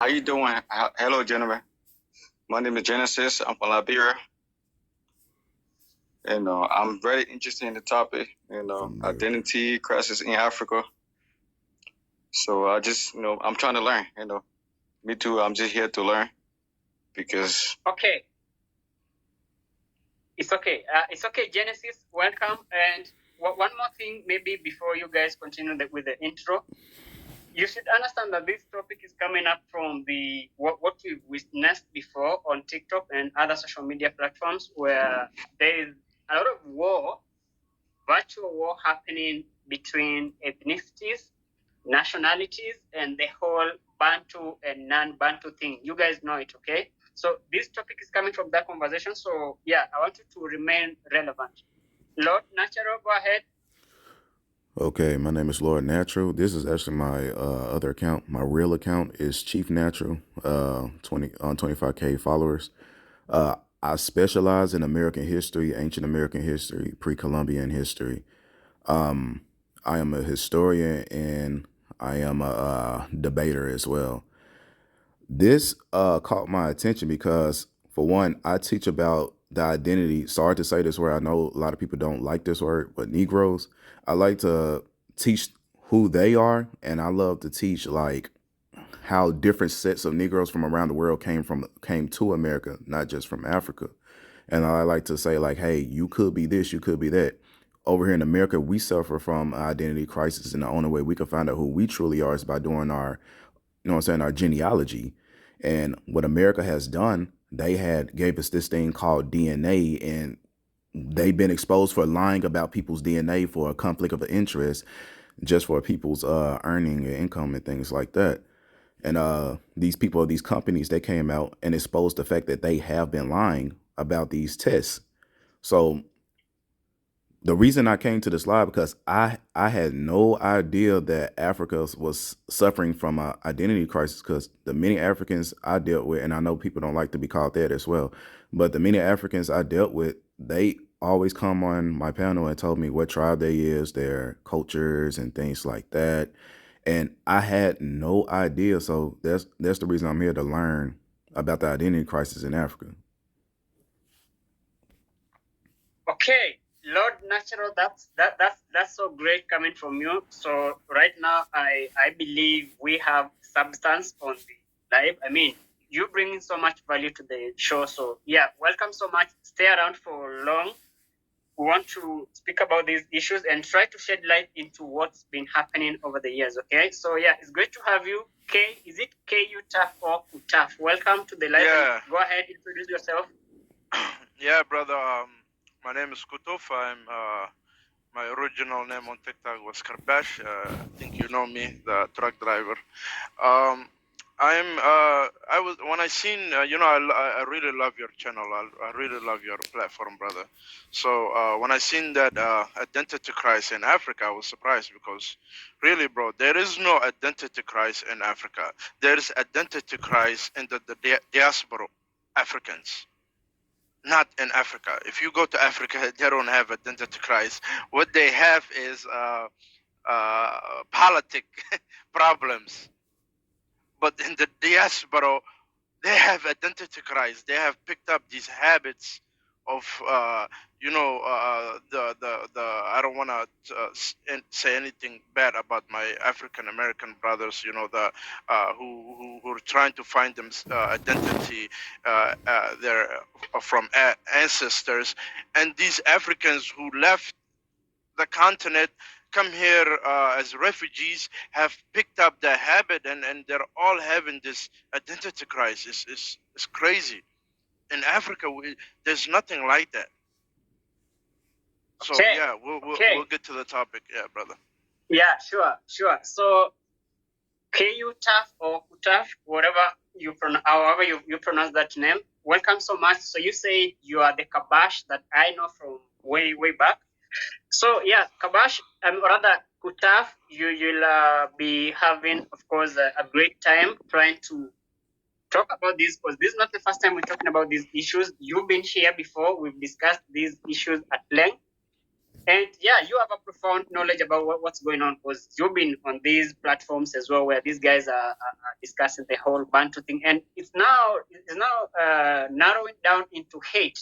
How you doing? Hello, gentlemen. My name is Genesis. I'm from Liberia. And I'm very interested in the topic, identity crisis in Africa. So I just, I'm trying to learn, Me too. I'm just here to learn because. Okay. It's okay. It's okay, Genesis. Welcome. And one more thing, maybe before you guys continue with the intro, you should understand that this topic is coming up from what we've witnessed before on TikTok and other social media platforms, where there is a lot of war, virtual war happening between ethnicities, nationalities, and the whole Bantu and non-Bantu thing. You guys know it, okay? So this topic is coming from that conversation. So yeah, I want you to remain relevant. Lord Natural, go ahead. Okay, my name is Lord Natural. This is actually my other account. My real account is Chief Natural, 25K followers. I specialize in American history, ancient American history, pre-Columbian history. I am a historian and I am a debater as well. This caught my attention because, for one, I teach about the identity. Sorry to say this word. I know a lot of people don't like this word, but Negroes, I like to teach who they are, and I love to teach like how different sets of Negroes from around the world came to America, not just from Africa. And I like to say like, hey, you could be this, you could be that. Over here in America, we suffer from identity crisis, and the only way we can find out who we truly are is by doing our, our genealogy. And what America has done, they gave us this thing called DNA, and they've been exposed for lying about people's DNA for a conflict of interest, just for people's earning and income and things like that. And these people, these companies, they came out and exposed the fact that they have been lying about these tests. So the reason I came to this live, because I had no idea that Africa was suffering from an identity crisis, because the many Africans I dealt with, and I know people don't like to be called that as well, but the many Africans I dealt with, they always come on my panel and told me what tribe they is, their cultures and things like that. And I had no idea. So that's the reason I'm here, to learn about the identity crisis in Africa. Okay, Lord Natural, that's so great coming from you. So right now, I believe we have substance on the live. I mean, you bring in so much value to the show. So yeah, welcome so much. Stay around for long. We want to speak about these issues and try to shed light into what's been happening over the years. Okay, so yeah, it's great to have you. K, is it KUTAF or KUTAF? Welcome to the live. Yeah. Go ahead, introduce yourself. Yeah, brother. My name is Kutuf. My original name on TikTok was Karbash. I think you know me, the truck driver. When I seen, I really love your channel. I really love your platform, brother. So when I seen that identity crisis in Africa, I was surprised, because really, bro, there is no identity crisis in Africa. There is identity crisis in the diaspora Africans. Not in Africa. If you go to Africa, they don't have identity crisis. What they have is politic problems. But in the diaspora, they have identity crisis. They have picked up these habits of, I don't want to say anything bad about my African American brothers, who are trying to find them identity their from ancestors, and these Africans who left the continent, come here as refugees, have picked up the habit, and they're all having this identity crisis. It's crazy. In Africa, there's nothing like that. So Okay. yeah, we'll get to the topic. Yeah, brother. Yeah, sure. So KUTAF or KUTAF, however you pronounce that name. Welcome so much. So you say you are the Kabash that I know from way back. So yeah, Kabash, rather KUTAF, you'll be having, of course, a great time trying to talk about this, because this is not the first time we're talking about these issues. You've been here before. We've discussed these issues at length. And yeah, you have a profound knowledge about what's going on because you've been on these platforms as well, where these guys are discussing the whole Bantu thing, and it's now narrowing down into hate.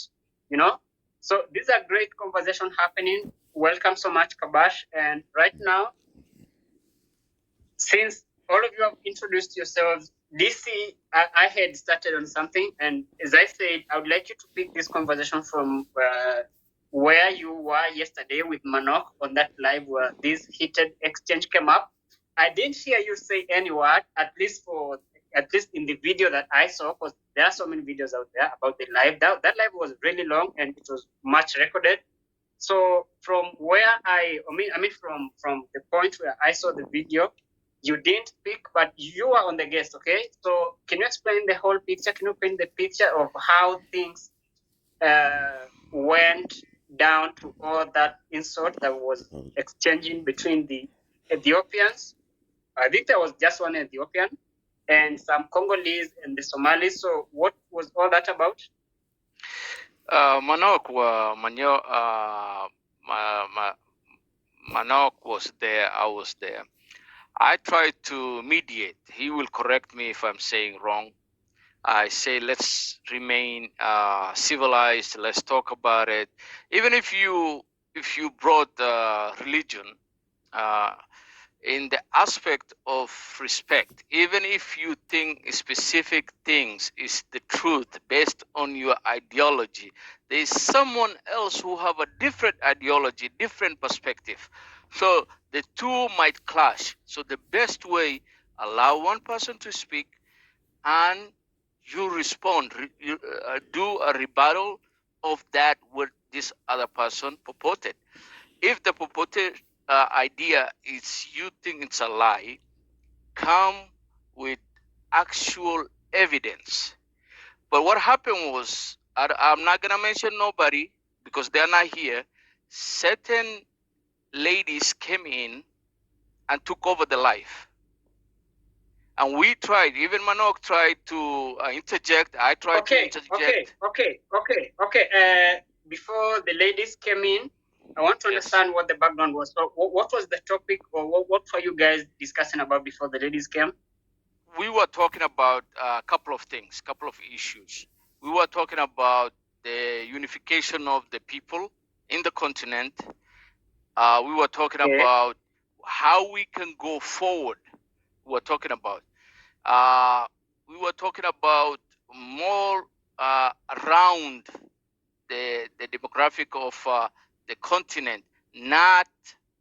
You know, so these are great conversation happening. Welcome so much, Kabash. And right now, since all of you have introduced yourselves, DC, I had started on something, and as I said, I would like you to pick this conversation from where you were yesterday with Manok on that live where this heated exchange came up. I didn't hear you say any word, at least in the video that I saw, because there are so many videos out there about the live. That live was really long and it was much recorded. So from where from the point where I saw the video, you didn't speak, but you are on the guest, okay? So can you explain the whole picture? Can you paint the picture of how things went down to all that insult that was exchanging between the Ethiopians? I think there was just one Ethiopian and some Congolese and the Somalis. So what was all that about? Manok Manok was there. I was there. I tried to mediate. He will correct me if I'm saying wrong. I say let's remain civilized. Let's talk about it. Even if you brought religion in the aspect of respect, even if you think specific things is the truth based on your ideology, there is someone else who have a different ideology, different perspective. So the two might clash. So the best way, allow one person to speak and you respond, you do a rebuttal of that what this other person purported. If the purported idea is you think it's a lie, come with actual evidence. But what happened was, I'm not gonna mention nobody because they're not here. Certain ladies came in and took over the life. And we tried, even Manok tried to interject. I tried to interject. Okay. Before the ladies came in, I want to understand what the background was. So what was the topic, or what were you guys discussing about before the ladies came? We were talking about a couple of things, couple of issues. We were talking about the unification of the people in the continent. We were talking about how we can go forward. We were talking about. We were talking about more around the demographic of the continent, not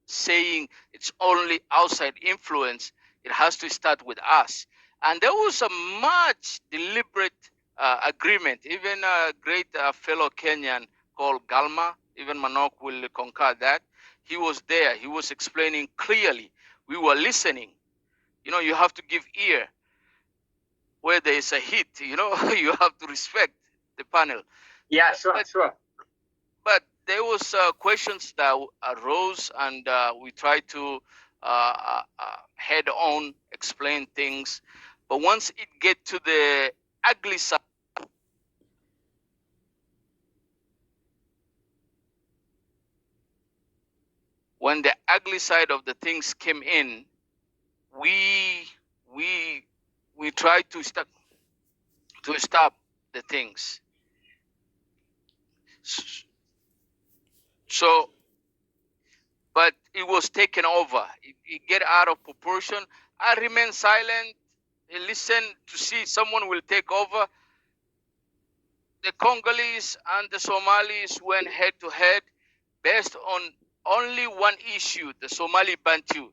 saying it's only outside influence. It has to start with us. And there was a much deliberate agreement. Even a great fellow Kenyan called Galma, even Manok will concur that. He was there. He was explaining clearly. We were listening. You know, you have to give ear where there is a hit. You know, you have to respect the panel. Yeah, sure. But there was questions that arose, and we tried to head on explain things. But once it get to the ugly side, when the ugly side of the things came in, we tried to stop the things. So, but it was taken over. It get out of proportion. I remained silent. I listened to see someone will take over. The Congolese and the Somalis went head to head based on only one issue, the Somali Bantu.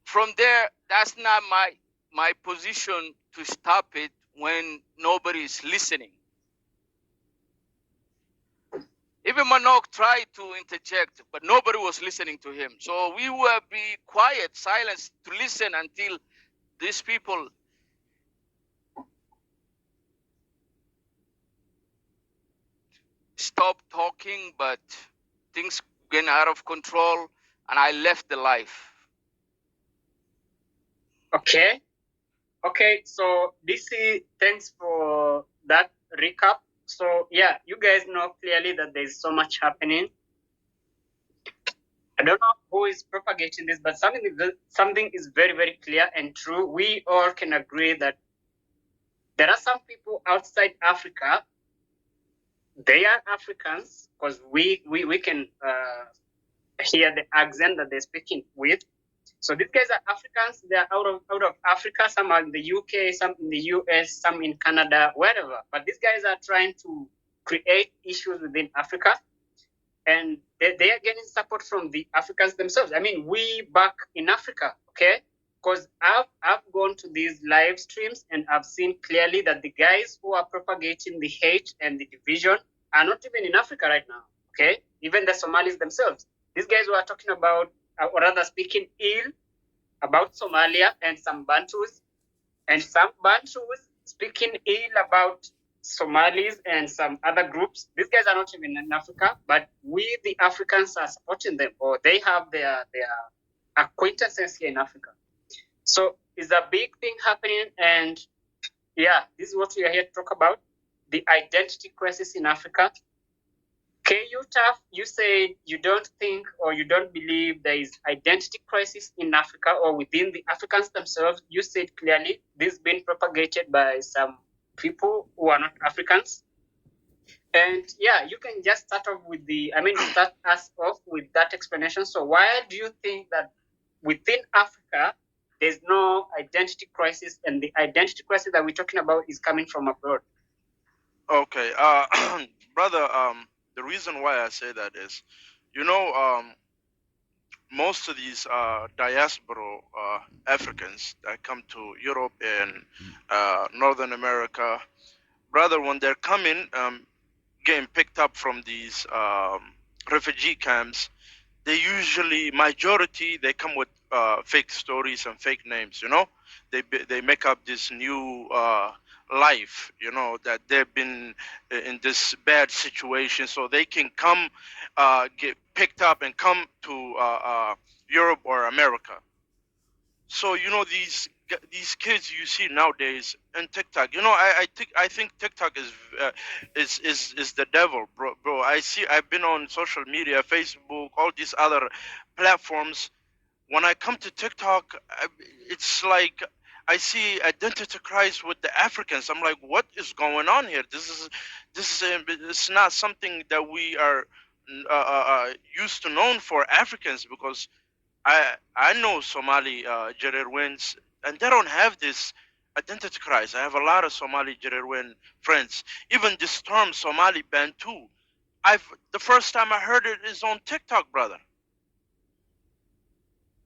From there, that's not my position to stop it when nobody is listening. Even Manok tried to interject, but nobody was listening to him. So we will be quiet, silent, to listen until these people stop talking, but things get out of control, and I left the life. Okay, so DC, thanks for that recap. So yeah, you guys know clearly that there's so much happening. I don't know who is propagating this, but something is very, very clear and true. We all can agree that there are some people outside Africa. They are Africans because we can hear the accent that they're speaking with. So these guys are Africans. They are out of Africa. Some are in the UK, some in the US, some in Canada, wherever. But these guys are trying to create issues within Africa, and they are getting support from the Africans themselves. I mean, we back in Africa, okay? Because I've gone to these live streams and I've seen clearly that the guys who are propagating the hate and the division are not even in Africa right now, okay? Even the Somalis themselves. These guys who are talking about, or rather speaking ill about Somalia and some Bantus, and some Bantus speaking ill about Somalis and some other groups. These guys are not even in Africa, but we, the Africans, are supporting them, or they have their acquaintances here in Africa. So it's a big thing happening, and yeah, this is what we are here to talk about: the identity crisis in Africa. Taf, you said you don't think or you don't believe there is identity crisis in Africa or within the Africans themselves. You said clearly this has been propagated by some people who are not Africans. And yeah, you can just start us off with that explanation. So why do you think that within Africa, there's no identity crisis, and the identity crisis that we're talking about is coming from abroad? Okay, brother. The reason why I say that is, most of these diaspora Africans that come to Europe and Northern America, brother, when they're coming, getting picked up from these refugee camps, they usually, majority, they come with fake stories and fake names. They make up this new life, that they've been in this bad situation, so they can come get picked up and come to Europe or America. So these kids you see nowadays in TikTok. I think TikTok is the devil, bro. I've been on social media, Facebook, all these other platforms. When I come to TikTok, it's like I see identity crisis with the Africans. I'm like, what is going on here? It's not something that we are used to known for Africans, because I know Somali Jererwins, and they don't have this identity crisis. I have a lot of Somali Jererwin friends. Even this term Somali Bantu, the first time I heard it is on TikTok, brother.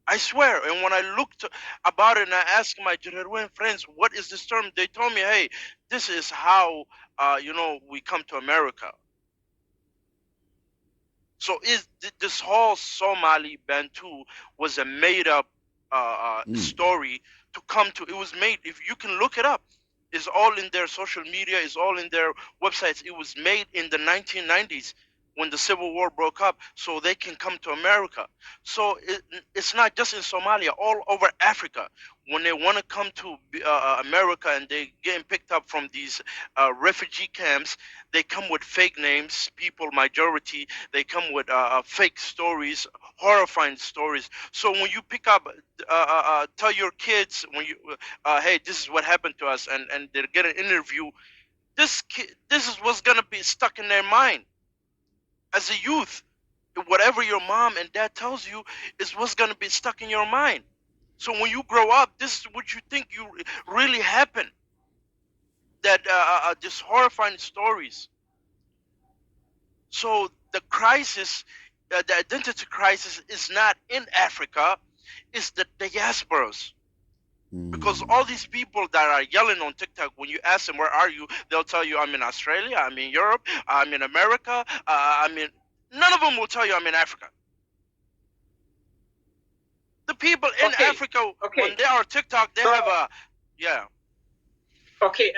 I swear. And when I looked about it and I asked my Jererwin friends, what is this term? They told me, hey, this is how we come to America. So this whole Somali Bantu was a made up story to come to. It was made, if you can look it up, it's all in their social media, it's all in their websites. It was made in the 1990s when the Civil War broke up, so they can come to America. So it's not just in Somalia, all over Africa. When they want to come to America and they getting picked up from these refugee camps, they come with fake names, people, majority. They come with fake stories, horrifying stories. So when you pick up, tell your kids, hey, this is what happened to us, and they get an interview, this is what's going to be stuck in their mind. As a youth, whatever your mom and dad tells you is what's going to be stuck in your mind. So when you grow up, this is what you think you really happened. That these horrifying stories. So the crisis, the identity crisis, is not in Africa, it's the diasporas. Because all these people that are yelling on TikTok, when you ask them, where are you? They'll tell you, I'm in Australia, I'm in Europe, I'm in America, none of them will tell you I'm in Africa. The people in Africa, when they are TikTok, they have a, yeah. Okay,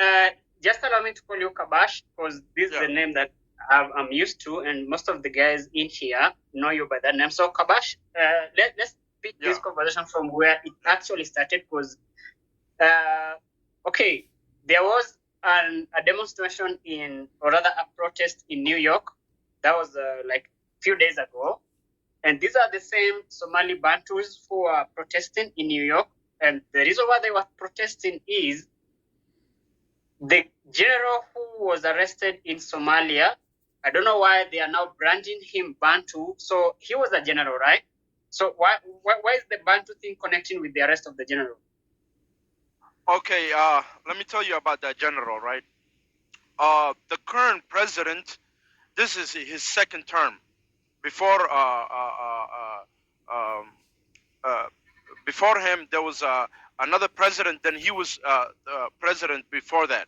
just allow me to call you Kabash, because this is the name that I'm used to, and most of the guys in here know you by that name. So Kabash, let's pick this conversation from where it actually started, because, okay, there was a demonstration or rather a protest in New York. That was like a few days ago. And these are the same Somali Bantus who are protesting in New York. And the reason why they were protesting is the general who was arrested in Somalia. I don't know why they are now branding him Bantu. So he was a general, right? So why is the Bantu thing connecting with the arrest of the general? Okay, let me tell you about that general, right? The current president, this is his second term. Before before him, there was another president. Then he was president before that.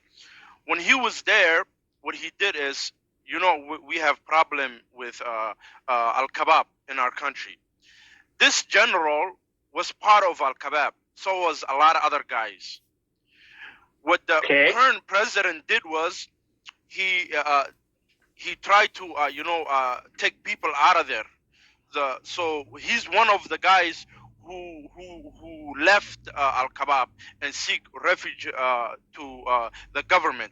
When he was there, what he did is, you know, we have problem with Al Kabab in our country. This general was part of Al Kabab. So was a lot of other guys. What the current president did was he tried to take people out of there. So he's one of the guys who left Al Kabab and seek refuge to the government.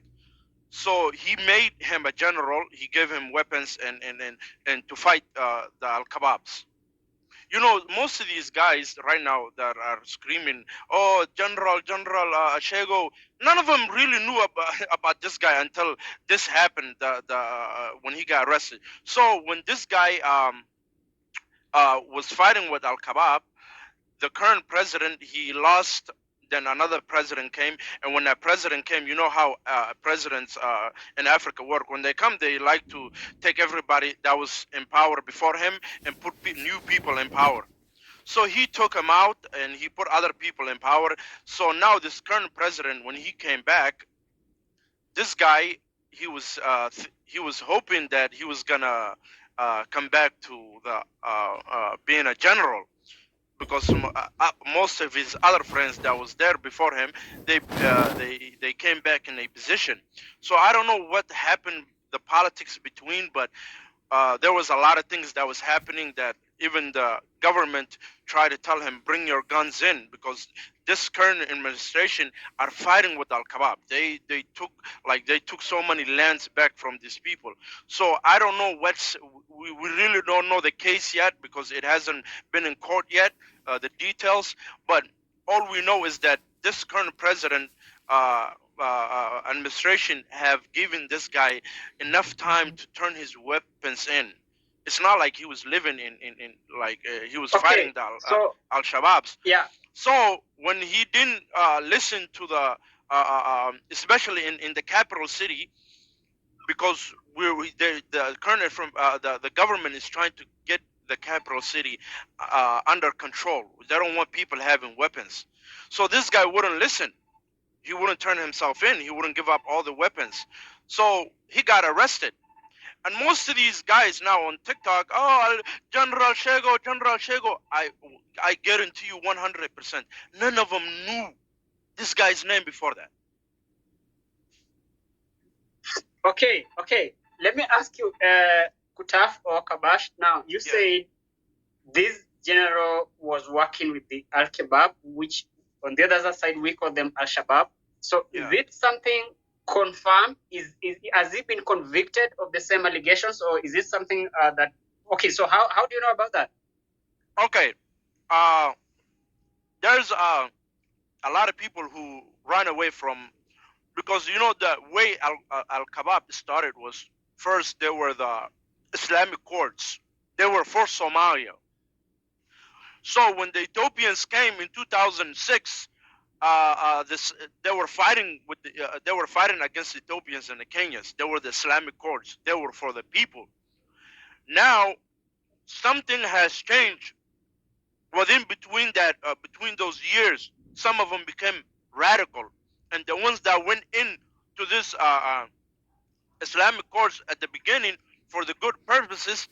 So he made him a general. He gave him weapons and to fight the Al Kababs. You know, most of these guys right now that are screaming, "Oh, General Shego," none of them really knew about this guy until this happened. When he got arrested. So when this guy was fighting with Al Kabab, the current president, he lost. Then another president came, and when that president came, you know how presidents in Africa work. When they come, they like to take everybody that was in power before him and put new people in power. So he took him out, and he put other people in power. So now this current president, when he came back, this guy, he was hoping that he was gonna come back to the being a general, because most of his other friends that was there before him, they came back in a position. So I don't know what happened, the politics between, but there was a lot of things that was happening that even the government tried to tell him, bring your guns in, because this current administration are fighting with Al Kabab. They took so many lands back from these people. So I don't know we really don't know the case yet, because it hasn't been in court yet, the details. But all we know is that this current president administration have given this guy enough time to turn his weapons in. It's not like he was living in he was fighting the Al Shabaabs. Yeah. So when he didn't listen to the especially in the capital city, because the current from the government is trying to get the capital city under control. They don't want people having weapons. So this guy wouldn't listen. He wouldn't turn himself in. He wouldn't give up all the weapons. So he got arrested. And most of these guys now on TikTok, oh, General Shego, I guarantee you 100%, none of them knew this guy's name before that. Okay. Let me ask you, Kutaf or Kabash. Now, you said this general was working with the Al-Shabaab, which on the other side, we call them Al-Shabaab. So is it something confirmed? Has he been convicted of the same allegations, or is it something that... Okay, so how do you know about that? Okay. There's a lot of people who run away from... Because, you know, the way Al-Kabab started was, first, there were the Islamic courts. They were for Somalia. So when the Ethiopians came in 2006, they were fighting against Ethiopians and the Kenyans. They were the Islamic courts. They were for the people. Now, something has changed within between those years. Some of them became radical, and the ones that went into this Islamic courts at the beginning for the good purposes,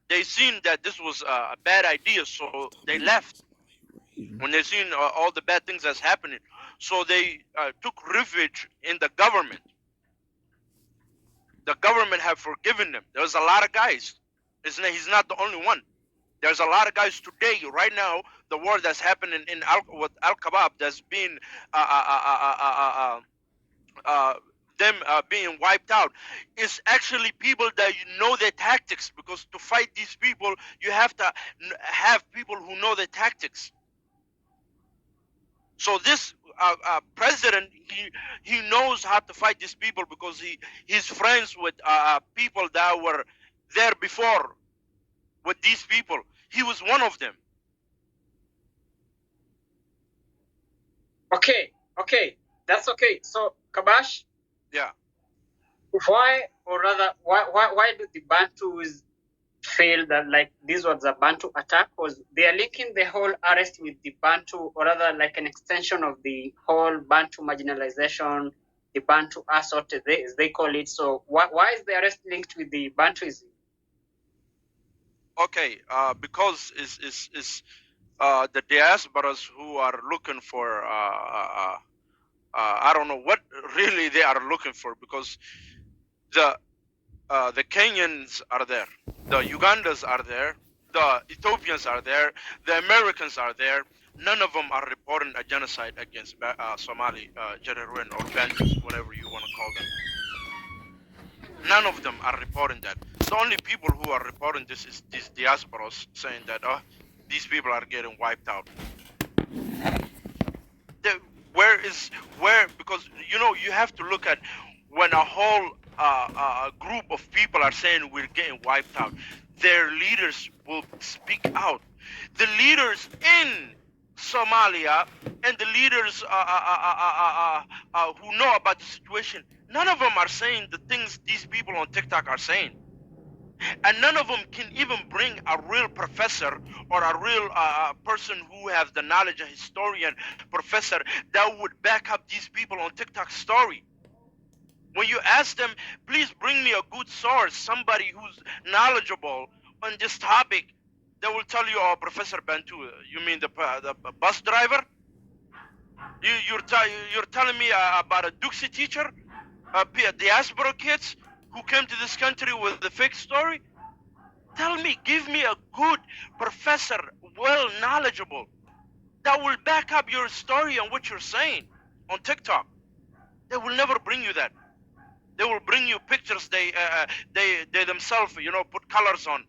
they seen that this was a bad idea, so they left. When they seen all the bad things that's happening, so they took refuge in the government. The government have forgiven them. There's a lot of guys. He's not the only one. There's a lot of guys today, right now, the war that's happening with Al-Kabab that's being them being wiped out is actually people that you know their tactics, because to fight these people you have to have people who know the tactics. So this president, he knows how to fight these people because he's friends with people that were there before with these people. He was one of them. Okay, that's okay. So Kabash, Yeah. why do the Bantus feel that like this was a Bantu attack? Because they are linking the whole arrest with the Bantu, or rather like an extension of the whole Bantu marginalization, the Bantu assault, as they call it. So why is the arrest linked with the Bantuism? Okay, because is the diasporas who are looking for I don't know what really they are looking for, because the Kenyans are there, the Ugandans are there, the Ethiopians are there, the Americans are there. None of them are reporting a genocide against Somali, Jereruin, or Bantus, whatever you want to call them. None of them are reporting that. The only people who are reporting this is these diasporas, saying that these people are getting wiped out. Because you have to look at when a whole group of people are saying we're getting wiped out, their leaders will speak out. The leaders in Somalia and the leaders who know about the situation, none of them are saying the things these people on TikTok are saying. And none of them can even bring a real professor or a real person who has the knowledge, a historian, professor, that would back up these people on TikTok story. When you ask them, please bring me a good source, somebody who's knowledgeable on this topic, they will tell you, oh, Professor Bantu, you mean the bus driver? You're telling me about a Duxie teacher, diaspora kids who came to this country with the fake story? Tell me, give me a good professor, well knowledgeable, that will back up your story and what you're saying on TikTok. They will never bring you that. They will bring you pictures they themselves, put colors on,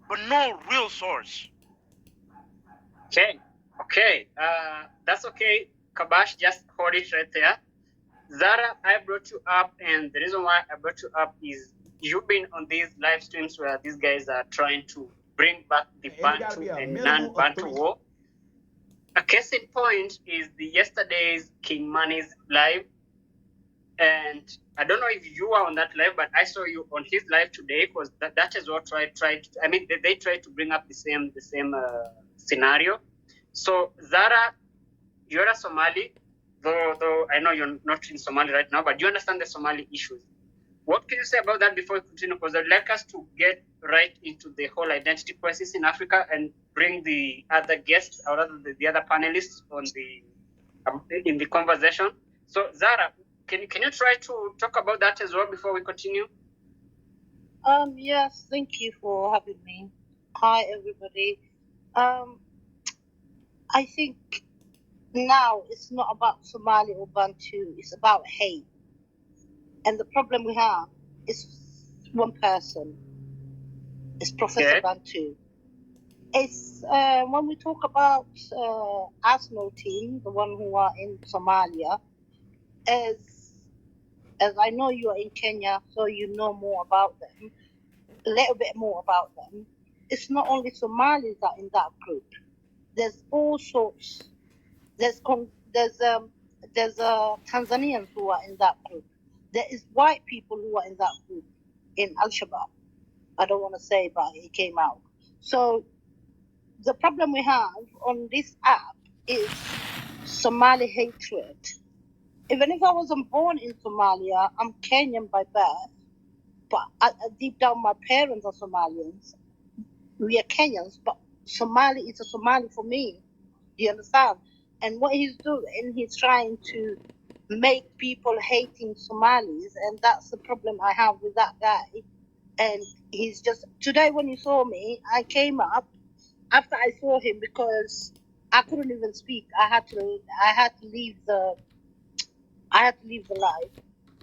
but no real source. Okay. That's okay. Kabash, just hold it right there. Zara, I brought you up, and the reason why I brought you up is you've been on these live streams where these guys are trying to bring back the Bantu and non-Bantu war. A case in point is the yesterday's King Mani's live, and I don't know if you were on that live, but I saw you on his live today, because that is what tried. I mean, they tried to bring up the same scenario. So Zara, you're a Somali, though I know you're not in Somali right now, but you understand the Somali issues. What can you say about that before we continue? Because I'd like us to get right into the whole identity crisis in Africa and bring the other guests, or rather the other panelists on in the conversation. So Zara, can you try to talk about that as well before we continue? Yes, thank you for having me. Hi, everybody. I think now it's not about Somali or Bantu, it's about hate. And the problem we have is one person. It's Professor Bantu. It's when we talk about Arsenal team, the one who are in Somalia, as I know you are in Kenya, so you know more about them, a little bit more about them. It's not only Somalis that are in that group. There's all sorts. There's Tanzanians who are in that group. There is white people who are in that group in Al-Shabaab. I don't want to say, but it came out. So the problem we have on this app is Somali hatred. Even if I wasn't born in Somalia, I'm Kenyan by birth, but deep down my parents are Somalians. We are Kenyans, but Somali is a Somali for me. Do you understand? And what he's doing, he's trying to make people hating Somalis, and that's the problem I have with that guy. And he's just, today when you saw me, I came up after I saw him because I couldn't even speak. I had to leave the I had to leave the live.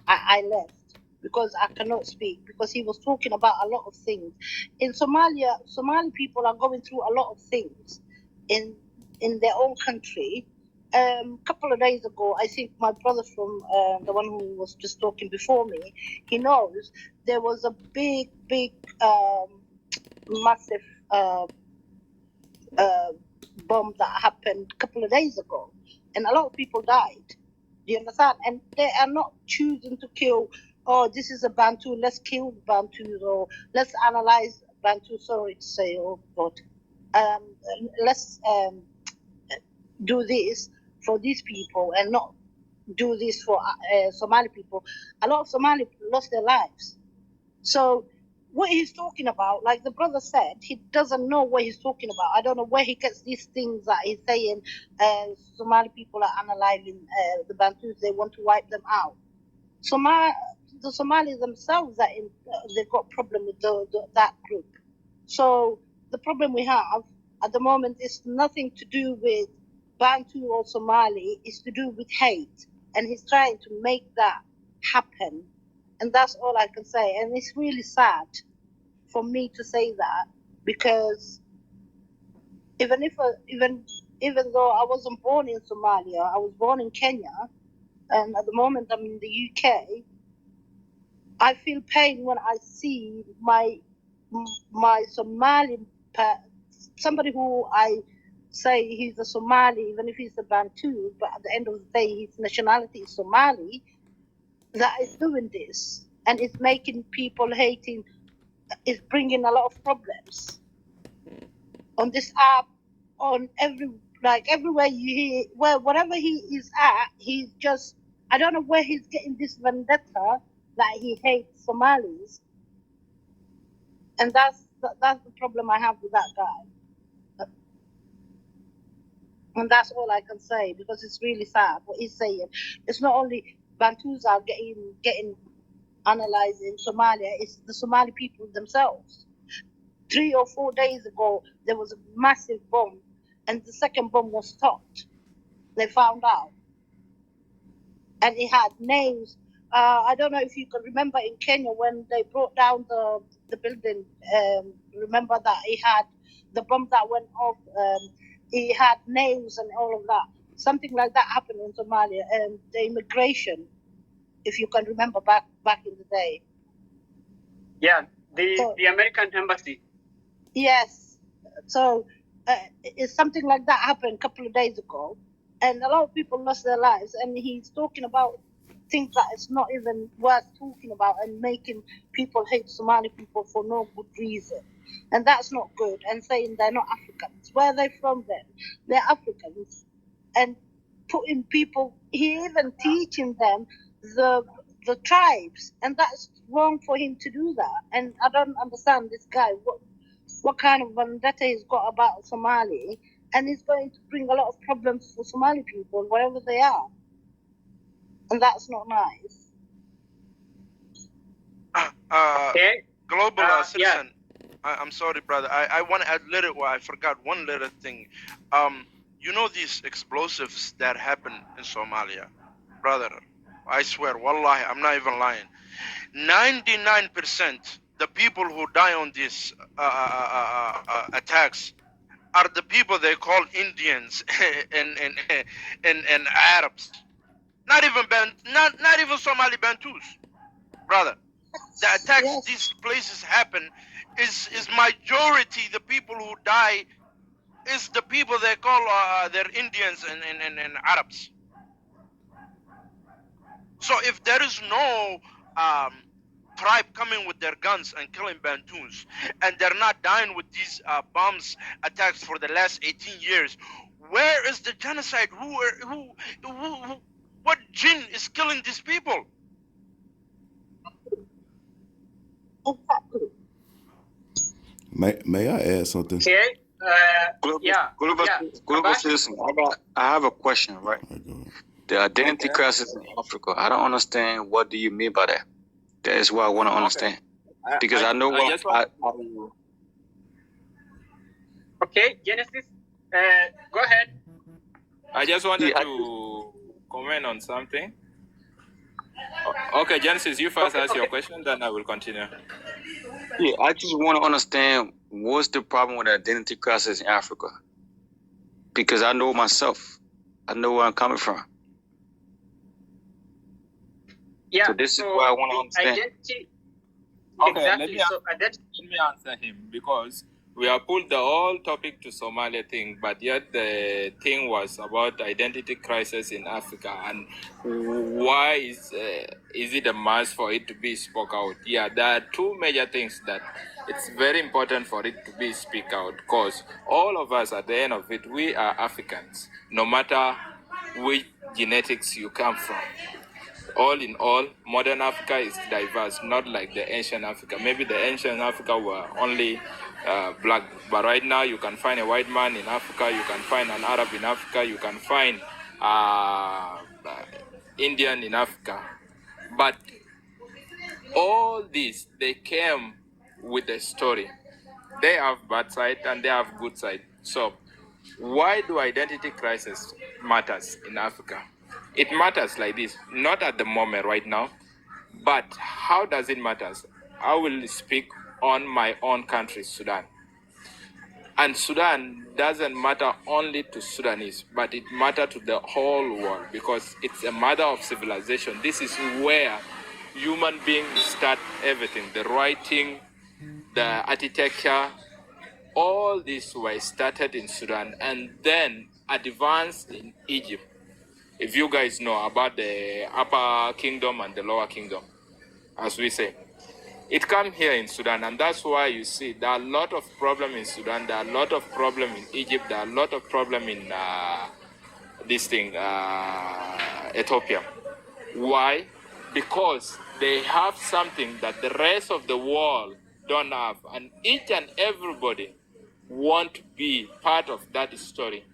I left because I cannot speak, because he was talking about a lot of things. In Somalia, Somali people are going through a lot of things in their own country. Couple of days ago, I think my brother from the one who was just talking before me, he knows there was a big, massive bomb that happened a couple of days ago, and a lot of people died. Do you understand? And they are not choosing to kill. Oh, this is a Bantu. Let's kill Bantus, or let's analyze Bantu. Sorry to say, oh God. Let's do this for these people and not do this for Somali people. A lot of Somali people lost their lives. So what he's talking about, like the brother said, he doesn't know what he's talking about. I don't know where he gets these things that he's saying. Somali people are analyzing the Bantus. They want to wipe them out. The Somalis themselves are they've got problem with that group. So the problem we have at the moment is nothing to do with Bantu or Somali. It's to do with hate, and he's trying to make that happen. And that's all I can say. And it's really sad for me to say that, because even though I wasn't born in Somalia, I was born in Kenya, and at the moment I'm in the UK. I feel pain when I see my Somali, somebody who I say he's a Somali, even if he's a Bantu, but at the end of the day his nationality is Somali, that is doing this, and it's making people hating. It's bringing a lot of problems on this app, on everywhere you hear, wherever he is at, he's just, I don't know where he's getting this vendetta that he hates Somalis, and that's the problem I have with that guy. And that's all I can say, because it's really sad what he's saying. It's not only Bantus are getting analyzed in Somalia, it's the Somali people themselves. 3 or 4 days ago, there was a massive bomb, and the second bomb was stopped. They found out. And it had names. I don't know if you can remember in Kenya when they brought down the building, remember that it had the bomb that went off, it had names and all of that. Something like that happened in Somalia, and the immigration, if you can remember back in the day. Yeah, the American embassy. Yes. So it's something like that happened a couple of days ago, and a lot of people lost their lives. And he's talking about things that it's not even worth talking about, and making people hate Somali people for no good reason. And that's not good. And saying they're not Africans. Where are they from then? They're Africans. And putting people, he even teaching them the tribes, and that's wrong for him to do that. And I don't understand this guy. What kind of vendetta he's got about Somali, and he's going to bring a lot of problems for Somali people, wherever they are. And that's not nice. Okay. Global Yeah. citizen. I'm sorry, brother. I want to add little. I forgot one little thing. You know these explosives that happen in Somalia, brother. I swear, wallahi, I'm not even lying. 99% the people who die on these attacks are the people they call Indians and Arabs. Not even Somali Bantus, brother. The attacks Yes. these places happen is majority the people who die is the people they call they're Indians and Arabs. So if there is no tribe coming with their guns and killing Bantus, and they're not dying with these bombs attacks for the last 18 years, where is the genocide? What jinn is killing these people? Exactly. May I add something? Okay. Global Abash? citizen. I have a question, right? The identity crisis in Africa. I don't understand. What do you mean by that? That is what I want to understand. Because I know what Okay, Genesis. Go ahead. I just wanted to comment on something. Okay, Genesis, you first Okay, ask your okay. question, then I will continue. Yeah, I just want to understand what's the problem with identity crisis in Africa, because I know myself. I know where I'm coming from. Yeah. So this is what I want to the understand. identity. Okay, Exactly. So let me answer him, because we have pulled the whole topic to Somalia thing, but yet the thing was about identity crisis in Africa and why is it a must for it to be spoke out? Yeah, there are two major things that it's very important for it to be speak out, because all of us at the end of it, we are Africans, no matter which genetics you come from. All in all, modern Africa is diverse, not like the ancient Africa. Maybe the ancient Africa were only black, but right now you can find a white man in Africa, you can find an Arab in Africa, you can find Indian in Africa. But all these, they came with a story. They have bad side and they have good side. So why do identity crisis matters in Africa? It matters like this, not at the moment right now, but how does it matter? I will speak on my own country, Sudan. And Sudan doesn't matter only to Sudanese, but it matters to the whole world because it's a matter of civilization. This is where human beings start everything. The writing, the architecture, all this were started in Sudan and then advanced in Egypt. If you guys know about the upper kingdom and the lower kingdom, as we say, it come here in Sudan, and that's why you see there are a lot of problem in Sudan, there are a lot of problem in Egypt, there are a lot of problem in Ethiopia. Why? Because they have something that the rest of the world don't have, and each and everybody want to be part of that story.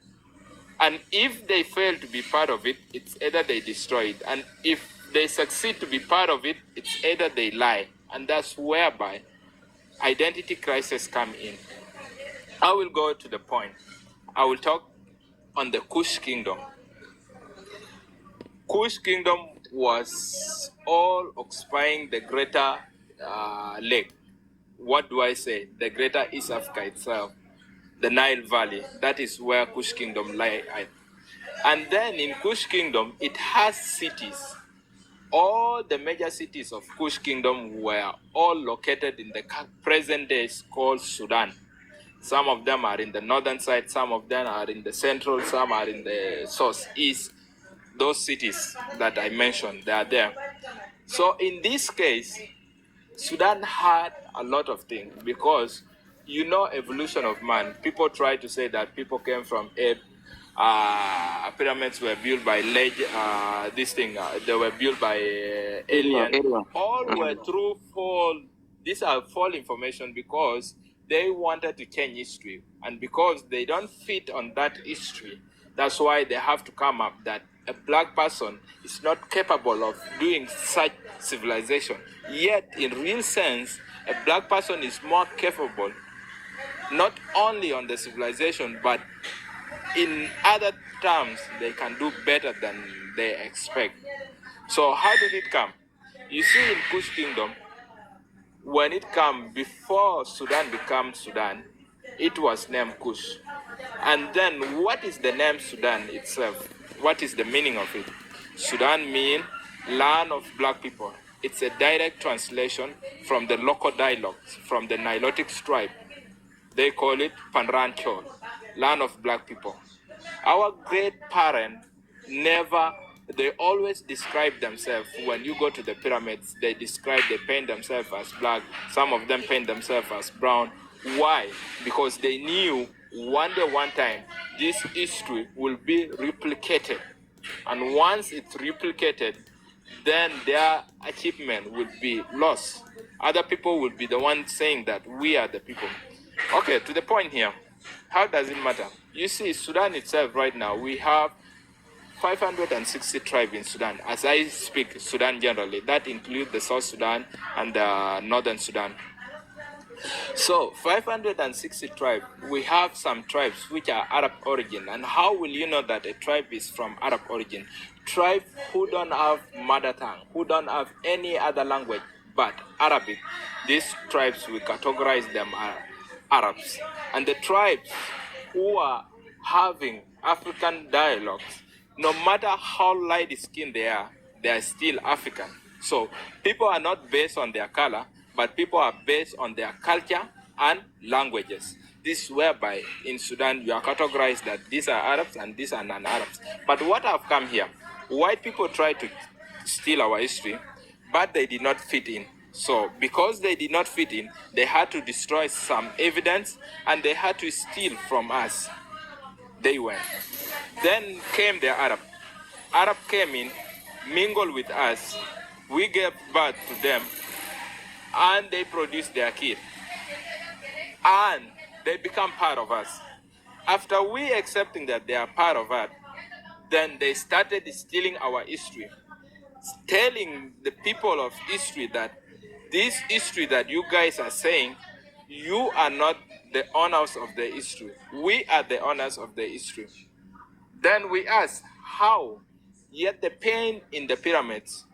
And if they fail to be part of it, it's either they destroy it. And if they succeed to be part of it, it's either they lie. And that's whereby identity crisis come in. I will go to the point. I will talk on the Kush kingdom. Kush kingdom was all occupying the greater lake. What do I say? The greater East Africa itself, the Nile Valley. That is where Kush kingdom lie at. And then in Kush kingdom, it has cities. All the major cities of Kush kingdom were all located in the present days called Sudan. Some of them are in the northern side, some of them are in the central, some are in the southeast. Those cities that I mentioned, they are there. So in this case, Sudan had a lot of things because evolution of man. People try to say that people came from ape. Pyramids were built by they were built by alien. All were true false. These are false information because they wanted to change history, and because they don't fit on that history, that's why they have to come up that a black person is not capable of doing such civilization. Yet, in real sense, a black person is more capable, not only on the civilization, but in other terms, they can do better than they expect. So how did it come? You see, in Kush Kingdom, when it came before Sudan became Sudan, it was named Kush. And then what is the name Sudan itself? What is the meaning of it? Sudan means land of black people. It's a direct translation from the local dialects, from the Nilotic tribe. They call it Panranchol, land of black people. Our great parent they always describe themselves. When you go to the pyramids, they paint themselves as black. Some of them paint themselves as brown. Why? Because they knew one day, one time, this history will be replicated. And once it's replicated, then their achievement will be lost. Other people will be the ones saying that we are the people. Okay, to the point here. How does it matter? You see, Sudan itself right now, we have 560 tribes in Sudan. As I speak, Sudan generally, that includes the South Sudan and the Northern Sudan. So 560 tribes, we have some tribes which are Arab origin. And how will you know that a tribe is from Arab origin? Tribes who don't have mother tongue, who don't have any other language but Arabic. These tribes, we categorize them as Arabs. And the tribes who are having African dialects, no matter how light skinned they are still African. So people are not based on their color, but people are based on their culture and languages. This is whereby in Sudan you are categorized that these are Arabs and these are non-Arabs. But what have come here? White people try to steal our history, but they did not fit in. So because they did not fit in, they had to destroy some evidence and they had to steal from us. They went. Then came the Arab. Arab came in, mingled with us. We gave birth to them, and they produced their kid. And they become part of us. After we accepting that they are part of us, then they started stealing our history, telling the people of history that this history that you guys are saying, you are not the owners of the history. We are the owners of the history. Then we ask, how? Yet the pain in the pyramids,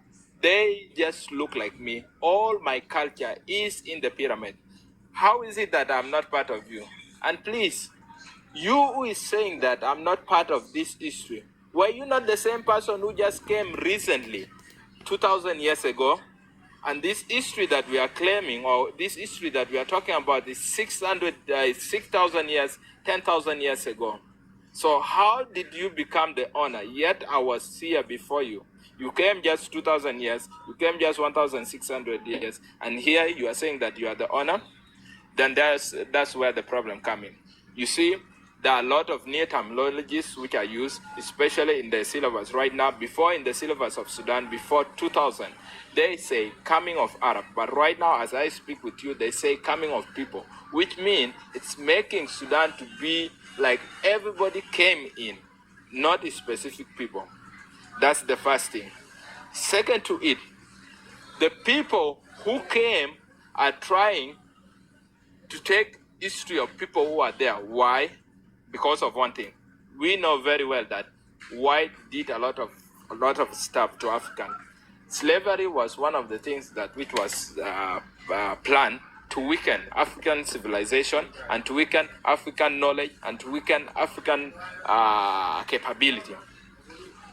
they just look like me. All my culture is in the pyramid. How is it that I'm not part of you? And please, you who is saying that I'm not part of this history, were you not the same person who just came recently, 2,000 years ago? And this history that we are claiming, or this history that we are talking about, is 6,000 years, 10,000 years ago. So how did you become the owner? Yet I was here before you. You came just 2,000 years, you came just 1,600 years, and here you are saying that you are the owner? Then that's where the problem comes in. You see, there are a lot of new terminologies which are used, especially in the syllabus right now. Before, in the syllabus of Sudan, before 2000, they say coming of Arab. But right now, as I speak with you, they say coming of people, which means it's making Sudan to be like everybody came in, not specific people. That's the first thing. Second to it, the people who came are trying to take history of people who are there. Why? Because of one thing. We know very well that white did a lot of stuff to African. Slavery was one of the things that which was planned to weaken African civilization and to weaken African knowledge and to weaken African capability.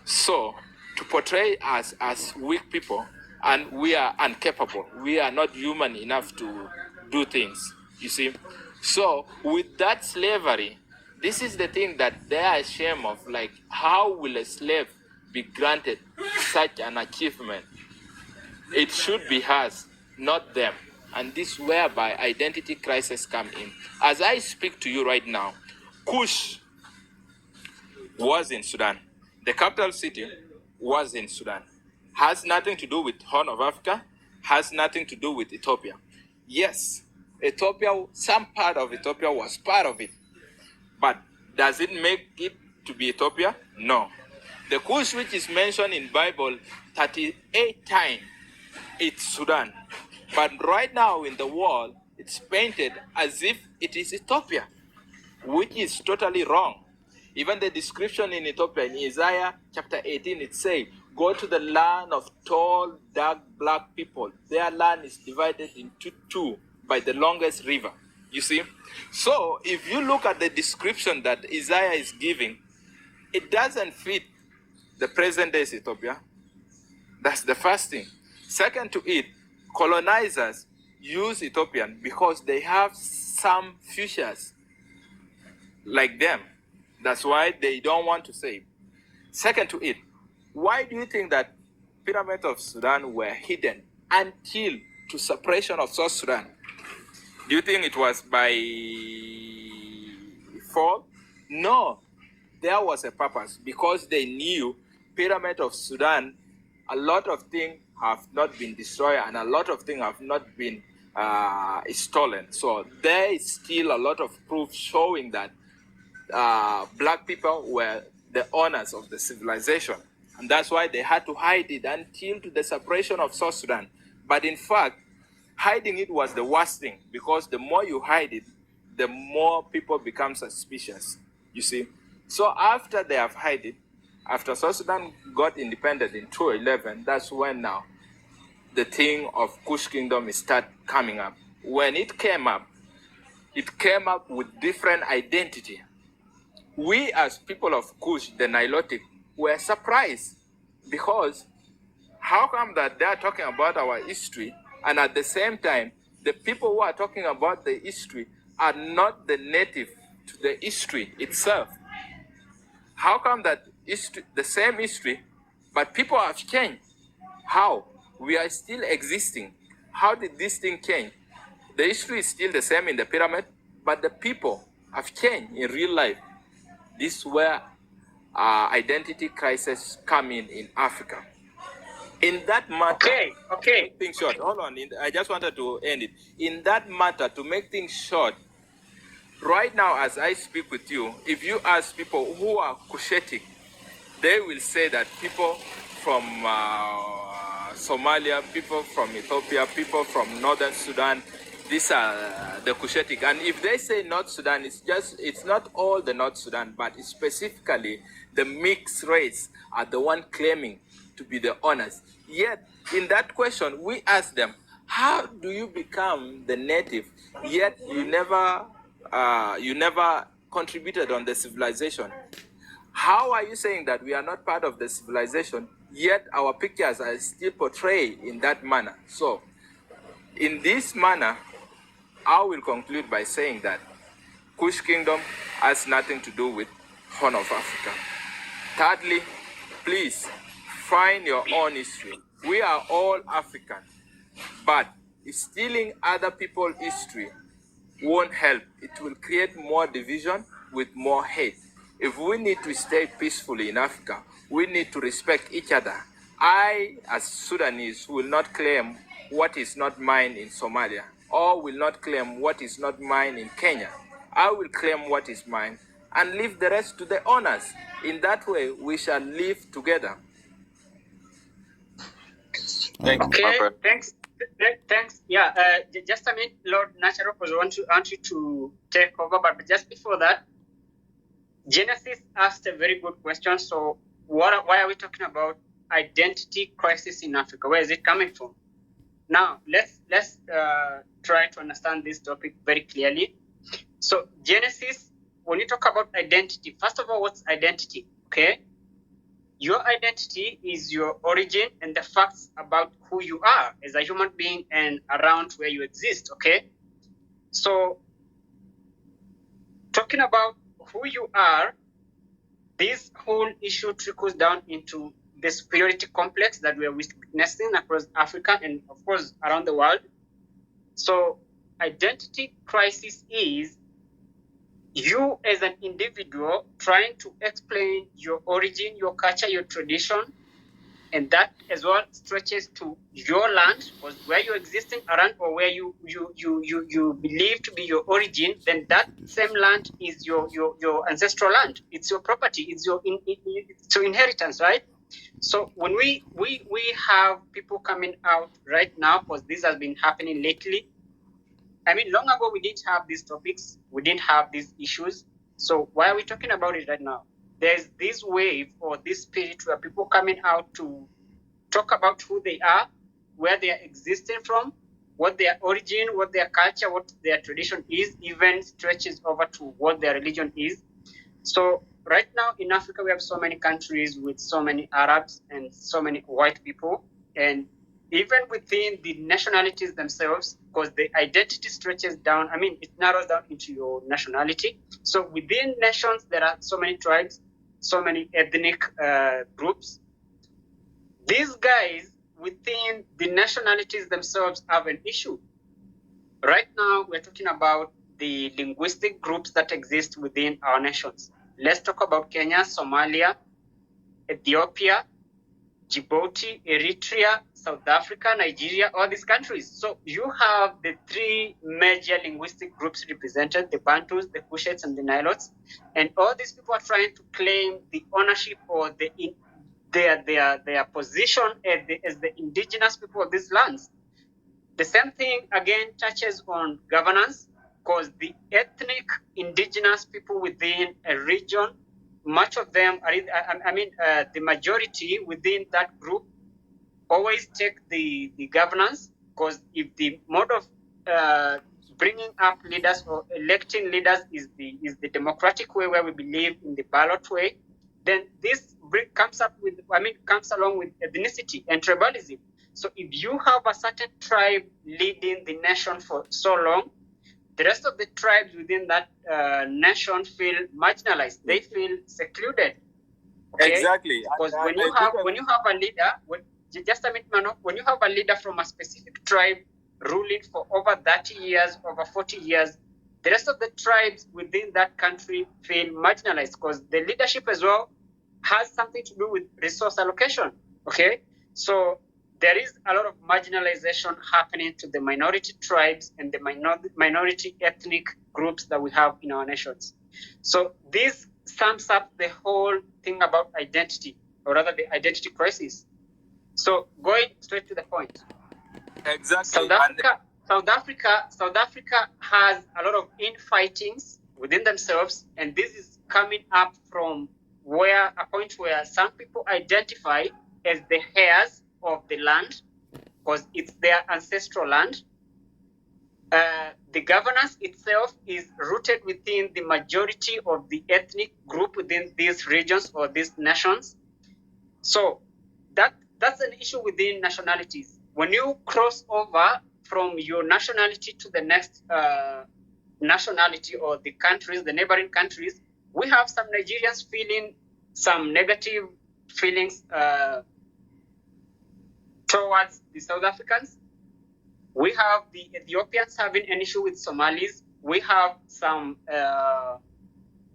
So to portray us as weak people, and we are incapable, we are not human enough to do things, you see. So with that slavery, this is the thing that they are ashamed of. Like, how will a slave be granted such an achievement? It should be us, not them. And this is whereby identity crisis come in. As I speak to you right now, Kush was in Sudan. The capital city was in Sudan. Has nothing to do with Horn of Africa, has nothing to do with Ethiopia. Yes, Ethiopia, some part of Ethiopia was part of it. But does it make it to be Ethiopia? No. The Kush which is mentioned in Bible 38 times, it's Sudan. But right now in the world, it's painted as if it is Ethiopia, which is totally wrong. Even the description in Ethiopia, in Isaiah chapter 18, it says, go to the land of tall, dark, black people. Their land is divided into two by the longest river. You see? So if you look at the description that Isaiah is giving, it doesn't fit the present day Ethiopia. That's the first thing. Second to it, colonizers use Ethiopian because they have some futures like them. That's why they don't want to say. Second to it, why do you think that pyramids of Sudan were hidden until to separation of South Sudan? Do you think it was by fall? No, there was a purpose, because they knew pyramid of Sudan, a lot of things have not been destroyed and a lot of things have not been stolen. So there is still a lot of proof showing that black people were the owners of the civilization. And that's why they had to hide it until to the separation of South Sudan. But in fact, hiding it was the worst thing, because the more you hide it, the more people become suspicious, you see. So after they have hid it, after South Sudan got independent in 2011, that's when now the thing of Kush Kingdom start coming up. When it came up with different identity. We as people of Kush, the Nilotic, were surprised, because how come that they are talking about our history, and at the same time, the people who are talking about the history are not the native to the history itself? How come that history, the same history, but people have changed? How? We are still existing. How did this thing change? The history is still the same in the pyramid, but the people have changed in real life. This is where identity crisis come in Africa. In that matter, Okay. things short. Hold on. I just wanted to end it. In that matter, to make things short, right now as I speak with you, if you ask people who are Cushitic, they will say that people from Somalia, people from Ethiopia, people from Northern Sudan, these are the Cushitic. And if they say North Sudan, it's not all the North Sudan, but specifically the mixed race are the one claiming to be the owners. Yet, in that question, we ask them, how do you become the native, yet you never contributed on the civilization? How are you saying that we are not part of the civilization, yet our pictures are still portrayed in that manner? So, in this manner, I will conclude by saying that Kush Kingdom has nothing to do with Horn of Africa. Thirdly, please find your own history. We are all African, but stealing other people's history won't help. It will create more division with more hate. If we need to stay peacefully in Africa, we need to respect each other. I, as Sudanese, will not claim what is not mine in Somalia, or will not claim what is not mine in Kenya. I will claim what is mine and leave the rest to the owners. In that way, we shall live together. Thank you, my Okay, brother. thanks. Yeah, just a minute, Lord Natural, because I want you to take over. But just before that, Genesis asked a very good question. So, why are we talking about identity crisis in Africa? Where is it coming from? Now, let's try to understand this topic very clearly. So, Genesis, when you talk about identity, first of all, what's identity? Okay. Your identity is your origin and the facts about who you are as a human being and around where you exist, okay? So, talking about who you are, this whole issue trickles down into the superiority complex that we are witnessing across Africa and, of course, around the world. So, identity crisis is you as an individual trying to explain your origin, your culture, your tradition, and that as well stretches to your land, or where you're existing around, or where you believe to be your origin. Then that same land is your ancestral land. It's your property. It's your inheritance, right? So when we have people coming out right now, because this has been happening lately. I mean, long ago we didn't have these topics. We didn't have these issues. So why are we talking about it right now? There's this wave or this spirit where people coming out to talk about who they are, where they are existing from, what their origin, what their culture, what their tradition is, even stretches over to what their religion is. So right now in Africa, we have so many countries with so many Arabs and so many white people. And even within the nationalities themselves, because the identity stretches down, I mean, it narrows down into your nationality. So within nations, there are so many tribes, so many ethnic groups. These guys within the nationalities themselves have an issue. Right now, we're talking about the linguistic groups that exist within our nations. Let's talk about Kenya, Somalia, Ethiopia, Djibouti, Eritrea, South Africa, Nigeria, all these countries. So you have the three major linguistic groups represented, the Bantus, the Kushites, and the Nilotes. And all these people are trying to claim the ownership or their position as the indigenous people of these lands. The same thing again touches on governance, because the ethnic indigenous people within a region, much of them are, the majority within that group always take the governance, because if the mode of bringing up leaders or electing leaders is the democratic way, where we believe in the ballot way, then this comes along with ethnicity and tribalism. So if you have a certain tribe leading the nation for so long, the rest of the tribes within that nation feel marginalized. They feel secluded. Okay? Exactly. Because when you have a leader, when you have a leader from a specific tribe ruling for over 30 years, over 40 years, the rest of the tribes within that country feel marginalized, because the leadership as well has something to do with resource allocation. Okay, so there is a lot of marginalization happening to the minority tribes and the minority ethnic groups that we have in our nations. So this sums up the whole thing about identity, or rather the identity crisis. So going straight to the point. Exactly. South Africa has a lot of infightings within themselves, and this is coming up from a point where some people identify as the heirs of the land, because it's their ancestral land. The governance itself is rooted within the majority of the ethnic group within these regions or these nations. So that's an issue within nationalities. When you cross over from your nationality to the next nationality, or the countries, the neighboring countries, we have some Nigerians feeling some negative feelings towards the South Africans. We have the Ethiopians having an issue with Somalis. We have some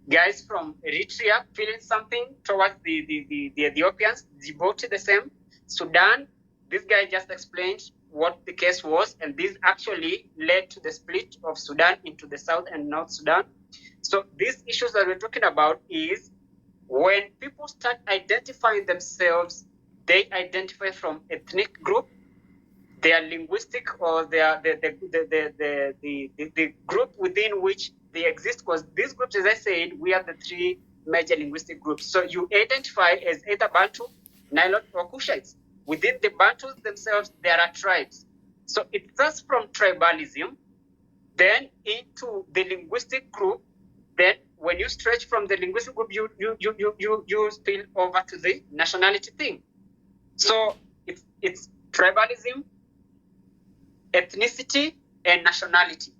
guys from Eritrea feeling something towards the Ethiopians. Djibouti the same. Sudan, this guy just explained what the case was, and this actually led to the split of Sudan into the South and North Sudan. So these issues that we're talking about is when people start identifying themselves, they identify from ethnic group, their linguistic, or their the group within which they exist, because these groups, as I said, we have the three major linguistic groups. So you identify as either Bantu, Nilot, or Kushites. Within the Bantus themselves, there are tribes. So it starts from tribalism, then into the linguistic group. Then when you stretch from the linguistic group, you spill over to the nationality thing. So it's tribalism, ethnicity, and nationality.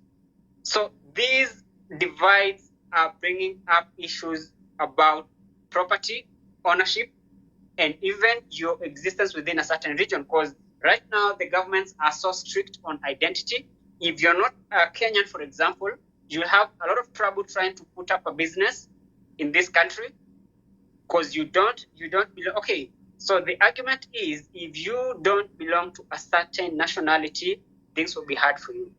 So these divides are bringing up issues about property, ownership, and even your existence within a certain region. Because right now the governments are so strict on identity. If you're not a Kenyan, for example, you have a lot of trouble trying to put up a business in this country, because you don't belong. Okay, so the argument is, if you don't belong to a certain nationality, things will be hard for you.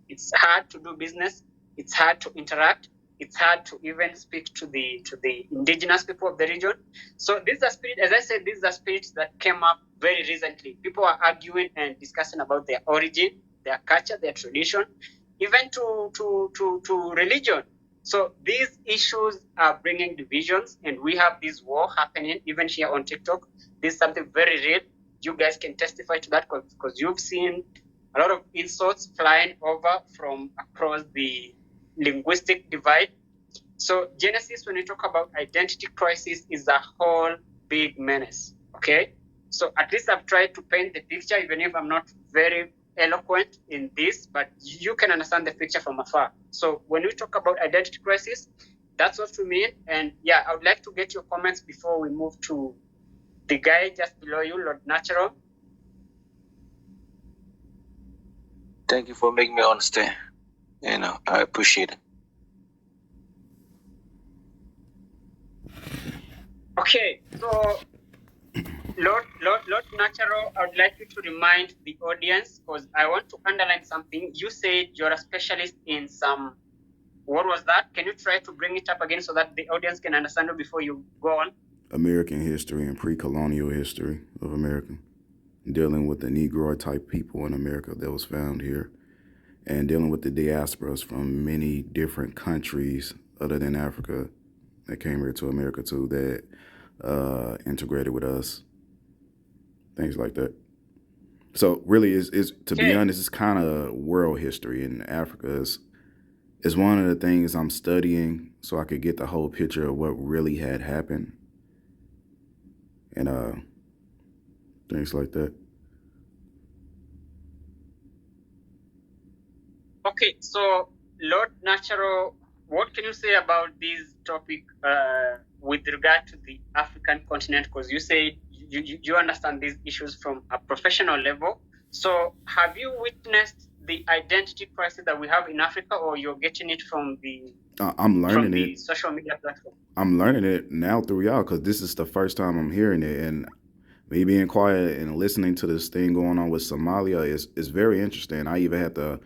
It's hard to do business. It's hard to interact. It's hard to even speak to the indigenous people of the region. So this is a spirit, as I said, these are spirits that came up very recently. People are arguing and discussing about their origin, their culture, their tradition, even to religion. So these issues are bringing divisions, and we have this war happening even here on TikTok. This is something very real. You guys can testify to that, because you've seen a lot of insults flying over from across the linguistic divide. So Genesis, when we talk about identity crisis, is a whole big menace. Okay, so at least I've tried to paint the picture, even if I'm not very eloquent in this, but you can understand the picture from afar. So when we talk about identity crisis, that's what we mean. And yeah, I would like to get your comments before we move to the guy just below you, Lord Natural. Thank you for making me understand. I appreciate it. Okay, so Lord Natural, I would like you to remind the audience, because I want to underline something. You said you're a specialist in some, what was that? Can you try to bring it up again so that the audience can understand it before you go on? American history and pre-colonial history of America. dealing with the Negroid type people in America that was found here, and dealing with the diasporas from many different countries other than Africa that came here to America too, that integrated with us, things like that. So really, is to be Okay. honest, it's kind of world history, and Africa is one of the things I'm studying so I could get the whole picture of what really had happened, and things like that. Okay, so Lord Natural, what can you say about this topic with regard to the African continent? Because you say you understand these issues from a professional level. So have you witnessed the identity crisis that we have in Africa, or you're getting it from the I'm learning it. social media platform? I'm learning it now through y'all because this is the first time I'm hearing it, and me being quiet and listening to this thing going on with Somalia is very interesting. I even had to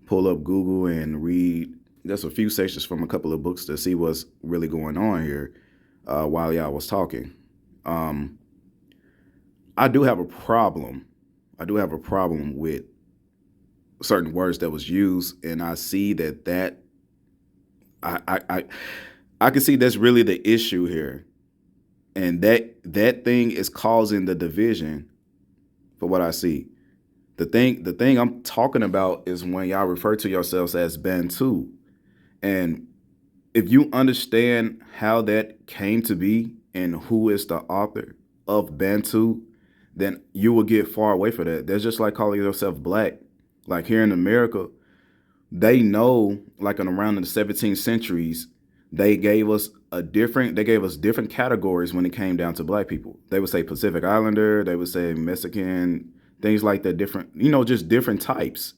pull up Google and read just a few sections from a couple of books to see what's really going on here while y'all was talking. I do have a problem. I do have a problem with certain words that was used, and I see that I can see that's really the issue here, and that thing is causing the division. For what I see, the thing I'm talking about is when y'all refer to yourselves as Bantu, and if you understand how that came to be and who is the author of Bantu, then you will get far away from that. That's just like calling yourself black. Like here in America, they know, like in around the 17th centuries, they gave us different categories when it came down to black people. They would say Pacific Islander, they would say Mexican, things like that, different, just different types.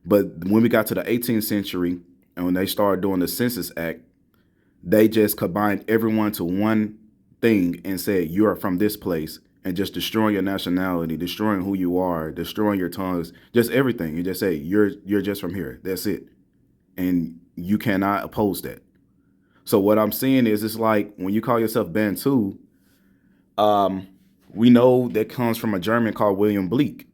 But when we got to the 18th century and when they started doing the Census Act, they just combined everyone to one thing and said, you're from this place, and just destroying your nationality, destroying who you are, destroying your tongues, just everything. You just say, you're just from here. That's it. And you cannot oppose that. So what I'm seeing is it's like when you call yourself Bantu, we know that comes from a German called William Bleak.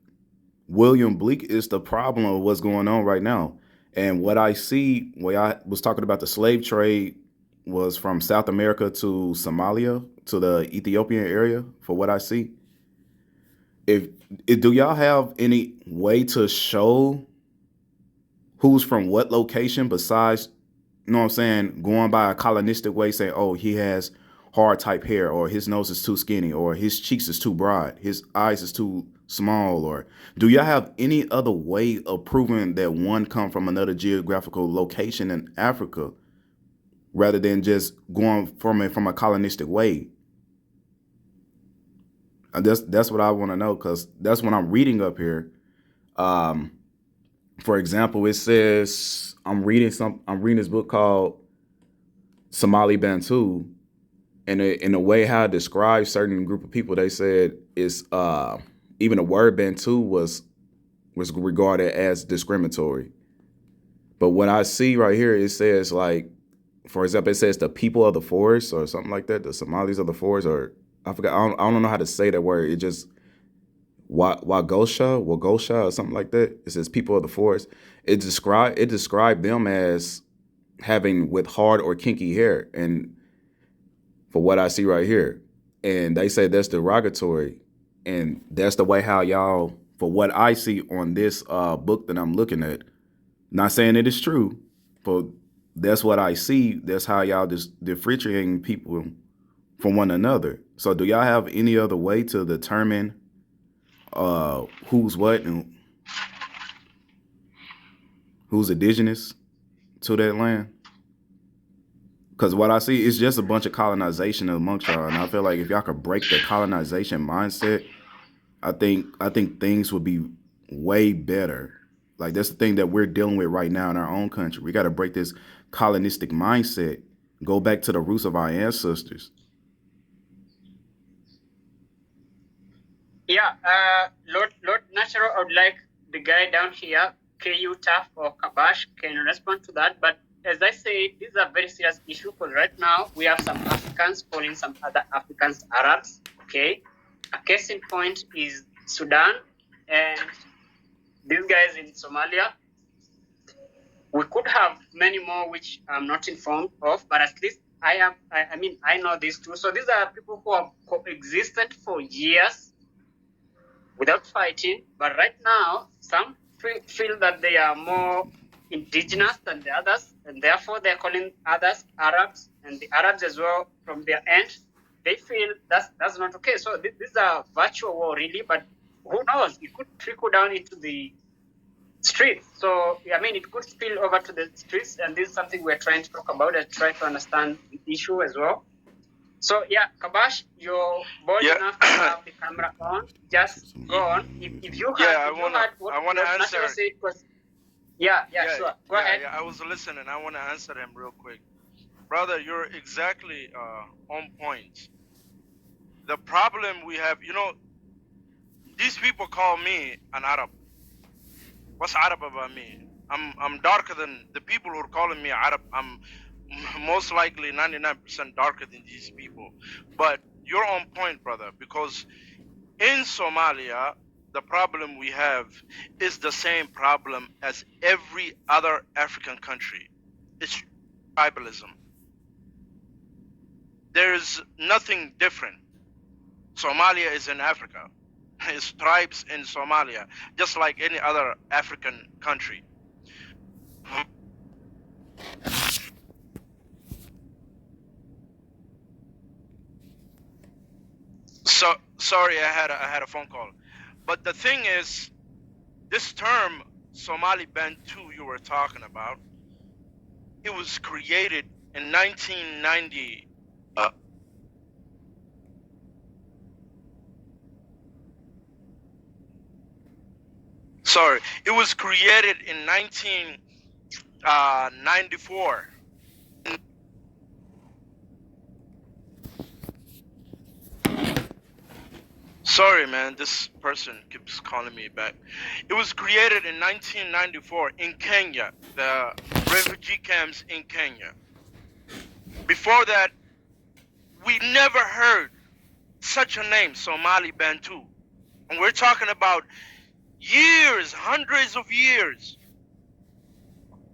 William Bleak is the problem of what's going on right now. And what I see, where I was talking about the slave trade was from South America to Somalia, to the Ethiopian area, for what I see. If do y'all have any way to show who's from what location besides, you know what I'm saying, going by a colonistic way, saying, oh, he has hard type hair, or his nose is too skinny, or his cheeks is too broad, his eyes is too small, or do y'all have any other way of proving that one come from another geographical location in Africa rather than just going from a colonistic way? That's what I want to know, because that's what I'm reading up here. For example, it says I'm reading this book called Somali Bantu, and in a way how it describes certain group of people, they said it's even the word Bantu was regarded as discriminatory. But what I see right here, it says, like, for example, it says the people of the forest or something like that, the Somalis of the forest, or I forgot, I don't know how to say that word. It just Wagosha or something like that. It says people of the forest. It described them as having with hard or kinky hair, and for what I see right here, and they say that's derogatory, and that's the way how y'all, for what I see on this book that I'm looking at, not saying it is true, but that's what I see. That's how y'all just differentiating people from one another. So do y'all have any other way to determine who's what and who's indigenous to that land? Because what I see is just a bunch of colonization amongst y'all, and I feel like if y'all could break the colonization mindset, I think things would be way better. Like that's the thing that we're dealing with right now in our own country. We got to break this colonistic mindset, go back to the roots of our ancestors. Yeah, Lord Natural, I would like the guy down here, KU Taf or Kabash, can respond to that. But as I say, this is a very serious issue, because right now we have some Africans calling some other Africans Arabs. Okay, a case in point is Sudan, and these guys in Somalia. We could have many more which I'm not informed of, but at least I know these two. So these are people who have coexisted for years without fighting, but right now some feel that they are more indigenous than the others, and therefore they're calling others Arabs, and the Arabs as well from their end, they feel that's not okay. So this is a virtual war really, but who knows? It could trickle down into the streets. So I mean, it could spill over to the streets, and this is something we're trying to talk about and try to understand the issue as well. So yeah, Kabash, you're bold enough to have the camera on. Just go on. If you had, I want to answer. Yeah, sure. Go ahead. Yeah, I was listening. I want to answer him real quick, brother. You're exactly on point. The problem we have, these people call me an Arab. What's Arab about me? I'm darker than the people who are calling me Arab. I'm most likely 99% darker than these people. But you're on point, brother, because in Somalia, the problem we have is the same problem as every other African country. It's tribalism. There's nothing different. Somalia is in Africa. It's tribes in Somalia, just like any other African country. So sorry, I had a phone call. But the thing is, this term Somali Bantu you were talking about, it was created in 1990. Sorry, it was created in 1994. Sorry, man, this person keeps calling me back. It was created in 1994 in Kenya, the refugee camps in Kenya. Before that, we never heard such a name, Somali Bantu. And we're talking about years, hundreds of years.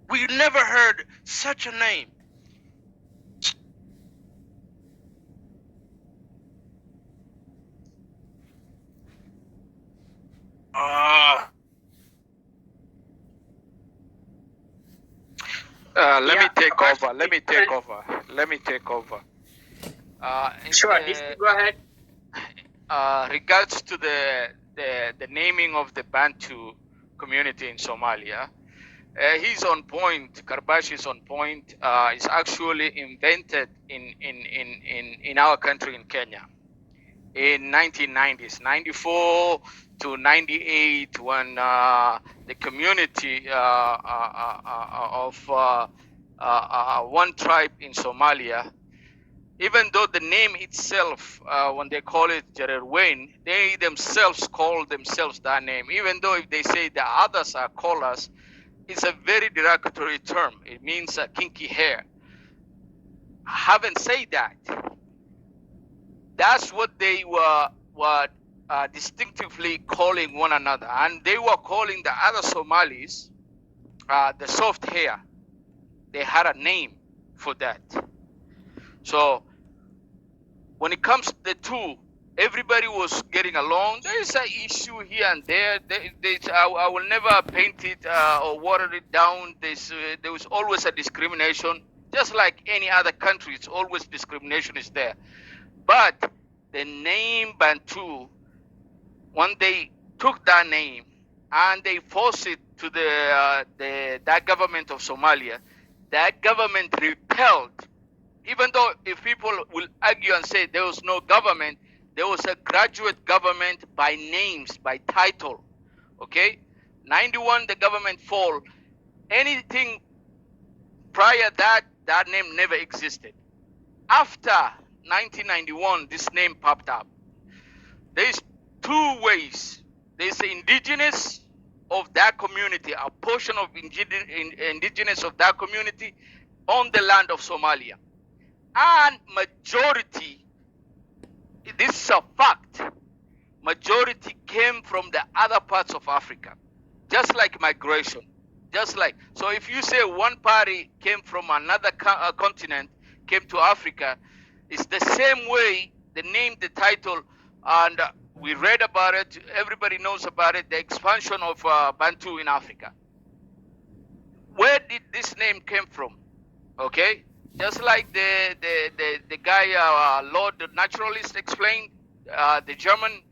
We never heard such a name. Let me take over. Sure, go ahead. Regards to the naming of the Bantu community in Somalia, he's on point. Karbash is on point. It's actually invented in our country in Kenya in 1990s, 94 to 98, when the community of one tribe in Somalia, even though the name itself, when they call it Jarerwain, they themselves call themselves that name. Even though if they say the others are callers, it's a very derogatory term. It means kinky hair. Having said that, that's what they were distinctively calling one another. And they were calling the other Somalis the soft hair. They had a name for that. So when it comes to the two, everybody was getting along. There is an issue here and there. I will never paint it or water it down. There was always a discrimination. Just like any other country, it's always discrimination is there. But the name Bantu, when they took that name and they forced it to that government of Somalia, that government repelled. Even though if people will argue and say there was no government, there was a graduate government by names, by title. Okay? 91, the government fall. Anything prior that name never existed. After 1991, this name popped up. There's two ways. There's the indigenous of that community, a portion of indigenous of that community on the land of Somalia. And majority, this is a fact, majority came from the other parts of Africa, just like migration. Just like, so if you say one party came from another continent, came to Africa, it's the same way they named the title, and we read about it, everybody knows about it, the expansion of Bantu in Africa. Where did this name came from? Okay, just like the guy, Lord the Naturalist explained, the German,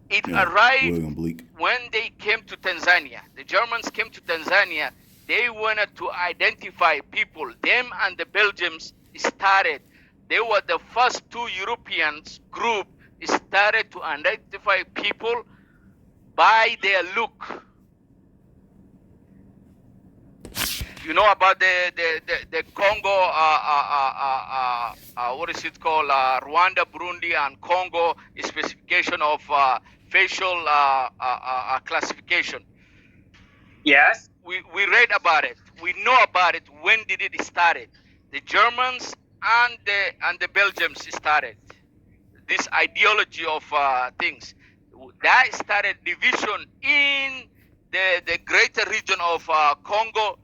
it arrived William Bleak. when they came to Tanzania. The Germans came to Tanzania. They wanted to identify people. Them and the Belgians started. They were the first two Europeans group started to identify people by their look. You know about the Congo, what is it called? Rwanda, Burundi, and Congo specification of facial classification. Yes. We read about it. We know about it. When did it start? The Germans and the Belgians started this ideology of things. That started division in the greater region of Congo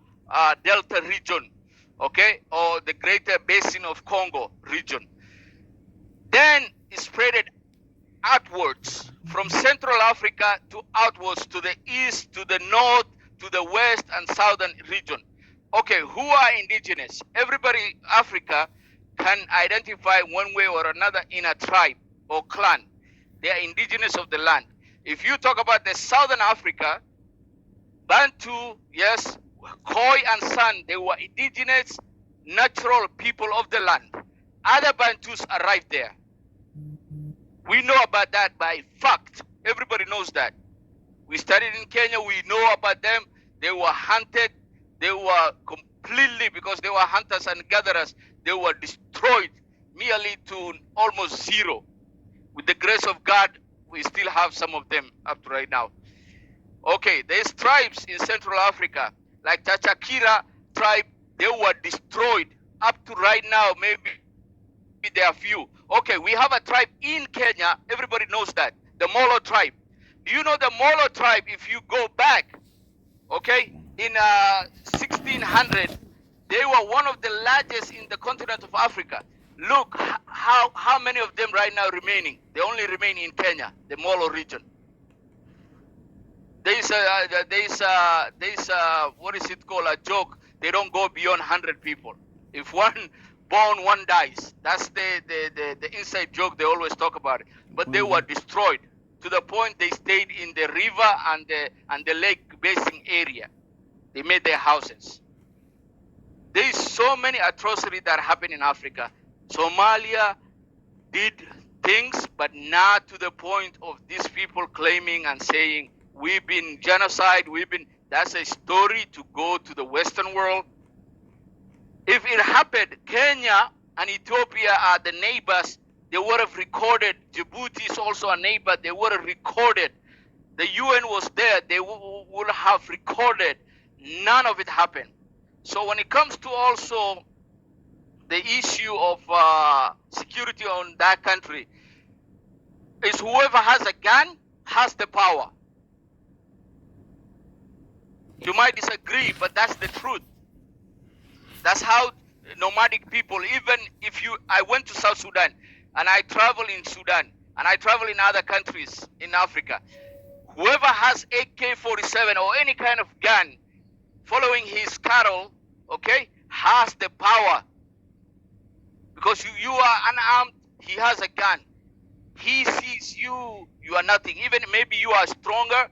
Delta region, okay, or the greater basin of Congo region. Then it spread outwards from Central Africa to outwards to the east, to the north, to the west and southern region. Okay, who are indigenous? Everybody, Africa, can identify one way or another in a tribe or clan. They are indigenous of the land. If you talk about the Southern Africa, Bantu, yes, Khoi and San, they were indigenous, natural people of the land. Other Bantus arrived there. We know about that by fact. Everybody knows that. We studied in Kenya, we know about them. They were hunted. They were completely, because they were hunters and gatherers, they were destroyed merely to almost zero. With the grace of God, we still have some of them up to right now. Okay, there's tribes in Central Africa, like Chachakira tribe, they were destroyed. Up to right now, maybe there are few. Okay, we have a tribe in Kenya, everybody knows that, the Molo tribe. Do you know the Molo tribe, if you go back, okay, in 1600, they were one of the largest in the continent of Africa. Look how many of them right now remaining. They only remain in Kenya, the Molo region. There's what is it called, a joke, they don't go beyond 100 people. If one born, one dies. That's the inside joke, they always talk about it. But they were destroyed to the point they stayed in the river and the lake basin area. They made their houses. There is so many atrocities that happen in Africa. Somalia did things, but not to the point of these people claiming and saying, we've been genocide, that's a story to go to the Western world. If it happened, Kenya and Ethiopia are the neighbors, they would have recorded. Djibouti is also a neighbor, they would have recorded. The UN was there, they would have recorded. None of it happened. So when it comes to also the issue of security on that country, is whoever has a gun has the power. You might disagree, but that's the truth. That's how nomadic people, even if I went to South Sudan and I travel in Sudan and I travel in other countries in Africa, whoever has AK-47 or any kind of gun following his cattle, okay, has the power. Because you are unarmed, he has a gun. He sees you are nothing. Even maybe you are stronger,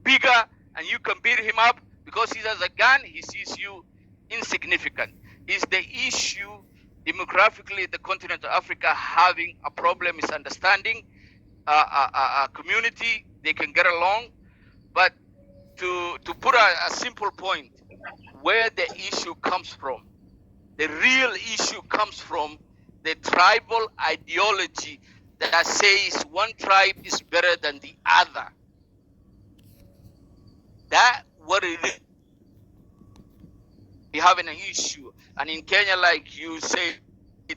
bigger, and you can beat him up. Because he has a gun, he sees you insignificant. Is the issue demographically the continent of Africa having a problem, misunderstanding, a community, they can get along. But to put a simple point, where the issue comes from, the real issue comes from the tribal ideology that says one tribe is better than the other. That what it is. We having an issue, and in Kenya, like you say,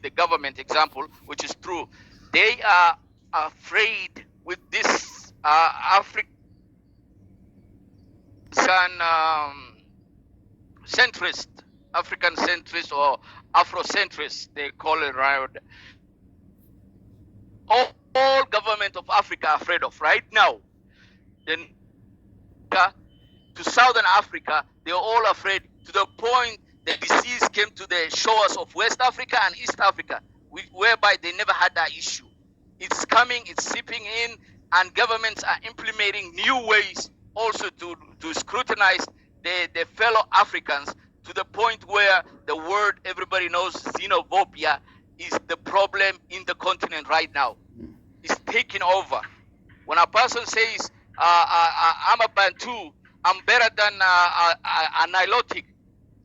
the government example, which is true, they are afraid with this African centrist, African centrist or Afrocentrist, they call it around. All government of Africa are afraid of right now. Then to Southern Africa, they're all afraid to the point the disease came to the shores of West Africa and East Africa, whereby they never had that issue. It's coming, it's seeping in, and governments are implementing new ways also to scrutinize the fellow Africans to the point where the word everybody knows, xenophobia, is the problem in the continent right now. It's taking over. When a person says, I'm a Bantu, I'm better than a Nilotic,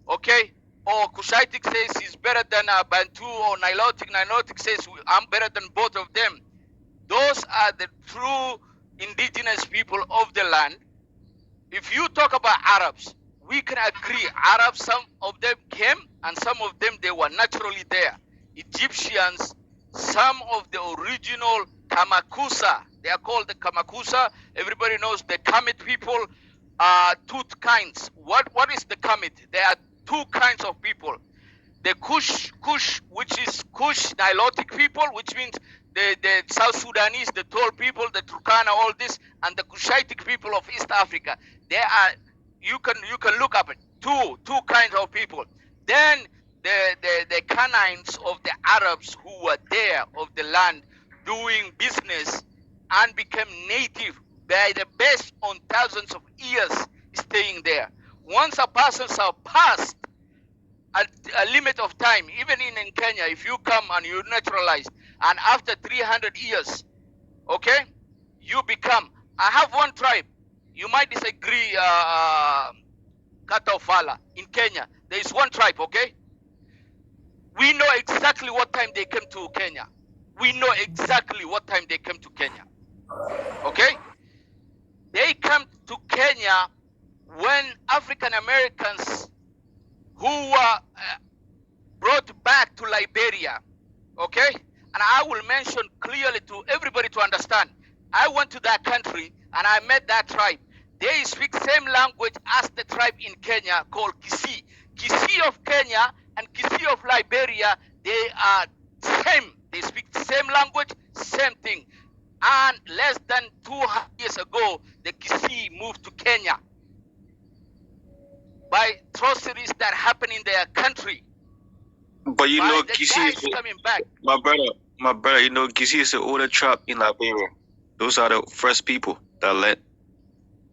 okay? Or Cushitic says he's better than a Bantu or Nilotic. Nilotic says I'm better than both of them. Those are the true indigenous people of the land. If you talk about Arabs, we can agree Arabs, some of them came and some of them, they were naturally there. Egyptians, some of the original Kamakusa, they are called the Kamakusa. Everybody knows the Kemet people are two kinds. What is the Kemet? There are two kinds of people. The Kush, which is Kush Nilotic people, which means the South Sudanese, the Tol people, the Turkana, all this, and the Kushitic people of East Africa. There are, you can look up two kinds of people. Then the canines of the Arabs who were there of the land doing business and became native by the best on thousands of years staying there. Once a person surpassed a limit of time, even in Kenya, if you come and you naturalize, and after 300 years, okay, you become, I have one tribe, you might disagree, Katofala in Kenya, there is one tribe, okay? We know exactly what time they came to Kenya. We know exactly what time they came to Kenya, okay? They come to Kenya when African Americans who were brought back to Liberia, okay? And I will mention clearly to everybody to understand. I went to that country and I met that tribe. They speak same language as the tribe in Kenya called Kisii. Kisii of Kenya and Kisii of Liberia, they are same. They speak the same language, same thing. And less than 200 years ago, the Kisii moved to Kenya by atrocities that happen in their country. But you By know, the Kisii is guys coming back. my brother. You know, Kisii is the older tribe in Liberia. Those are the first people that led.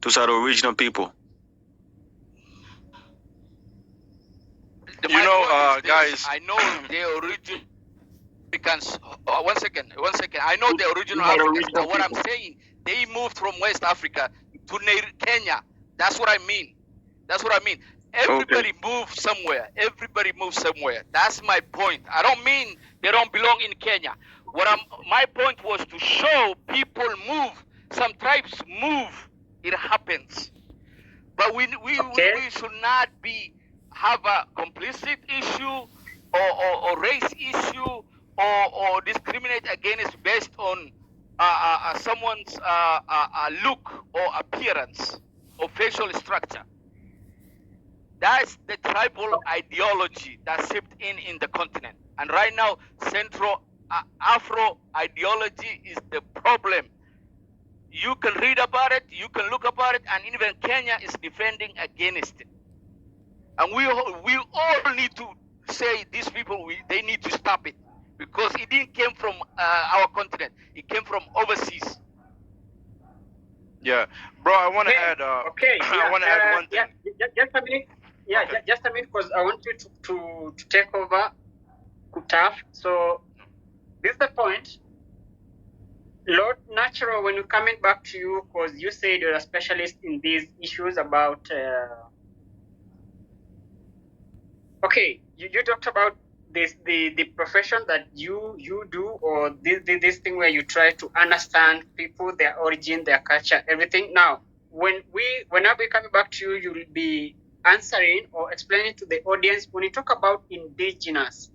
Those are the original people. You know, guys. I know the original Africans. One second. I know the original Those are the Africans. original Now, what I'm people. saying, they moved from West Africa to Kenya. That's what I mean. Everybody moves somewhere. That's my point. I don't mean they don't belong in Kenya. My point was to show people move. Some tribes move. It happens. But we should not have a complicit issue or race issue or discriminate against based on someone's look or appearance or facial structure. That's the tribal ideology that seeped in the continent. And right now, Central Afro ideology is the problem. You can read about it, you can look about it, and even Kenya is defending against it. And we all need to say these people, they need to stop it. Because it didn't come from our continent. It came from overseas. Yeah, bro, I want to add. I want to add one thing. Just a minute. Yeah, Okay. just a minute, because I want you to take over, Kutaf. So this is the point. Lord Natural, when we're coming back to you, because you said you're a specialist in these issues about. Okay, you talked about the profession that you do, or this thing where you try to understand people, their origin, their culture, everything. Now, whenever we come back to you, you will be answering or explaining to the audience when you talk about indigenous,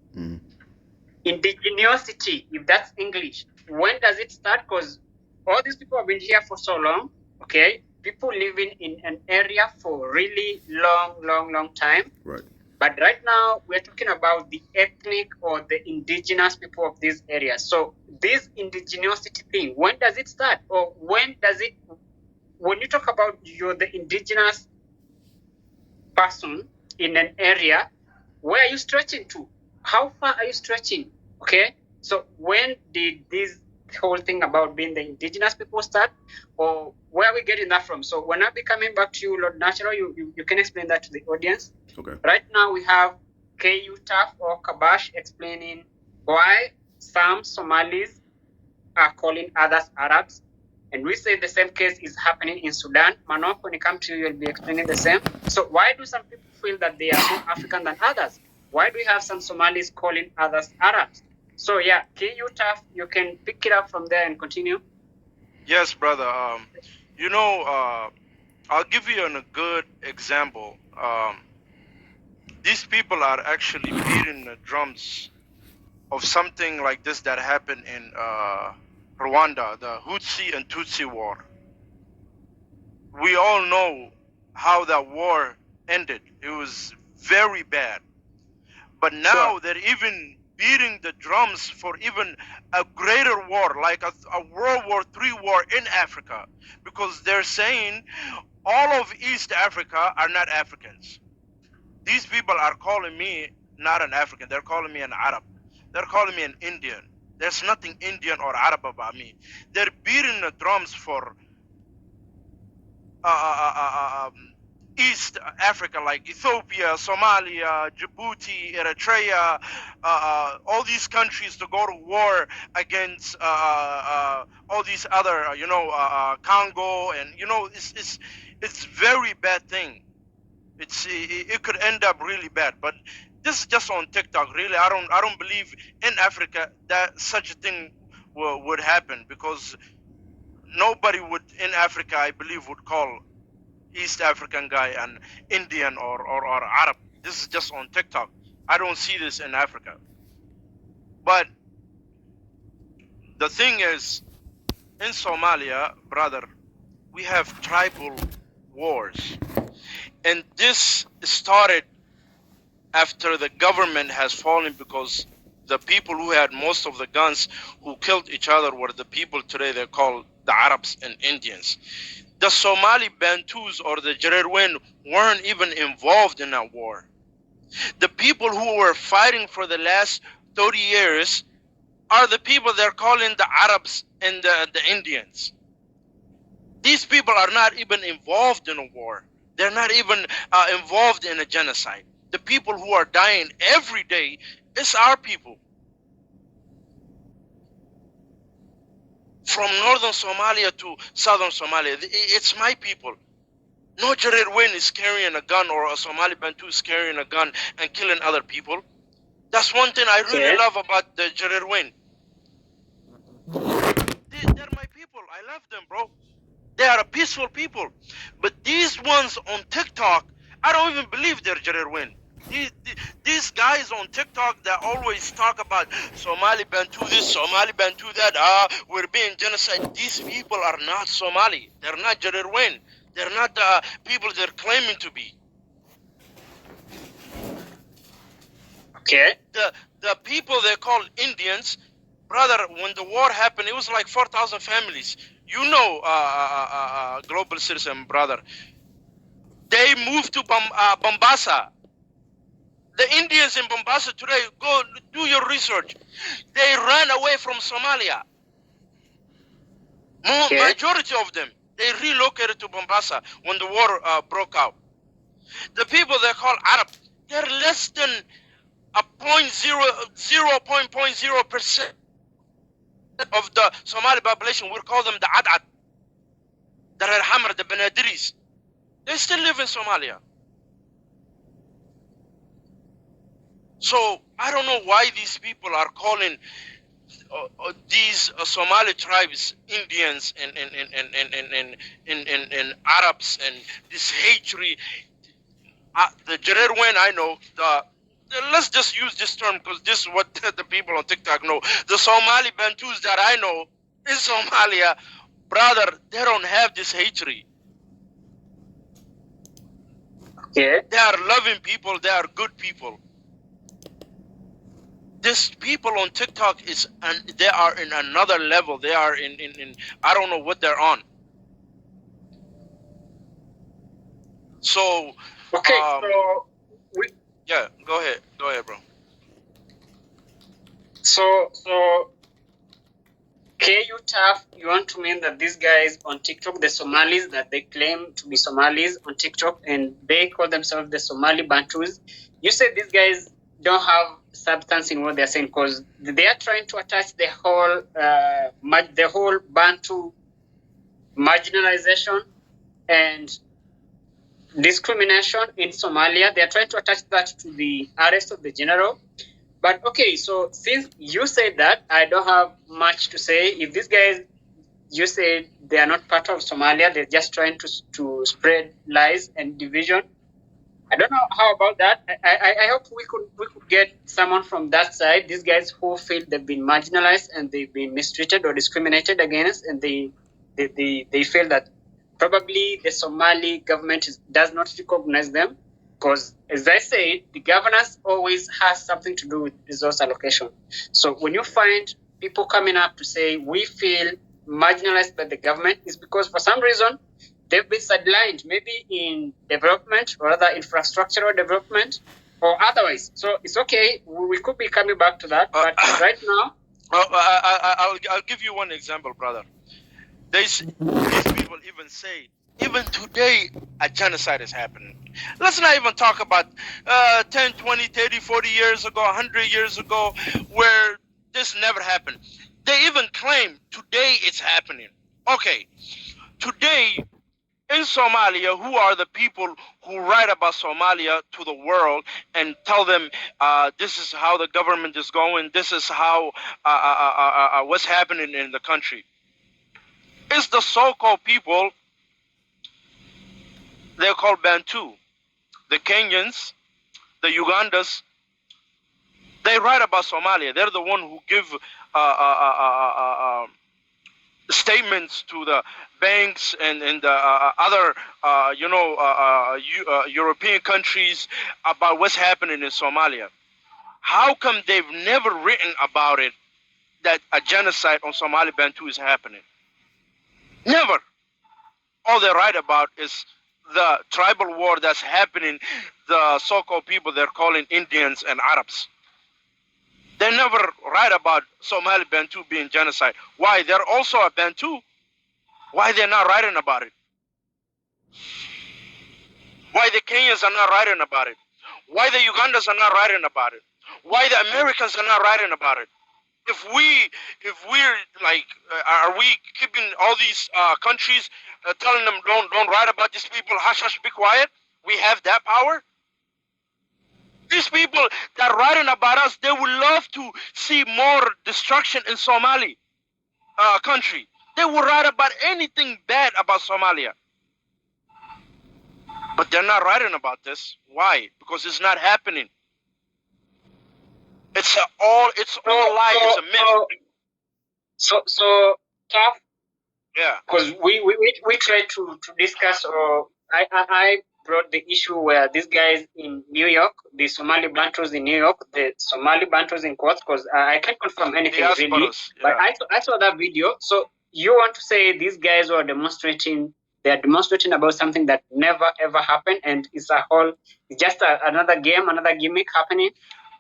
indigeneosity, if that's English. when does it start? Because all these people have been here for so long, okay? People living in an area for really long time. Right. But right now, we're talking about the ethnic or the indigenous people of these areas. So this indigeneity thing, when does it start? Or when you talk about you're the indigenous person in an area, where are you stretching to? How far are you stretching? Okay. So when did this whole thing about being the indigenous people start, or where are we getting that from? So when I be coming back to you, Lord Natural, you can explain that to the audience. Okay. Right now we have KU Taf or Kabash explaining why some Somalis are calling others Arabs. And we say the same case is happening in Sudan. Manok, when it comes to you, you'll be explaining the same. So why do some people feel that they are more African than others? Why do we have some Somalis calling others Arabs? So yeah, KU Taf, you can pick it up from there and continue. Yes, brother. I'll give you a good example. These people are actually beating the drums of something like this that happened in Rwanda, the Hutsi and Tutsi war. We all know how that war ended. It was very bad. But now they're even beating the drums for even a greater war, like a World War III war in Africa, because they're saying all of East Africa are not Africans. These people are calling me not an African. They're calling me an Arab. They're calling me an Indian. There's nothing Indian or Arab about me. They're beating the drums for East Africa, like Ethiopia, Somalia, Djibouti, Eritrea, all these countries to go to war against all these other, Congo, and it's very bad thing. It could end up really bad, but this is just on TikTok. Really, I don't believe in Africa that such a thing would happen, because nobody would in Africa, I believe, would call East African guy an Indian or Arab. This is just on TikTok. I don't see this in Africa. But the thing is, in Somalia, brother, we have tribal wars. And this started after the government has fallen, because the people who had most of the guns who killed each other were the people today they call the Arabs and Indians. The Somali Bantus or the Jarerwen weren't even involved in that war. The people who were fighting for the last 30 years are the people they're calling the Arabs and the Indians. These people are not even involved in a war. They're not even involved in a genocide. The people who are dying every day is our people. From northern Somalia to southern Somalia, it's my people. No Jarerwen is carrying a gun, or a Somali Bantu is carrying a gun and killing other people. That's one thing I really love about the Jarerwen. They're my people. I love them, bro. They are a peaceful people. But these ones on TikTok, I don't even believe they're Jarerwen. These guys on TikTok that always talk about Somali Bantu this, Somali Bantu that, we're being genocide. These people are not Somali. They're not Jarerwen. They're not the people they're claiming to be. Okay. The people they call Indians, brother, when the war happened, it was like 4,000 families. You know, global citizen, brother. They moved to Bombasa. The Indians in Bombasa today, go do your research. They ran away from Somalia. Majority of them, they relocated to Bombasa when the war broke out. The people they call Arab, they're less than a 0.0% of the Somali population. We call them the Adad, the Hamar, the Benadiris. They still live in Somalia. So I don't know why these people are calling these Somali tribes Indians and Arabs, and this hatred. The Jarerwen I know, let's just use this term because this is what the people on TikTok know. The Somali Bantus that I know in Somalia, brother, they don't have this hatred. Yeah. They are loving people. They are good people. This people on TikTok they are in another level. They are in I don't know what they're on. So Okay, so yeah, go ahead, bro. So KU Tough, you want to mean that these guys on TikTok, the Somalis that they claim to be Somalis on TikTok, and they call themselves the Somali Bantus. You said these guys don't have substance in what they're saying because they are trying to attach the whole Bantu marginalization and discrimination in Somalia. They are trying to attach that to the arrest of the general. But okay, so since you said that, I don't have much to say. If these guys, you say they are not part of Somalia, they're just trying to spread lies and division. I don't know how about that. I hope we could get someone from that side. These guys who feel they've been marginalized and they've been mistreated or discriminated against, and they feel that probably the Somali government does not recognize them. Because, as I say, the governance always has something to do with resource allocation. So when you find people coming up to say we feel marginalized by the government, is because for some reason they've been sidelined, maybe in development or other infrastructural development or otherwise. So it's okay. We could be coming back to that, but right now. I'll give you one example, brother. These people even say, even today, a genocide is happening. Let's not even talk about 10, 20, 30, 40 years ago, 100 years ago, where this never happened. They even claim today it's happening. Okay, today in Somalia, who are the people who write about Somalia to the world and tell them this is how the government is going, this is how what's happening in the country? It's the so-called people, they're called Bantu. The Kenyans, the Ugandans, they write about Somalia. They're the one who give statements to the banks and other European countries about what's happening in Somalia. How come they've never written about it, that a genocide on Somali Bantu is happening? Never. All they write about is the tribal war that's happening, the so-called people they're calling Indians and Arabs. They never write about Somali Bantu being genocide. Why? They're also a Bantu. Why they're not writing about it? Why the Kenyans are not writing about it? Why the Ugandans are not writing about it? Why the Americans are not writing about it? If we're like, are we keeping all these countries telling them don't write about these people, hush hush, be quiet? We have that power. These people that are writing about us, they would love to see more destruction in Somali country. They will write about anything bad about Somalia. But they're not writing about this. Why? Because it's not happening. It's all lie. It's a myth. So tough. Yeah. Because we tried to discuss, or I brought the issue where these guys in New York, the Somali Bantus in New York, the Somali Bantus in quotes, because I can't confirm anything really. Yeah. But I saw that video. So you want to say these guys were demonstrating? They're demonstrating about something that never ever happened, and it's just another game, another gimmick happening.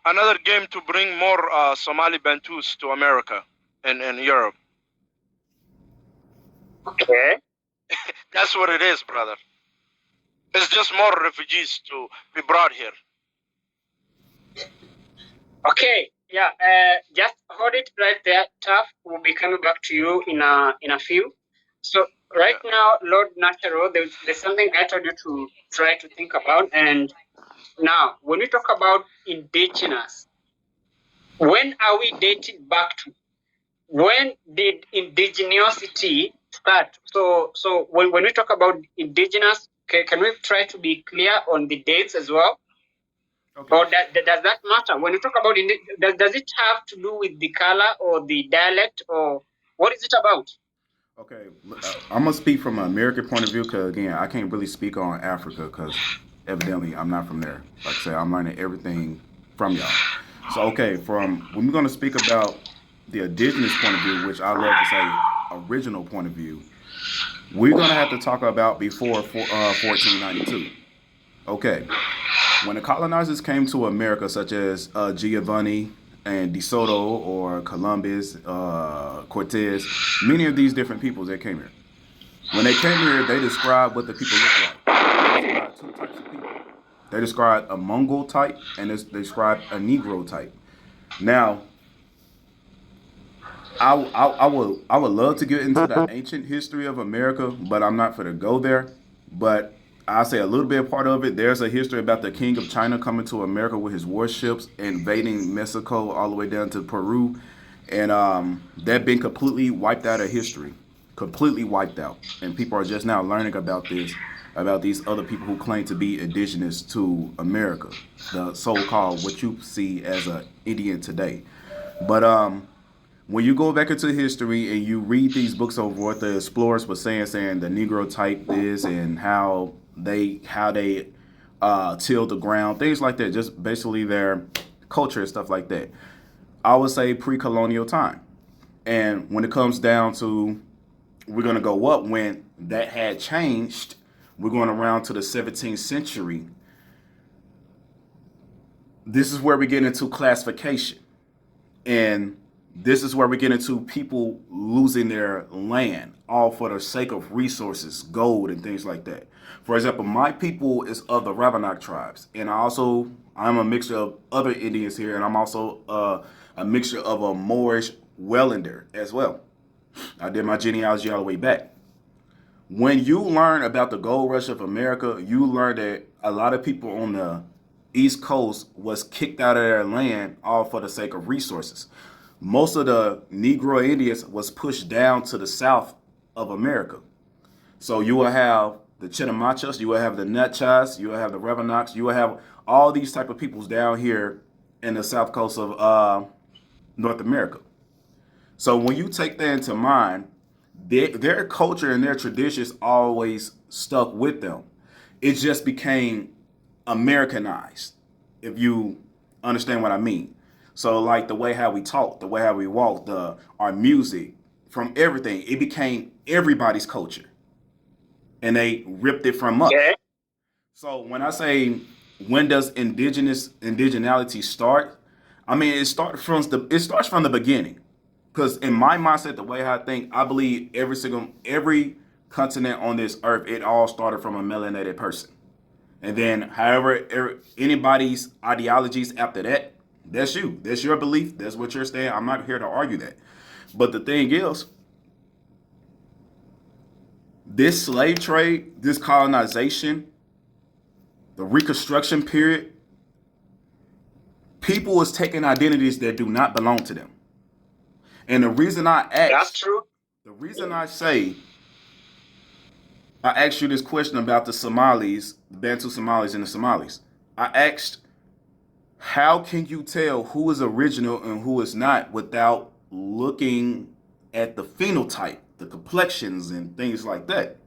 Another game to bring more Somali Bantus to America and Europe. Okay. That's what it is, brother. It's just more refugees to be brought here. Okay. Yeah. Just hold it right there, Tough. We'll be coming back to you in a few. So right now, Lord Natural, there's something I told you to try to think about. And now, when we talk about indigenous, when are we dated back to? When did indigeneity start? So when we talk about indigenous, can we try to be clear on the dates as well? Okay. Or does that matter? When you talk about does it have to do with the color or the dialect, or what is it about? Okay, I'm gonna speak from an American point of view because again, I can't really speak on Africa because evidently I'm not from there. Like I said, I'm learning everything from y'all. So okay, from when we're gonna speak about the indigenous point of view, which I love to say original point of view, we're gonna have to talk about before 1492. Okay, when the colonizers came to America, such as Giovanni and De Soto or Columbus, Cortez, many of these different peoples that came here. When they came here, they described what the people look like. They described two types of people. They described a Mongol type and they described a Negro type. Now, I would love to get into the ancient history of America, but I'm not going to go there. But I'll say a little bit part of it. There's a history about the king of China coming to America with his warships, invading Mexico all the way down to Peru, and that been completely wiped out of history, completely wiped out. And people are just now learning about this, about these other people who claim to be indigenous to America, the so-called what you see as a Indian today. But when you go back into history and you read these books of what the explorers were saying the Negro type this and how they tilled the ground, things like that, just basically their culture and stuff like that. I would say pre-colonial time. And when it comes down to, we're gonna go up when that had changed. We're going around to the 17th century. This is where we get into classification. And this is where we get into people losing their land, all for the sake of resources, gold, and things like that. For example, my people is of the Rabanak tribes, and I'm a mixture of other Indians here, and I'm also a mixture of a Moorish Wellander as well. I did my genealogy all the way back. When you learn about the gold rush of America, you learn that a lot of people on the East Coast was kicked out of their land all for the sake of resources. Most of the Negro Indians was pushed down to the south of America. So you will have the Chinamachas, you will have the Natchez, you will have the Ravanaks, you will have all these type of peoples down here in the south coast of North America. So when you take that into mind, their culture and their traditions always stuck with them. It just became Americanized, if you understand what I mean. So like the way how we talk, the way how we walk, our music, from everything, it became everybody's culture. And they ripped it from us. Yeah. So when I say when does indigeneity start? I mean it starts from the beginning. Because in my mindset, the way I think, I believe every continent on this earth, it all started from a melanated person. And then, however, anybody's ideologies after that, that's you. That's your belief. That's what you're saying. I'm not here to argue that. But the thing is, this slave trade, this colonization, the Reconstruction period, people is taking identities that do not belong to them. And the reason I ask, That's true. the reason I say, I asked you this question about the Somalis, the Bantu Somalis and the Somalis. I asked, how can you tell who is original and who is not without looking at the phenotype, the complexions and things like that?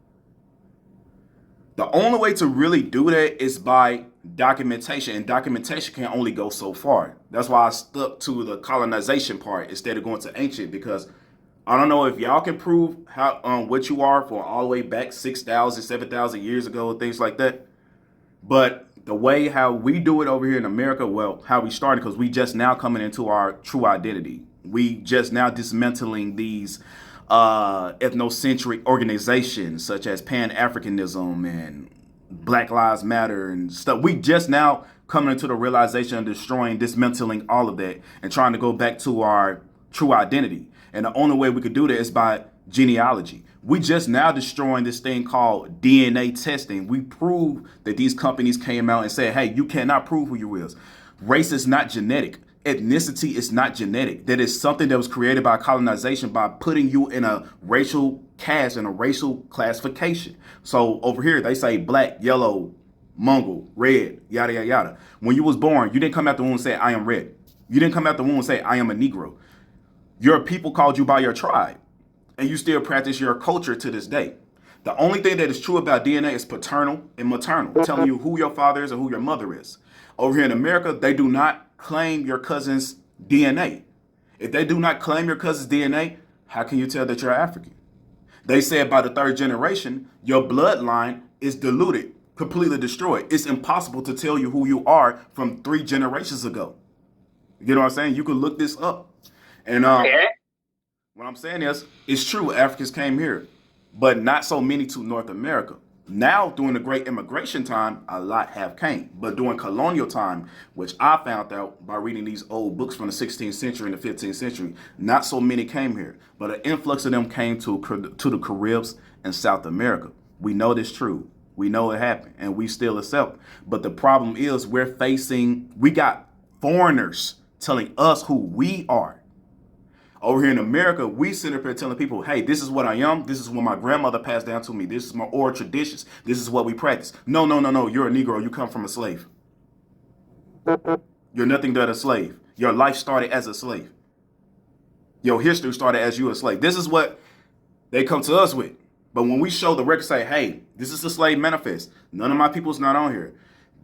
The only way to really do that is by documentation, and documentation can only go so far. That's why I stuck to the colonization part instead of going to ancient, because I don't know if y'all can prove how what you are for all the way back 6,000, 7,000 years ago, things like that. But the way how we do it over here in America, well, how we started, because we just now coming into our true identity. We just now dismantling these ethnocentric organizations such as Pan-Africanism and Black Lives Matter and stuff. We just now coming into the realization of destroying, dismantling all of that and trying to go back to our true identity. And the only way we could do that is by genealogy. We just now destroying this thing called DNA testing. We prove that these companies came out and said, hey, you cannot prove who you is. Race is not genetic. Ethnicity is not genetic. That is something that was created by colonization by putting you in a racial caste and a racial classification. So over here, they say black, yellow, Mongol, red, yada, yada, yada. When you was born, you didn't come out the womb and say, I am red. You didn't come out the womb and say, I am a Negro. Your people called you by your tribe, and you still practice your culture to this day. The only thing that is true about DNA is paternal and maternal, telling you who your father is and who your mother is. Over here in America, they do not claim your cousin's DNA. If they do not claim your cousin's DNA, how can you tell that you're African? They said by the third generation, your bloodline is diluted, completely destroyed. It's impossible to tell you who you are from 3 generations ago. You know what I'm saying? You can look this up. And what I'm saying is, it's true, Africans came here, but not so many to North America. Now, during the Great Immigration time, a lot have came. But during colonial time, which I found out by reading these old books from the 16th century and the 15th century, not so many came here. But an influx of them came to the Caribs and South America. We know this true. We know it happened, and we still accept. But the problem is we got foreigners telling us who we are. Over here in America, we sit up here telling people, hey, this is what I am. This is what my grandmother passed down to me. This is my oral traditions. This is what we practice. No. You're a Negro. You come from a slave. You're nothing but a slave. Your life started as a slave. Your history started as you a slave. This is what they come to us with. But when we show the record, say, hey, this is the slave manifest. None of my people's not on here.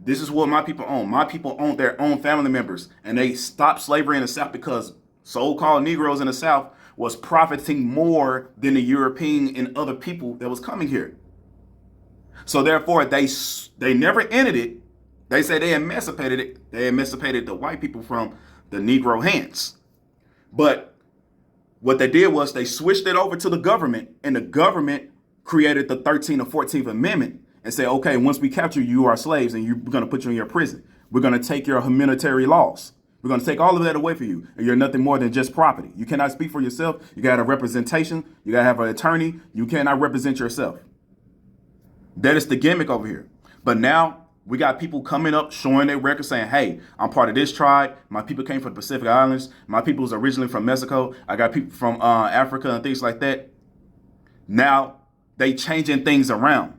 This is what my people own. My people own their own family members. And they stopped slavery in the South because so-called Negroes in the South was profiting more than the European and other people that was coming here. So therefore, they never ended it. They say they emancipated it. They emancipated the white people from the Negro hands. But what they did was they switched it over to the government, and the government created the 13th or 14th Amendment and say, okay, once we capture you, you are slaves, and we're going to put you in your prison. We're going to take your humanitarian laws. We're going to take all of that away from you, and you're nothing more than just property. You cannot speak for yourself. You got to have a representation. You got to have an attorney. You cannot represent yourself. That is the gimmick over here. But now we got people coming up, showing their record, saying, hey, I'm part of this tribe. My people came from the Pacific Islands. My people was originally from Mexico. I got people from Africa and things like that. Now they changing things around.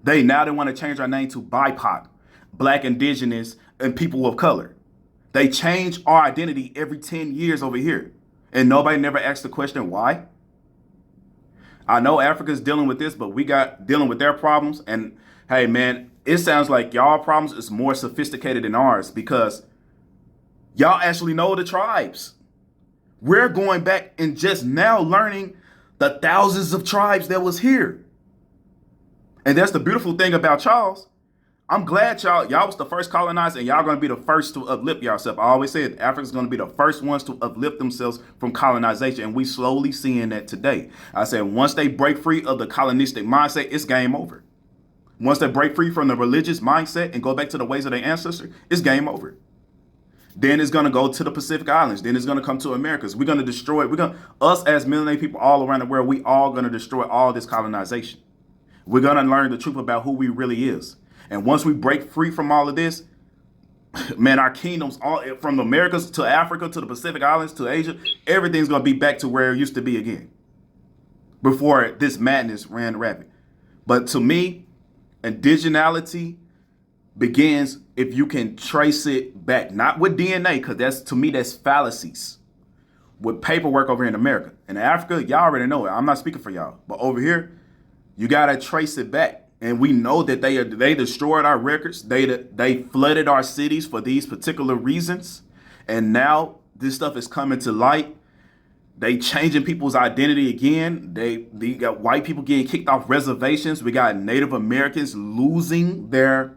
They want to change our name to BIPOC, Black, Indigenous, and people of color. They change our identity every 10 years over here. And nobody never asked the question, why? I know Africa's dealing with this, but we got dealing with their problems. And hey, man, it sounds like y'all problems is more sophisticated than ours because y'all actually know the tribes. We're going back and just now learning the thousands of tribes that was here. And that's the beautiful thing about Charles. I'm glad y'all was the first colonized, and y'all going to be the first to uplift yourself. I always said Africa's going to be the first ones to uplift themselves from colonization, and we slowly seeing that today. I said once they break free of the colonistic mindset, it's game over. Once they break free from the religious mindset and go back to the ways of their ancestors, it's game over. Then it's going to go to the Pacific Islands. Then it's going to come to Americas. We're going to destroy it. Us as melanated people all around the world, we all going to destroy all this colonization. We're going to learn the truth about who we really is. And once we break free from all of this, man, our kingdoms, all from the Americas to Africa to the Pacific Islands to Asia, everything's going to be back to where it used to be again before this madness ran rapid. But to me, indigeneity begins if you can trace it back, not with DNA, because to me, that's fallacies. With paperwork over here in America. In Africa, y'all already know it. I'm not speaking for y'all. But over here, you got to trace it back. And we know that they destroyed our records. They flooded our cities for these particular reasons. And now this stuff is coming to light. They changing people's identity again. They got white people getting kicked off reservations. We got Native Americans losing their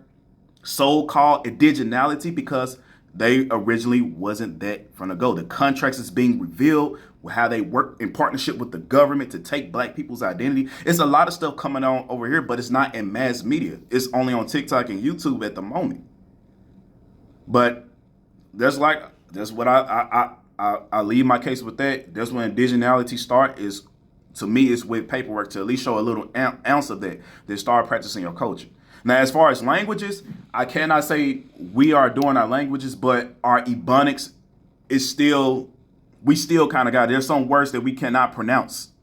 so-called indigeneity because they originally wasn't that from the go. The contracts is being revealed, how they work in partnership with the government to take black people's identity. It's a lot of stuff coming on over here, but it's not in mass media. It's only on TikTok and YouTube at the moment. But that's what I leave my case with that. That's when indigeneity start is, to me, is with paperwork to at least show a little ounce of that. Then start practicing your culture. Now, as far as languages, I cannot say we are doing our languages, but our Ebonics is still, we still kind of got, there's some words that we cannot pronounce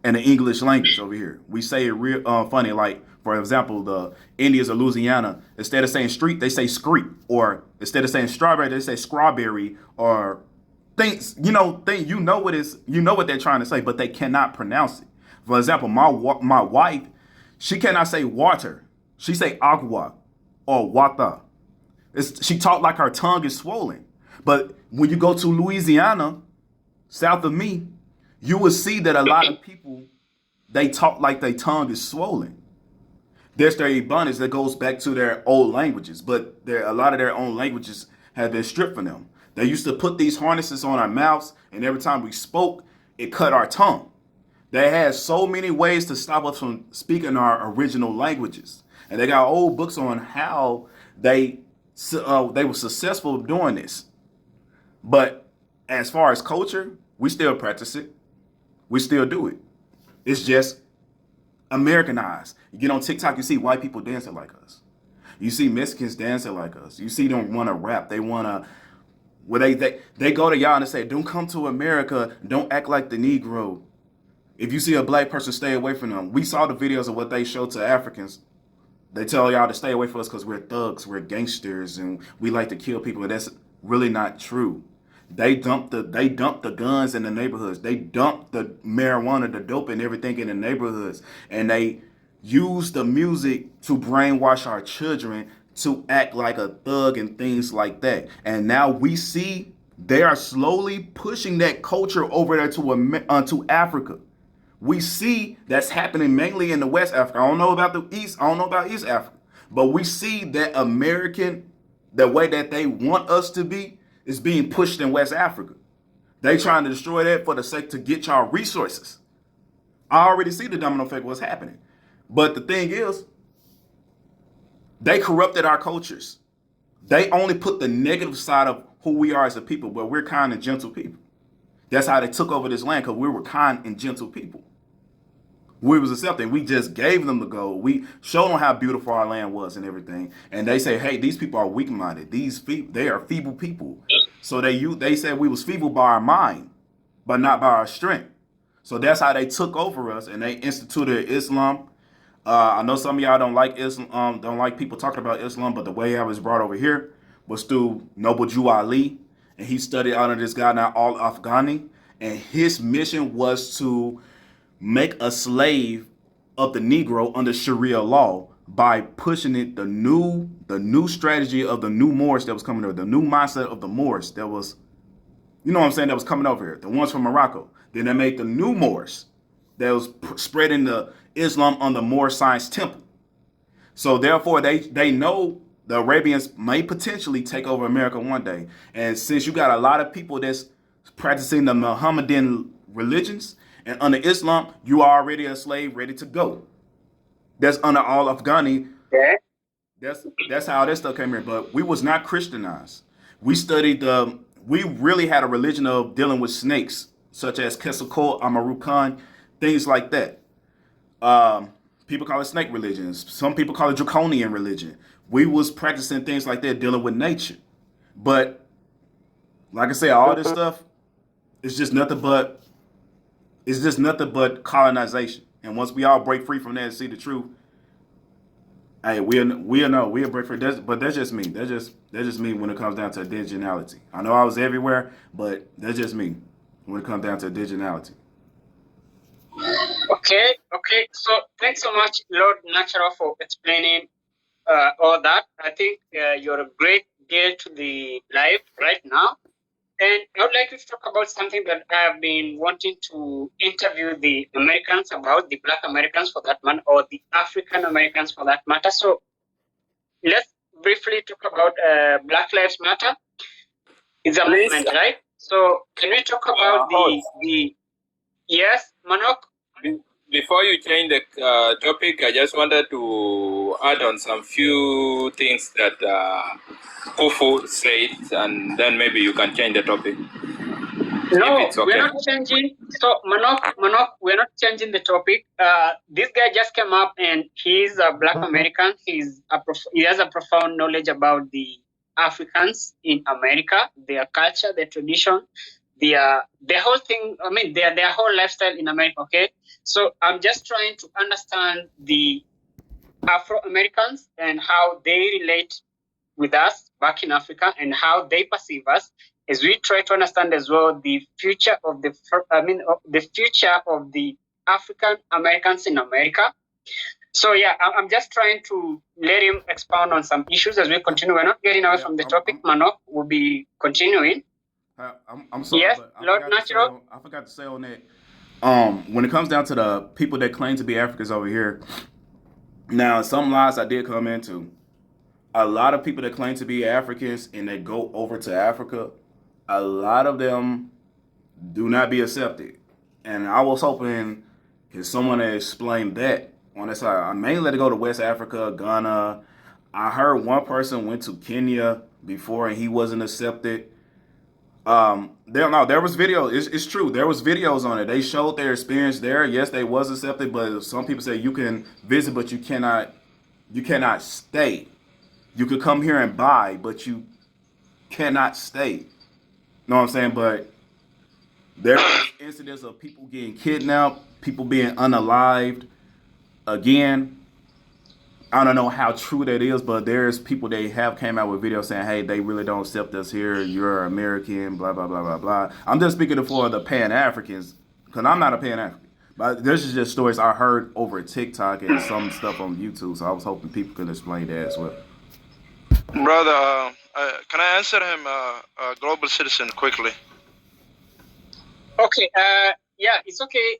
in the English language over here. We say it real funny, like, For example, the Indians of Louisiana, instead of saying street, they say screet, or instead of saying strawberry, they say strawberry, or things. You know what they're trying to say, but they cannot pronounce it. For example, my wife, she cannot say water. She say agua or wata. She talk like her tongue is swollen. But when you go to Louisiana, south of me, you will see that a lot of people, they talk like their tongue is swollen. There's their abundance that goes back to their old languages, but a lot of their own languages have been stripped from them. They used to put these harnesses on our mouths, and every time we spoke, it cut our tongue. They had so many ways to stop us from speaking our original languages, and they got old books on how they were successful doing this. But as far as culture, we still practice it. We still do it. It's just Americanized. You get on TikTok, you see white people dancing like us. You see Mexicans dancing like us. You see them want to rap. They want to, well, they go to y'all and say, don't come to America. Don't act like the Negro. If you see a black person, stay away from them. We saw the videos of what they show to Africans. They tell y'all to stay away from us because we're thugs, we're gangsters, and we like to kill people. And that's really not true. They dump the guns in the neighborhoods. They dump the marijuana, the dope, and everything in the neighborhoods. And they use the music to brainwash our children to act like a thug and things like that. And now we see they are slowly pushing that culture over there to Africa. We see that's happening mainly in the West Africa. I don't know about the East. I don't know about East Africa. But we see that the way that they want us to be, is being pushed in West Africa. They trying to destroy that for the sake to get y'all resources. I already see the domino effect what's happening. But the thing is, they corrupted our cultures. They only put the negative side of who we are as a people, but we're kind and gentle people. That's how they took over this land, because we were kind and gentle people. We was accepting. We just gave them the gold. We showed them how beautiful our land was and everything. And they say, hey, these people are weak-minded. They are feeble people. So they said we was feeble by our mind, but not by our strength. So that's how they took over us, and they instituted Islam. I know some of y'all don't like Islam, don't like people talking about Islam, but the way I was brought over here was through Noble Jew Ali, and he studied under this guy named Al-Afghani, and his mission was to make a slave of the Negro under Sharia law by pushing it the new strategy of the new Moors that was coming over, the new mindset of the Moors that was, you know what I'm saying, that was coming over here, the ones from Morocco. Then they made the new Moors that was spreading the Islam on the Moor Science Temple. So therefore, they know the Arabians may potentially take over America one day. And since you got a lot of people that's practicing the Muhammadan religions, and under Islam, you are already a slave ready to go. That's under Al-Afghani. Yeah. That's how that stuff came here. But we was not Christianized. We studied, we really had a religion of dealing with snakes, such as Quetzalcoatl, Amaru Khan, things like that. People call it snake religions. Some people call it draconian religion. We was practicing things like that, dealing with nature. But like I said, all this stuff is just nothing but colonization. And once we all break free from that and see the truth, hey, we'll break free. But that's just me. That's just me when it comes down to indigeneity. I know I was everywhere, but that's just me when it comes down to indigeneity. Okay. So thanks so much, Lord Natural, for explaining all that. I think you're a great guest to the live right now. And I would like to talk about something that I have been wanting to interview the Americans about, the Black Americans for that matter, or the African Americans for that matter. So let's briefly talk about Black Lives Matter. It's a movement, right? So can we talk about the yes, Manok? Before you change the topic, I just wanted to add on some few things that Kufu said, and then maybe you can change the topic. No, if it's okay. we're not changing. So Manok, we're not changing the topic. This guy just came up, and he's a Black American. He has a profound knowledge about the Africans in America, their culture, their tradition, their whole thing. I mean, their whole lifestyle in America. Okay, so I'm just trying to understand Afro-Americans and how they relate with us back in Africa and how they perceive us, as we try to understand as well the future of the future of the African Americans in America. So yeah, I'm just trying to let him expound on some issues as we continue. We're not getting away from the topic. Manok will be continuing. I'm sorry, Yes, but Lord Natural. I forgot to say on that. When it comes down to the people that claim to be Africans over here, now some lies I did come into. A lot of people that claim to be Africans and they go over to Africa, a lot of them do not be accepted. And I was hoping can someone explain that on this side. I mainly let it go to West Africa, Ghana. I heard one person went to Kenya before and he wasn't accepted. There was video. It's true. There was videos on it. They showed their experience there. Yes, they was accepted, but some people say you can visit, but you cannot stay. You could come here and buy, but you cannot stay. Know what I'm saying? But there was incidents of people getting kidnapped, people being unalived. Again, I don't know how true that is, but there's people they have came out with videos saying, "Hey, they really don't accept us here. You're American." Blah blah blah blah blah. I'm just speaking for the Pan Africans because I'm not a Pan African. But this is just stories I heard over TikTok and some stuff on YouTube. So I was hoping people could explain that as well. Brother, can I answer him, global citizen, quickly? Okay. Yeah, it's okay.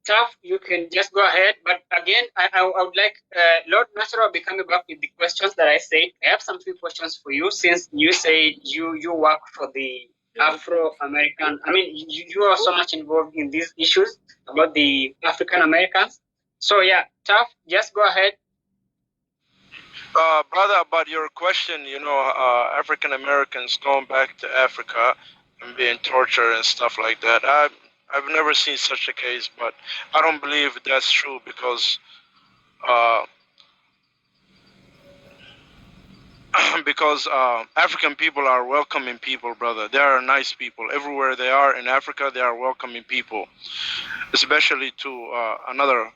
Tough, you can just go ahead. But again, I would like Lord Natural will be coming back with the questions that I said. I have some few questions for you since you say you work for the Afro-American. I mean, you are so much involved in these issues about the African Americans. So yeah, Tough, just go ahead. Brother, about your question, African Americans going back to Africa and being tortured and stuff like that. I've never seen such a case, but I don't believe that's true because African people are welcoming people, brother. They are nice people. Everywhere they are in Africa, they are welcoming people, especially to another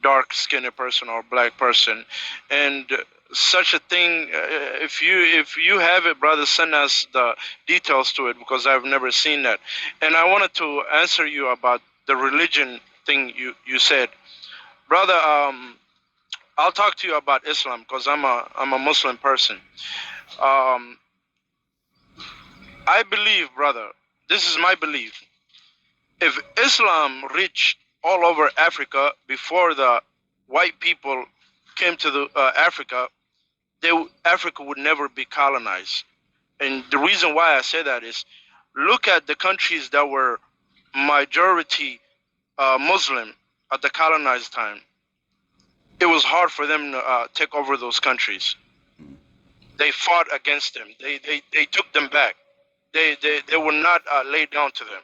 dark-skinned person or black person. And such a thing, if you have it, brother, send us the details to it because I've never seen that. And I wanted to answer you about the religion thing you said, brother. I'll talk to you about Islam because I'm a Muslim person. I believe, brother, this is my belief. If Islam reached all over Africa before the white people came to the Africa, Africa would never be colonized. And the reason why I say that is, look at the countries that were majority Muslim at the colonized time. It was hard for them to take over those countries. They fought against them. They took them back. They were not laid down to them.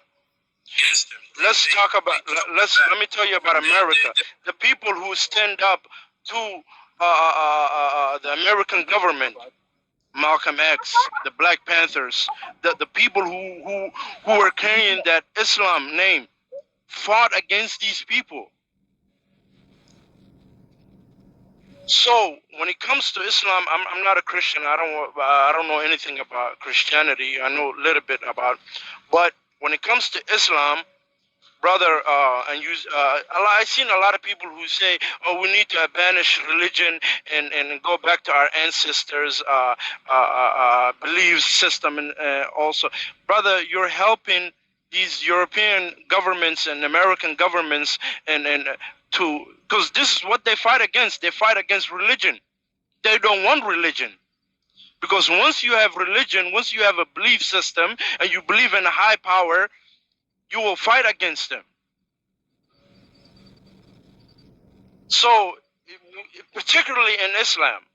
Let's talk about. Let me tell you about America. The people who stand up to the American government, Malcolm X, the Black Panthers, the people who were carrying that Islam name, fought against these people. So when it comes to Islam, I'm not a Christian. I don't know anything about Christianity. I know a little bit about, but when it comes to Islam, brother, I've seen a lot of people who say, "Oh, we need to banish religion and go back to our ancestors' belief system." And also, brother, you're helping these European governments and American governments because this is what they fight against. They fight against religion. They don't want religion. Because once you have religion, once you have a belief system and you believe in a high power, you will fight against them. So, particularly in Islam,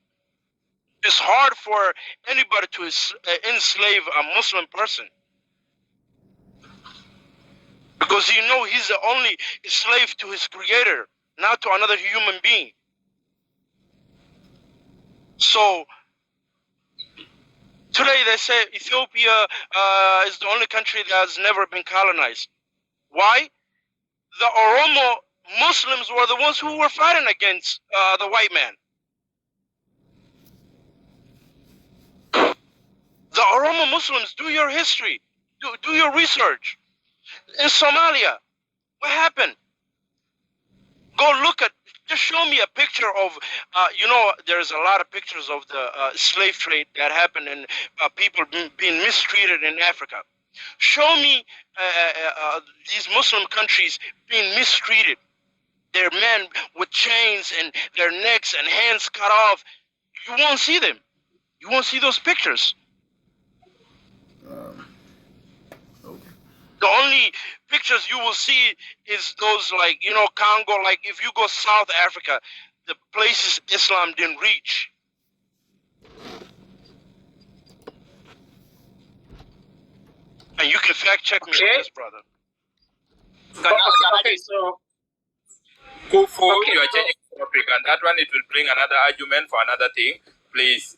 it's hard for anybody to enslave a Muslim person. Because he's the only slave to his creator, not to another human being. So today they say Ethiopia is the only country that has never been colonized. Why? The Oromo Muslims were the ones who were fighting against the white man. The Oromo Muslims, do your history, do your research. In Somalia, what happened? Go look at, just show me a picture of, there's a lot of pictures of the slave trade that happened and people being mistreated in Africa. Show me these Muslim countries being mistreated. Their men with chains and their necks and hands cut off. You won't see them. You won't see those pictures. The only pictures you will see is those Congo, like if you go South Africa, the places Islam didn't reach. And you can fact check me on this, brother. Okay, so Kufu, Okay, you are so- changing the topic, and that one it will bring another argument for another thing. Please,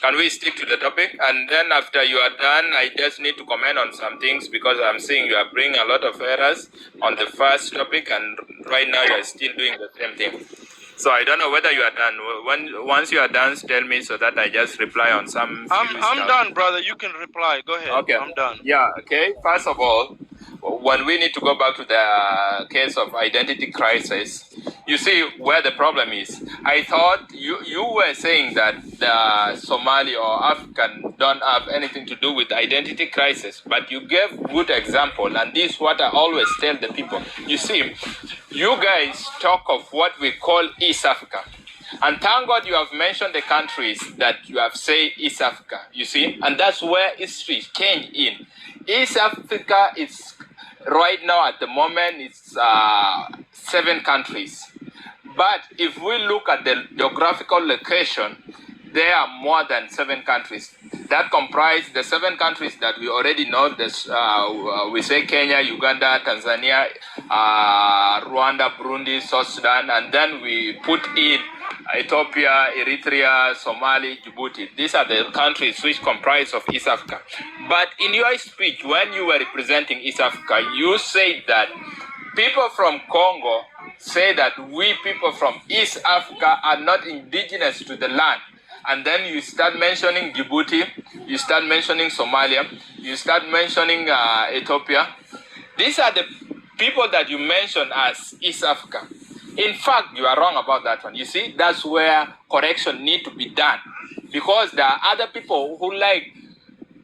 can we stick to the topic? And then after you are done, I just need to comment on some things because I'm seeing you are bringing a lot of errors on the first topic, and right now you are still doing the same thing. So I don't know whether you are done. Once you are done, tell me so that I just reply on some. I'm done, brother. You can reply. Go ahead. Okay. I'm done. Yeah, okay. First of all, when we need to go back to the case of identity crisis, you see where the problem is. I thought you were saying that the Somali or African don't have anything to do with identity crisis, but you gave good example, and this is what I always tell the people. You see, you guys talk of what we call East Africa. And thank God you have mentioned the countries that you have said East Africa, you see, and that's where history came in. East Africa is right now at the moment it's 7 countries. But if we look at the geographical location, there are more than 7 countries. That comprise the 7 countries that we already know. This, we say Kenya, Uganda, Tanzania, Rwanda, Burundi, South Sudan, and then we put in Ethiopia, Eritrea, Somalia, Djibouti. These are the countries which comprise of East Africa. But in your speech, when you were representing East Africa, you said that people from Congo say that we people from East Africa are not indigenous to the land. And then you start mentioning Djibouti, you start mentioning Somalia, you start mentioning Ethiopia. These are the people that you mention as East Africa. In fact, you are wrong about that one. You see, that's where correction need to be done. Because there are other people who like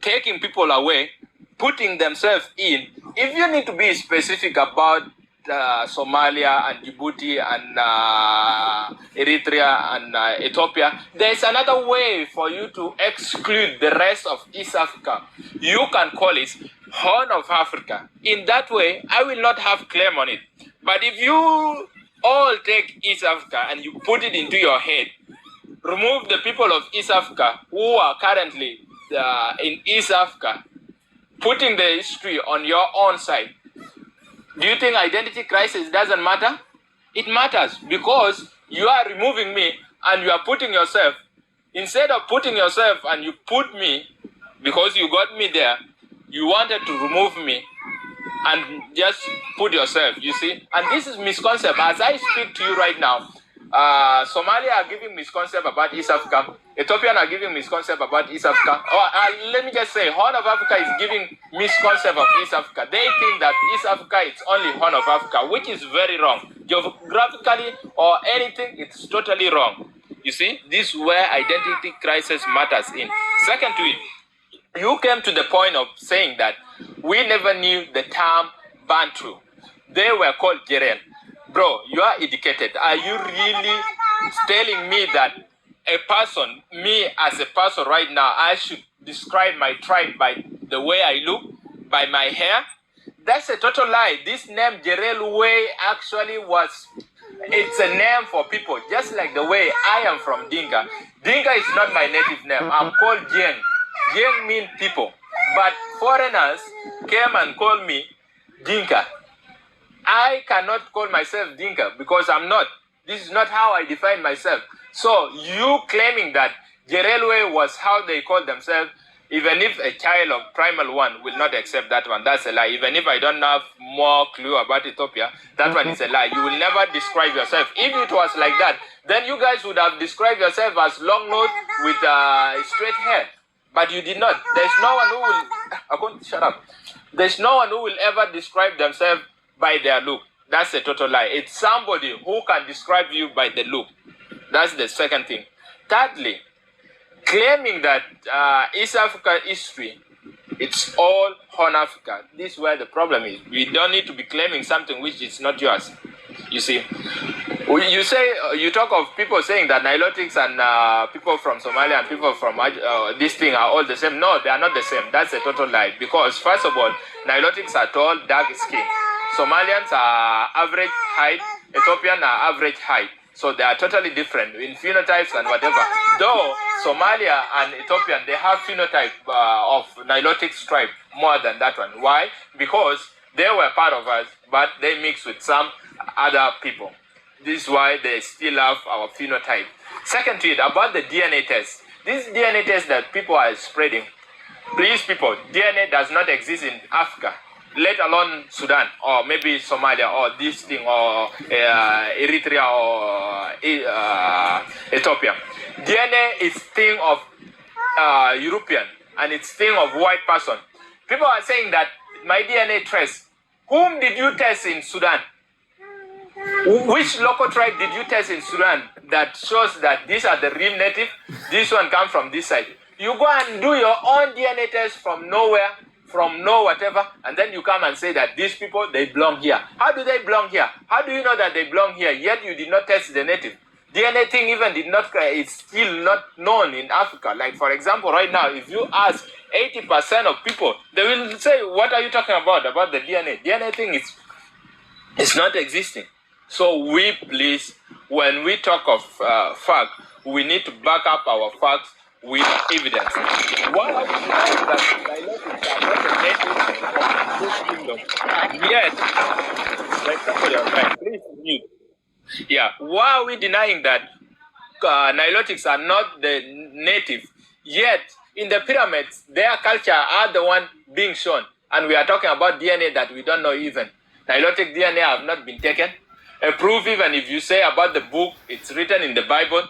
taking people away, putting themselves in. If you need to be specific about Somalia and Djibouti and Eritrea and Ethiopia, there's another way for you to exclude the rest of East Africa. You can call it Horn of Africa. In that way, I will not have claim on it. But if you all take East Africa and you put it into your head, remove the people of East Africa who are currently in East Africa, putting the history on your own side. Do you think identity crisis doesn't matter? It matters because you are removing me and you are putting yourself. Instead of putting yourself and you put me, because you got me there, you wanted to remove me and just put yourself, you see? And this is misconception. As I speak to you right now, Somalia are giving misconception about East Africa. Ethiopian are giving misconception about East Africa. Or let me just say, Horn of Africa is giving misconception of East Africa. They think that East Africa is only Horn of Africa, which is very wrong. Geographically or anything, it's totally wrong. You see, this is where identity crisis matters in. Second to it, you came to the point of saying that we never knew the term Bantu. They were called Jeren. Bro, you are educated. Are you really telling me that a person, me as a person right now, I should describe my tribe by the way I look, by my hair? That's a total lie. This name Jerel Way actually it's a name for people, just like the way I am from Dinka. Dinka is not my native name. I'm called Jeng. Jeng means people. But foreigners came and called me Dinka. I cannot call myself Dinka because I'm not. This is not how I define myself. So you claiming that Jerelwe was how they call themselves, Even if a child of primal one will not accept that one, that's a lie. Even if I don't have more clue about Ethiopia, that one is a lie. You will never describe yourself. If it was like that, then you guys would have described yourself as long nose with straight hair. But you did not. There's no one who will... I can't shut up. There's no one who will ever describe themselves by their look. That's a total lie. It's somebody who can describe you by the look. That's the second thing. Thirdly, claiming that East Africa history, it's all Horn Africa. This is where the problem is. We don't need to be claiming something which is not yours. You see, you say you talk of people saying that Nilotics and people from Somalia and people from this thing are all the same. No, they are not the same. That's a total lie. Because first of all, Nilotics are tall, dark skin. Somalians are average height. Ethiopian are average height. So they are totally different in phenotypes and whatever. Though Somalia and Ethiopian, they have phenotype of Nilotic stripe more than that one. Why? Because they were part of us, but they mixed with some other people. This is why they still have our phenotype. Second to it, about the DNA test. This DNA test that people are spreading, please people, DNA does not exist in Africa, let alone Sudan, or maybe Somalia, or this thing, or Eritrea, or Ethiopia. DNA is thing of European, and it's thing of white person. People are saying that my DNA trace. Whom did you test in Sudan? Which local tribe did you test in Sudan that shows that these are the real native? This one come from this side. You go and do your own DNA test from nowhere, from no whatever, and then you come and say that these people, they belong here. How do they belong here? How do you know that they belong here, yet you did not test the native? DNA thing even did not, it's still not known in Africa. Like for example, right now, if you ask 80% of people, they will say, what are you talking about the DNA? DNA thing is, it's not existing. So we please, when we talk of fact, we need to back up our facts with evidence. Why are we denying that Nilotics are not a native of this kingdom? Yet, like somebody on time, please mute. Yeah, why are we denying that Nilotics are not the native? Yet, in the pyramids, their culture are the one being shown. And we are talking about DNA that we don't know even. Nilotic DNA have not been taken. A proof even if you say about the book, it's written in the Bible,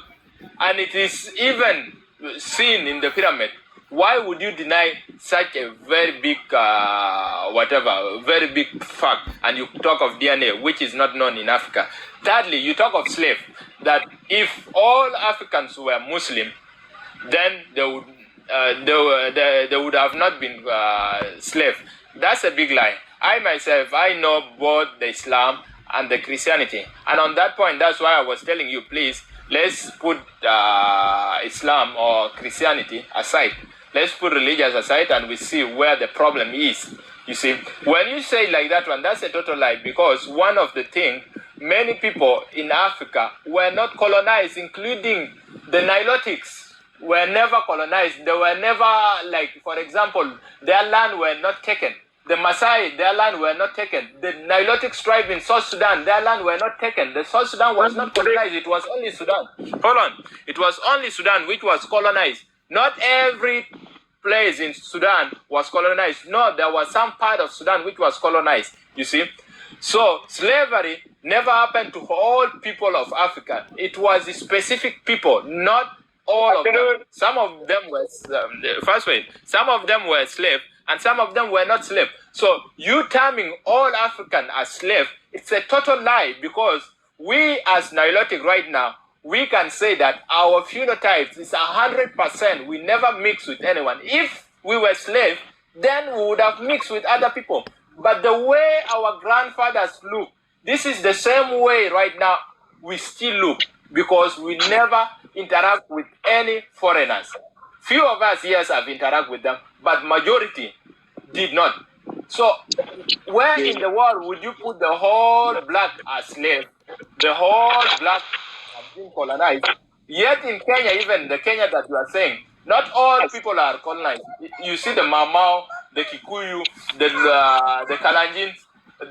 and it is even seen in the pyramid. Why would you deny such a very big, very big fact, and you talk of DNA, which is not known in Africa? Thirdly, you talk of slave, that if all Africans were Muslim, then they would have not been slave. That's a big lie. I myself, I know both the Islam and the Christianity. And on that point, that's why I was telling you, please, let's put Islam or Christianity aside. Let's put religions aside and we see where the problem is. You see, when you say like that one, that's a total lie, because one of the things, many people in Africa were not colonized, including the Nilotics were never colonized. They were never, like, for example, their land were not taken. The Maasai, their land were not taken. The Nilotic tribe in South Sudan, their land were not taken. The South Sudan was not colonized. It was only Sudan. Hold on. It was only Sudan which was colonized. Not every place in Sudan was colonized. No, there was some part of Sudan which was colonized. You see? So slavery never happened to all people of Africa. It was specific people, not all of them. Some of them were, some of them were slaves, and some of them were not slaves. So you terming all African as slaves, it's a total lie, because we as Nilotic right now, we can say that our phenotypes is 100%. We never mix with anyone. If we were slaves, then we would have mixed with other people. But the way our grandfathers look, this is the same way right now we still look, because we never interact with any foreigners. Few of us, yes, have interacted with them, but majority did not. So where in the world would you put the whole black as slave? The whole black has been colonized. Yet in Kenya, even the Kenya that you are saying, not all people are colonized. You see the Mamau, the Kikuyu, the Kalenjin, the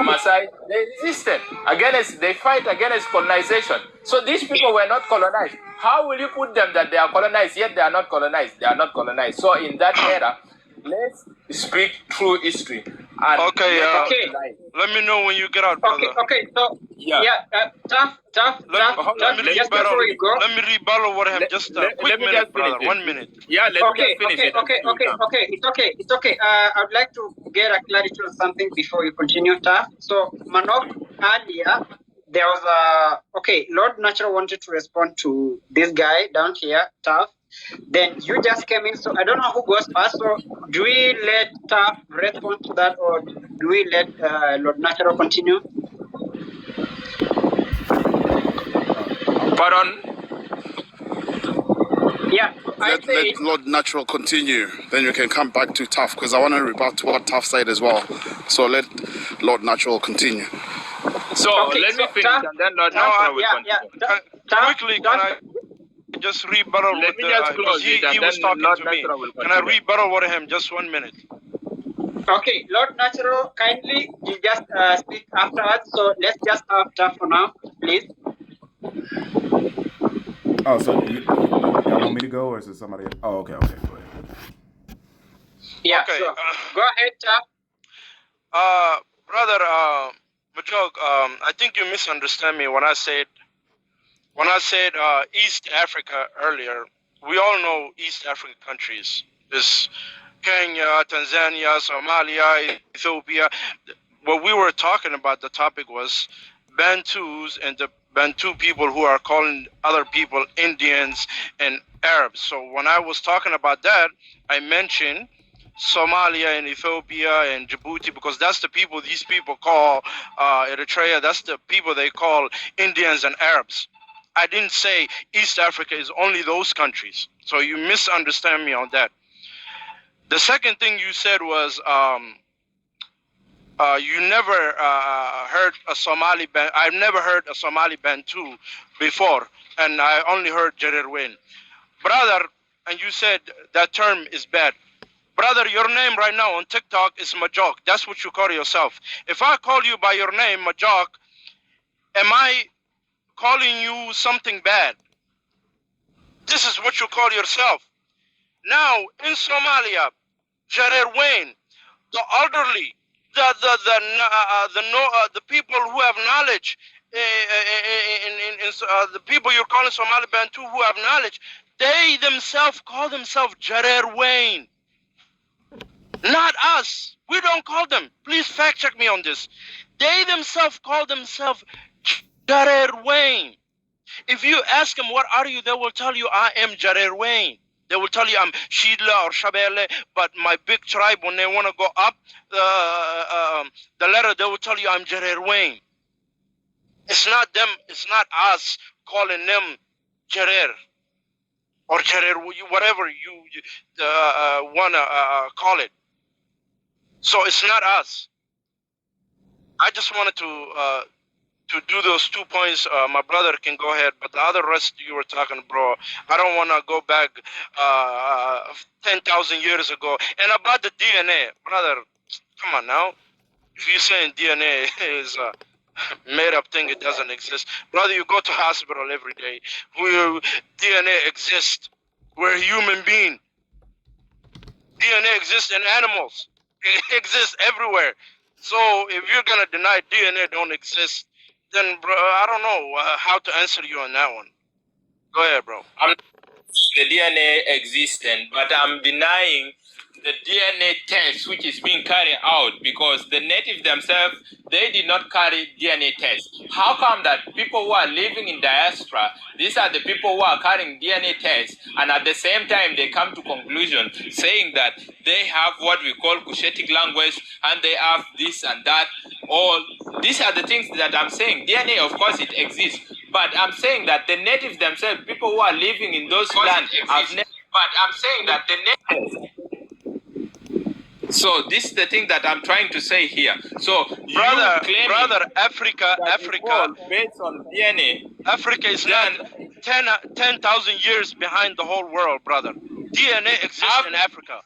Maasai, they resisted against, they fight against colonization. So these people were not colonized. How will you put them that they are colonized, yet they are not colonized? They are not colonized. So in that era, let's speak true history. And Okay, Okay. let me know when you get out, brother. Okay. So Yeah. tough. Let me Just before you go. Let me rebuttal what him. Just a quick minute, brother. 1 minute. Yeah, let me just finish it. Okay. It's okay. I'd like to get a clarity on something before you continue, Taff. So, Manok, earlier, there was Lord Natural wanted to respond to this guy down here, Taff. Then you just came in, so I don't know who goes first. So, do we let Taff respond to that, or do we let Lord Natural continue? Pardon? Yeah, let Lord Natural continue. Then you can come back to Tough, because I want to rebut what Tough said as well. So let Lord Natural continue. So let me finish, and then Lord Natural will continue. Quickly, can I just rebuttal Let with me just close he it, and was then talking Lord to me. Natural will Can I continue. rebuttal with him? Just 1 minute. Okay, Lord Natural, kindly you just speak afterwards. So let's just have Taff for now, please. Oh, so y'all want me to go, or is it somebody else? Oh, okay, go ahead. Yeah, Okay, sure. Go ahead, Taff. Brother, Majog, I think you misunderstand me when I said East Africa earlier. We all know East African countries. There's Kenya, Tanzania, Somalia, Ethiopia. What we were talking about, the topic was Bantus and the Bantu people who are calling other people Indians and Arabs. So when I was talking about that, I mentioned Somalia and Ethiopia and Djibouti, because that's the people these people call Eritrea. That's the people they call Indians and Arabs. I didn't say East Africa is only those countries. So you misunderstand me on that. The second thing you said was you never heard a Somali I've never heard a Somali Bantu before, and I only heard Jererwin. Brother, and you said that term is bad. Brother, your name right now on TikTok is Majok. That's what you call yourself. If I call you by your name, Majok, am I calling you something bad? This is what you call yourself. Now, in Somalia, Jererwin, the elderly, the people who have knowledge, the people you're calling Somali Bantu who have knowledge, they themselves call themselves Jarer Wayne. Not us. We don't call them. Please fact check me on this. They themselves call themselves Jarer Wayne. If you ask them, what are you, they will tell you, I am Jarer Wayne. They will tell you I'm Shidla or Shabele, but my big tribe, when they want to go up the ladder, they will tell you I'm Jarer Wayne. It's not them, it's not us calling them Jarer or Jarer, whatever you want to call it. So it's not us. I just wanted to do those 2 points. My brother can go ahead, but the other rest you were talking, bro, I don't want to go back 10,000 years ago. And about the DNA, brother, come on now. If you're saying DNA is a made up thing, it doesn't exist. Brother, you go to hospital every day. DNA exists. We're a human being. DNA exists in animals. It exists everywhere. So if you're going to deny DNA don't exist, then, bro, I don't know how to answer you on that one. Go ahead, bro. The DNA existent, but I'm denying the DNA test which is being carried out, because the native themselves, they did not carry DNA test. How come that people who are living in diaspora, these are the people who are carrying DNA tests, and at the same time they come to conclusion saying that they have what we call Cushitic language and they have this and that. All these are the things that I'm saying. DNA, of course, it exists, but I'm saying that the natives themselves, people who are living in those lands, have never. But I'm saying that the natives. So this is the thing that I'm trying to say here. So brother, Africa, based on DNA, Africa is not 10,000 years behind the whole world, brother. DNA exists in Africa.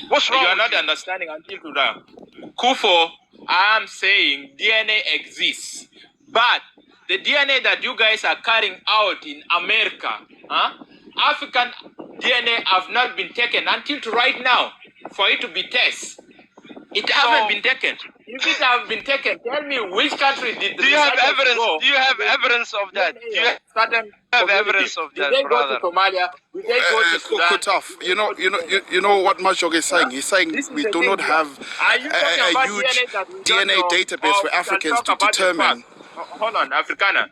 What's wrong? You are not understanding until today. Kufo, I'm saying DNA exists, but the DNA that you guys are carrying out in America, African DNA have not been taken until to right now for it to be tested. It haven't been taken. If it have been taken, tell me which country did the Do you have researchers evidence? go? Do you have evidence of that? Do you have evidence of Did that, they brother? go to Somalia? Did they go to Sudan? Tough. You know what Mashog is saying. He's saying This is we the do thing not here. have Are you talking about huge DNA that we don't DNA know, database or for we shall Africans talk to about the determine. fact? Hold on, Afrikaner.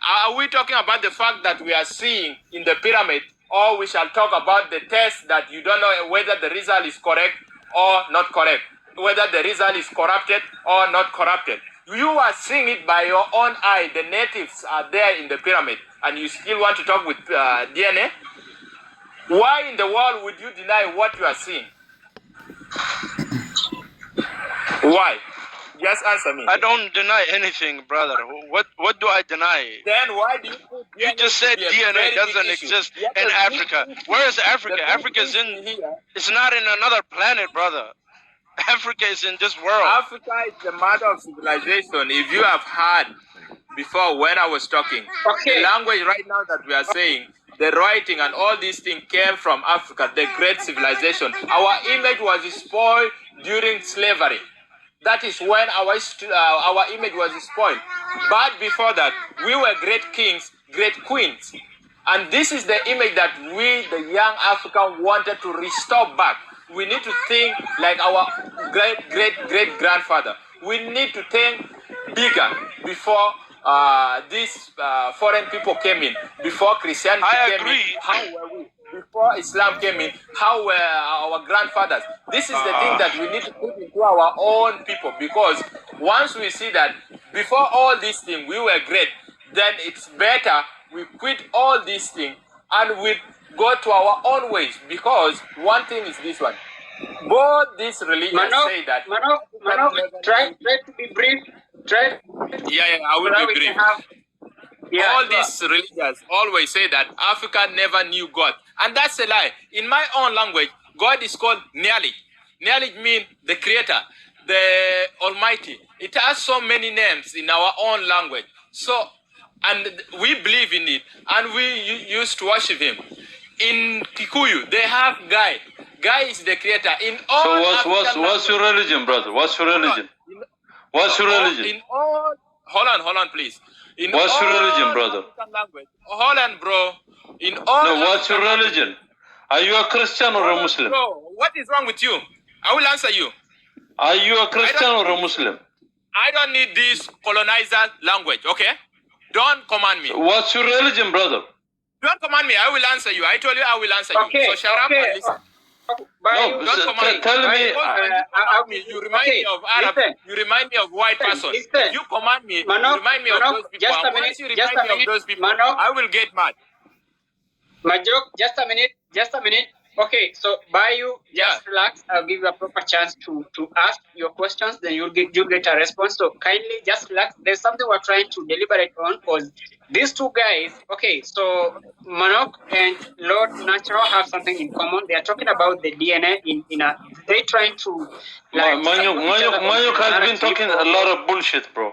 Are we talking about the fact that we are seeing in the pyramid, or we shall talk about the test that you don't know whether the result is correct or not correct, whether the result is corrupted or not corrupted? You are seeing it by your own eye. The natives are there in the pyramid, and you still want to talk with DNA? Why in the world would you deny what you are seeing? Why? Just answer me. I don't deny anything, brother. What do I deny? Then why do you put You DNA just to said be a DNA very doesn't big issue? exist Yet in the Africa. big issue- Where is Africa? the big Africa's issue in. here. It's not in another planet, brother. Africa is in this world. Africa is the mother of civilization. If you have heard before when I was talking, the language right now that we are saying, the writing and all these things came from Africa, the great civilization. Our image was spoiled during slavery. That is when our image was spoiled. But before that, we were great kings, great queens. And this is the image that we, the young African, wanted to restore back. We need to think like our great grandfather. We need to think bigger before these foreign people came in, before Christianity came in. How were we? Before Islam came in, how were our grandfathers? This is the thing that we need to put into our own people, because once we see that before all these things we were great, then it's better we quit all these things and we go to our own ways. Because one thing is this one: both these religions say that. Manok, try to be brief. Yeah, I will be brief. All these religions always say that Africa never knew God. And that's a lie. In my own language, God is called Nyali. Nyali means the creator, the almighty. It has so many names in our own language. So, and we believe in it. And we used to worship him. In Kikuyu, they have Guy. Guy is the creator. In all So what's your religion, brother? What's your religion? What's your religion? In all, hold on, please. In what's your all religion, brother? African language. Hold on, bro. In all. No, what's your religion? Are you a Christian or a Muslim? Bro, what is wrong with you? I will answer you. Are you a Christian or a Muslim? I don't need this colonizer language, okay? Don't command me. What's your religion, brother? Don't command me. I will answer you. I told you I will answer you. So shut up and listen. No, tell me. You remind me of Arab. You remind me of white person. If you command me, you remind me of those people. Just a minute. Once you remind me of those people, I will get mad. Majok, just a minute. Okay, so Bayu, just relax. I'll give you a proper chance to ask your questions. Then you get a response. So kindly just relax. There's something we're trying to deliberate on, because these two guys. Okay, so Manok and Lord Natural have something in common. They are talking about the DNA in a. They trying to. Like, Manyok has been talking a lot of bullshit, bro.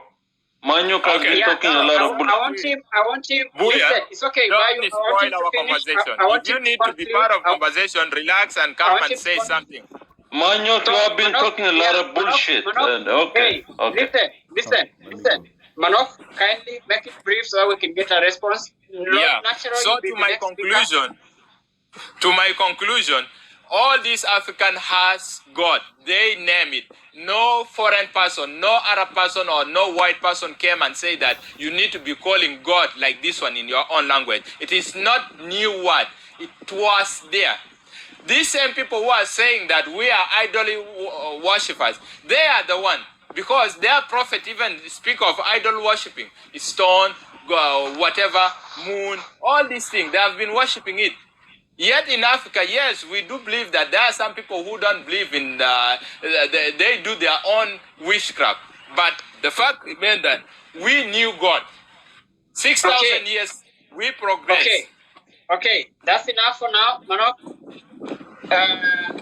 Manyok has been talking a lot of bullshit. I want him. Listen, it's okay. Don't spoil our conversation. If you need to be part of conversation, relax and come and say something. Manyok, you have been talking a lot of bullshit. Okay. Listen. Manok, kindly make it brief so we can get a response. So to my conclusion, all these African has God. They name it. No foreign person, no Arab person or no white person came and say that you need to be calling God like this one in your own language. It is not new word. It was there. These same people who are saying that we are idol worshippers, they are the one. Because their prophet even speak of idol worshipping. Stone, whatever, moon, all these things. They have been worshipping it. Yet in Africa, yes, we do believe that there are some people who don't believe in, they do their own witchcraft. But the fact remains that we knew God. 6,000 years, we progressed. Okay, that's enough for now, Manok.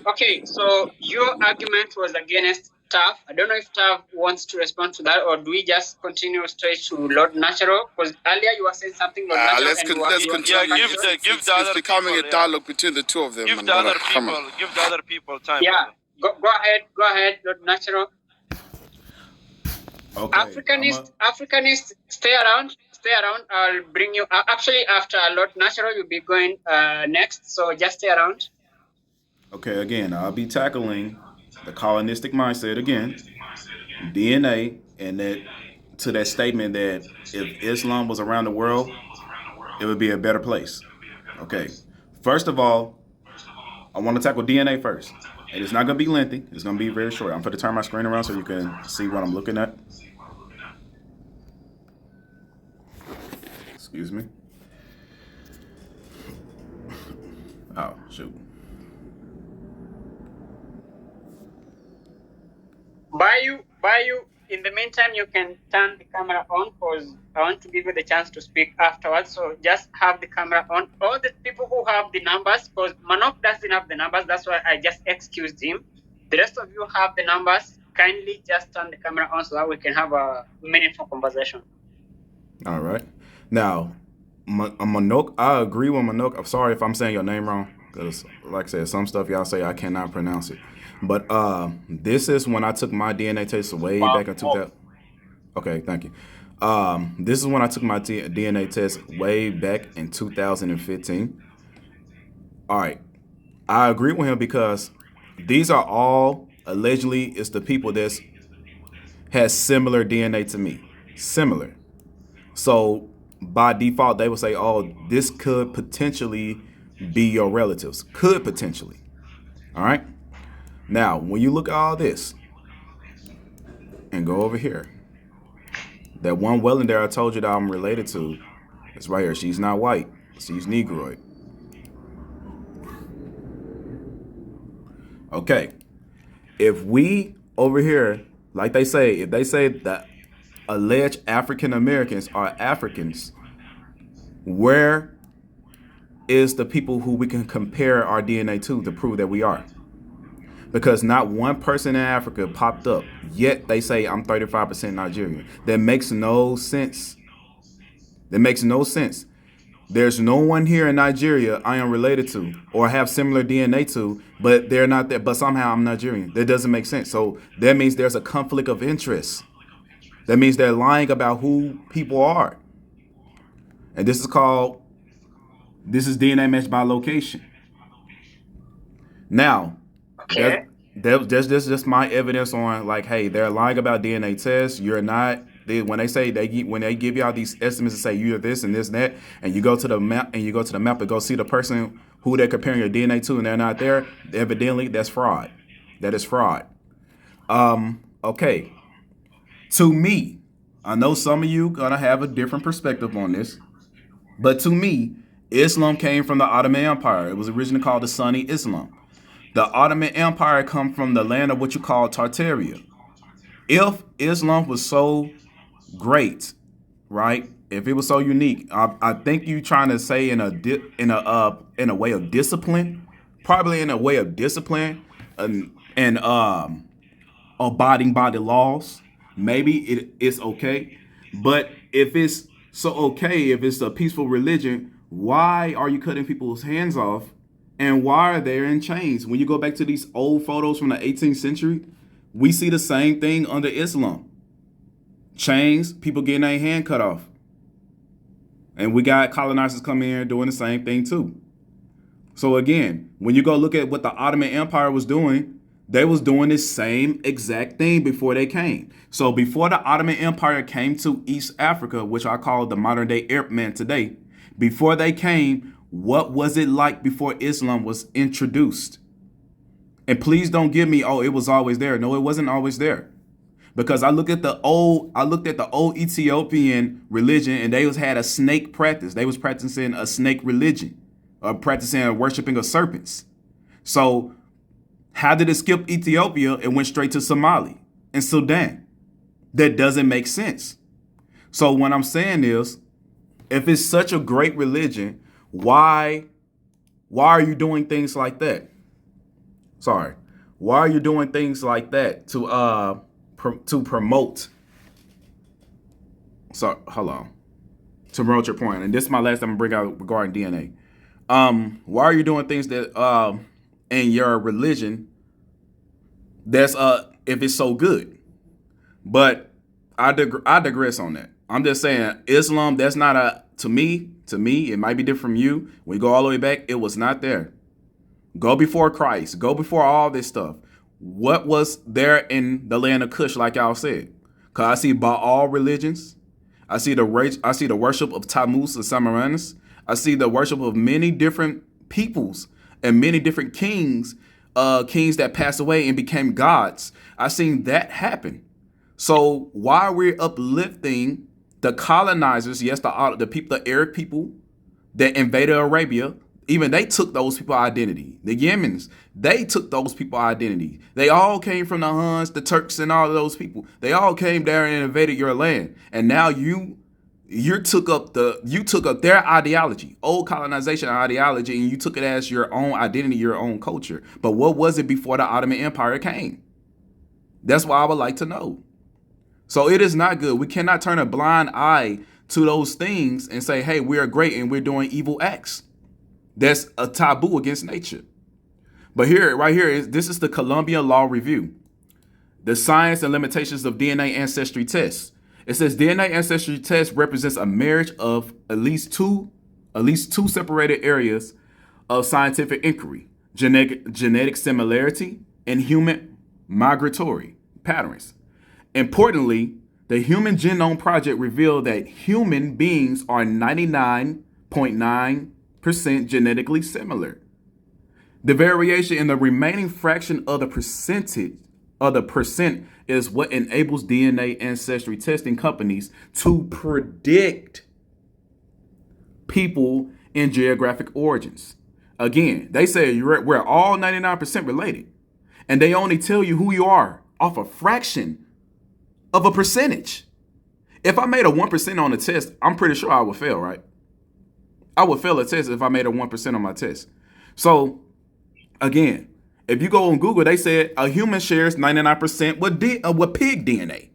Okay, so your argument was against Taff. I don't know if Taff wants to respond to that, or do we just continue straight to Lord Natural? Because earlier you were saying something Lord Natural, Let's and continue. Give the It's other becoming people, a dialogue between the two of them. Give the other people time. Yeah, go ahead, Lord Natural. Okay. Africanist, stay around. I'll bring you. Actually, after Lord Natural, you'll be going next. So just stay around. Okay, again, I'll be tackling the colonistic mindset again, DNA, and that statement that if Islam was around the world, it would be a better place. Okay. First of all, I want to tackle DNA first. And it's not going to be lengthy. It's going to be very short. I'm going to turn my screen around so you can see what I'm looking at. Excuse me. Oh, shoot. By you. In the meantime, you can turn the camera on because I want to give you the chance to speak afterwards. So just have the camera on. All the people who have the numbers, because Manok doesn't have the numbers, that's why I just excused him. The rest of you have the numbers. Kindly just turn the camera on so that we can have a meaningful conversation. All right. Now, Manok, I agree with Manok. I'm sorry if I'm saying your name wrong, because like I said, some stuff y'all say I cannot pronounce it. But this is when I took my DNA test way back in 2000. Okay, thank you. This is when I took my DNA test way back in 2015. All right. I agree with him because these are all allegedly it's the people that's has similar DNA to me. Similar. So by default, they would say, oh, this could potentially be your relatives. Could potentially. All right. Now, when you look at all this and go over here, that one Welland there I told you that I'm related to is right here. She's not white. She's Negroid. Okay. If we over here, like they say, if they say that alleged African Americans are Africans, where is the people who we can compare our DNA to prove that we are? Because not one person in Africa popped up, yet they say I'm 35% Nigerian. That makes no sense. That makes no sense. There's no one here in Nigeria I am related to or have similar DNA to, but they're not there. But somehow I'm Nigerian. That doesn't make sense. So that means there's a conflict of interest. That means they're lying about who people are. And this is DNA matched by location. Now, okay. That's just my evidence on like, hey, they're lying about DNA tests. You're not. When they give y'all these estimates and say you're this and this and that, and you go to the map and go see the person who they're comparing your DNA to, and they're not there. Evidently, that's fraud. That is fraud. Okay. To me, I know some of you gonna have a different perspective on this, but to me, Islam came from the Ottoman Empire. It was originally called the Sunni Islam. The Ottoman Empire come from the land of what you call Tartaria. If Islam was so great, right? If it was so unique, I think you trying to say in a way of discipline, probably in a way of discipline and abiding by the laws. Maybe it's okay, but if it's so okay, if it's a peaceful religion, why are you cutting people's hands off? And why are they in chains? When you go back to these old photos from the 18th century, we see the same thing under Islam. Chains, people getting their hand cut off. And we got colonizers coming here doing the same thing too. So again, when you go look at what the Ottoman Empire was doing, they was doing this same exact thing before they came. So before the Ottoman Empire came to East Africa, which I call the modern day Arab man today, before they came, what was it like before Islam was introduced? And please don't give me, oh, it was always there. No, it wasn't always there. Because I looked at the old Ethiopian religion, and they had a snake practice. They was practicing a snake religion, or practicing worshiping of serpents. So how did it skip Ethiopia and went straight to Somalia and Sudan? That doesn't make sense. So what I'm saying is, if it's such a great religion, why are you doing things like that? Sorry. Why are you doing things like that to promote? So hold on. To promote your point, and this is my last time I'm bring out regarding DNA. Why are you doing things that in your religion that's if it's so good? But I digress on that. I'm just saying Islam, that's not a to me, it might be different from you. When you go all the way back, it was not there. Go before Christ, go before all this stuff. What was there in the land of Cush, like y'all said? Cause I see by all religions. I see the worship of Tammuz and Semiramis. I see the worship of many different peoples and many different kings, kings that passed away and became gods. I seen that happen. So why are we uplifting the colonizers? Yes, the people, the Arab people that invaded Arabia. Even they took those people's identity. The Yemens, they took those people's identity. They all came from the Huns, the Turks, and all of those people. They all came there and invaded your land. And now you took up their ideology, old colonization ideology, and you took it as your own identity, your own culture. But what was it before the Ottoman Empire came? That's what I would like to know. So it is not good. We cannot turn a blind eye to those things and say, hey, we're great and we're doing evil acts. That's a taboo against nature. But right here, this is the Columbia Law Review. The science and limitations of DNA ancestry tests. It says DNA ancestry test represents a marriage of at least two separated areas of scientific inquiry: genetic similarity and human migratory patterns. Importantly, the Human Genome Project revealed that human beings are 99.9% genetically similar. The variation in the remaining fraction of the percent is what enables DNA ancestry testing companies to predict people in geographic origins. Again, they say we're all 99% related, and they only tell you who you are off a fraction of a percentage. If I made a 1% on the test, I'm pretty sure I would fail, right? I would fail a test if I made a 1% on my test. So, again, if you go on Google, they said a human shares 99% with pig DNA.